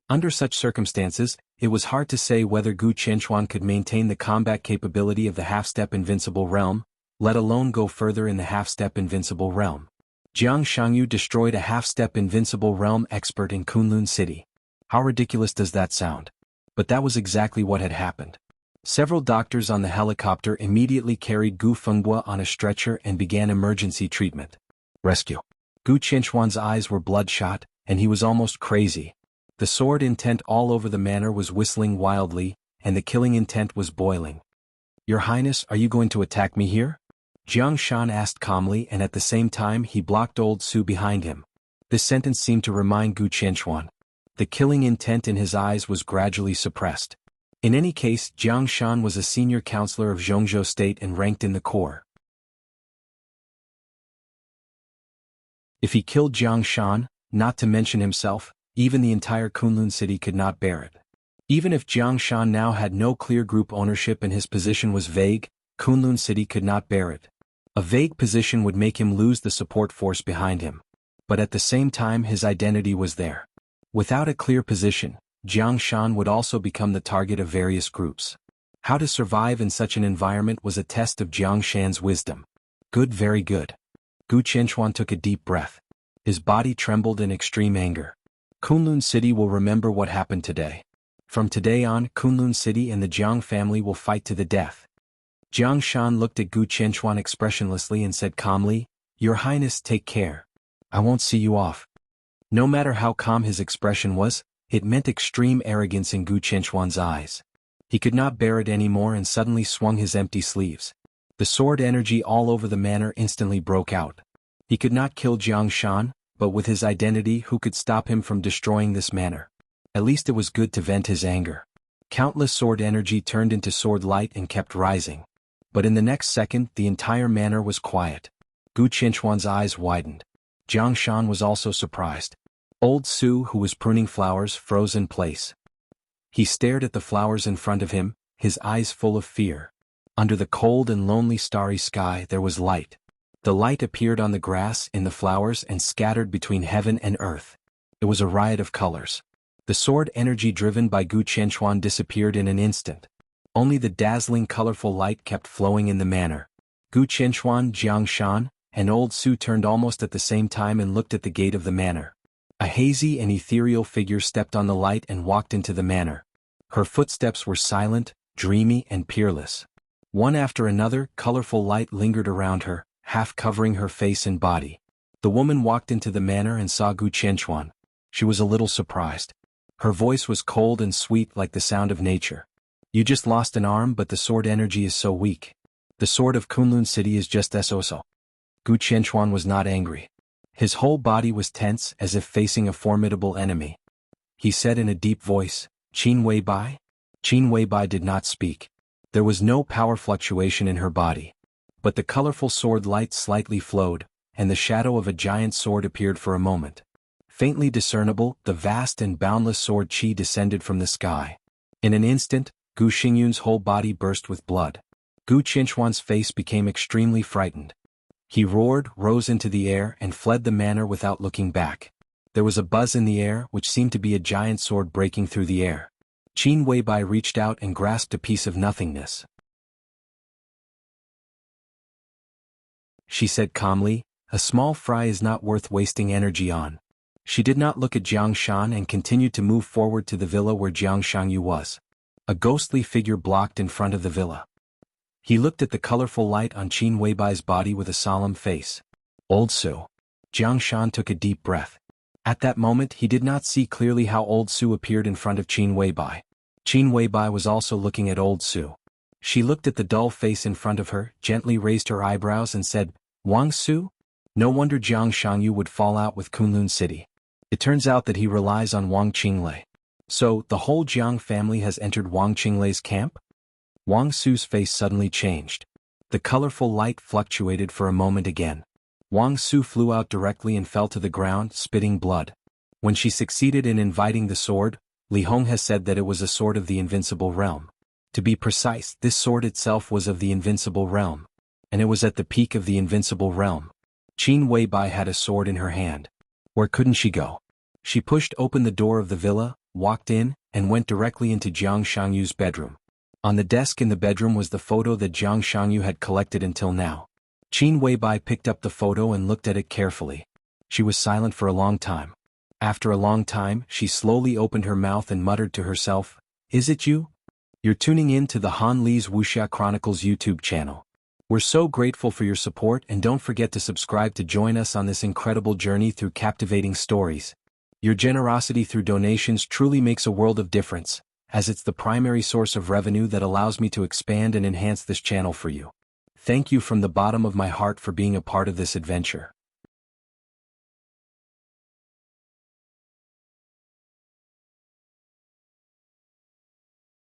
Under such circumstances, it was hard to say whether Gu Qianchuan could maintain the combat capability of the half-step invincible realm, let alone go further in the half-step invincible realm. Jiang Shangyu destroyed a half-step invincible realm expert in Kunlun City. How ridiculous does that sound? But that was exactly what had happened. Several doctors on the helicopter immediately carried Gu Fengbua on a stretcher and began emergency treatment. Rescue. Gu Qianchuan's eyes were bloodshot, and he was almost crazy. The sword intent all over the manor was whistling wildly, and the killing intent was boiling. "Your Highness, are you going to attack me here?" Jiang Shan asked calmly, and at the same time he blocked old Su behind him. This sentence seemed to remind Gu Qianchuan. The killing intent in his eyes was gradually suppressed. In any case, Jiang Shan was a senior counselor of Zhongzhou State and ranked in the corps. If he killed Jiang Shan, not to mention himself, even the entire Kunlun City could not bear it. Even if Jiang Shan now had no clear group ownership and his position was vague, Kunlun City could not bear it. A vague position would make him lose the support force behind him. But at the same time his identity was there. Without a clear position, Jiang Shan would also become the target of various groups. How to survive in such an environment was a test of Jiang Shan's wisdom. Good, very good. Gu Qianchuan took a deep breath. His body trembled in extreme anger. Kunlun City will remember what happened today. From today on, Kunlun City and the Jiang family will fight to the death. Jiang Shan looked at Gu Qianchuan expressionlessly and said calmly, "Your Highness, take care. I won't see you off." No matter how calm his expression was, it meant extreme arrogance in Gu Qianchuan's eyes. He could not bear it anymore and suddenly swung his empty sleeves. The sword energy all over the manor instantly broke out. He could not kill Jiang Shan, but with his identity who could stop him from destroying this manor? At least it was good to vent his anger. Countless sword energy turned into sword light and kept rising. But in the next second the entire manor was quiet. Gu Qianchuan's eyes widened. Jiang Shan was also surprised. Old Su, who was pruning flowers, froze in place. He stared at the flowers in front of him, his eyes full of fear. Under the cold and lonely starry sky there was light. The light appeared on the grass, in the flowers, and scattered between heaven and earth. It was a riot of colors. The sword energy driven by Gu Qianchuan disappeared in an instant. Only the dazzling colorful light kept flowing in the manor. Gu Qianchuan, Jiang Shan, and Old Su turned almost at the same time and looked at the gate of the manor. A hazy and ethereal figure stepped on the light and walked into the manor. Her footsteps were silent, dreamy, and peerless. One after another, colorful light lingered around her, half covering her face and body. The woman walked into the manor and saw Gu Qianchuan. She was a little surprised. Her voice was cold and sweet like the sound of nature. You just lost an arm, but the sword energy is so weak. The sword of Kunlun City is just so. Gu Qianchuan was not angry. His whole body was tense, as if facing a formidable enemy. He said in a deep voice, "Qin Weibai?" Qin Weibai did not speak. There was no power fluctuation in her body. But the colorful sword light slightly flowed, and the shadow of a giant sword appeared for a moment. Faintly discernible, the vast and boundless sword qi descended from the sky. In an instant, Gu Xingyun's whole body burst with blood. Gu Qianchuan's face became extremely frightened. He roared, rose into the air, and fled the manor without looking back. There was a buzz in the air, which seemed to be a giant sword breaking through the air. Qin Weibai reached out and grasped a piece of nothingness. She said calmly, "A small fry is not worth wasting energy on." She did not look at Jiang Shan and continued to move forward to the villa where Jiang Shangyu was. A ghostly figure blocked in front of the villa. He looked at the colorful light on Qin Weibai's body with a solemn face. "Old Su." Jiang Shan took a deep breath. At that moment he did not see clearly how Old Su appeared in front of Qin Weibai. Qin Weibai was also looking at Old Su. She looked at the dull face in front of her, gently raised her eyebrows and said, "Wang Su?" No wonder Jiang Shangyu would fall out with Kunlun City. It turns out that he relies on Wang Qinglei. So, the whole Jiang family has entered Wang Qinglei's camp? Wang Su's face suddenly changed. The colorful light fluctuated for a moment again. Wang Su flew out directly and fell to the ground, spitting blood. When she succeeded in inviting the sword, Li Hong has said that it was a sword of the invincible realm. To be precise, this sword itself was of the invincible realm. And it was at the peak of the invincible realm. Qin Weibai had a sword in her hand. Where couldn't she go? She pushed open the door of the villa, walked in, and went directly into Jiang Shangyu's bedroom. On the desk in the bedroom was the photo that Jiang Shangyu had collected until now. Qin Weibai picked up the photo and looked at it carefully. She was silent for a long time. After a long time, she slowly opened her mouth and muttered to herself, "Is it you?" You're tuning in to the Han Li's Wuxia Chronicles YouTube channel. We're so grateful for your support, and don't forget to subscribe to join us on this incredible journey through captivating stories. Your generosity through donations truly makes a world of difference, as it's the primary source of revenue that allows me to expand and enhance this channel for you. Thank you from the bottom of my heart for being a part of this adventure.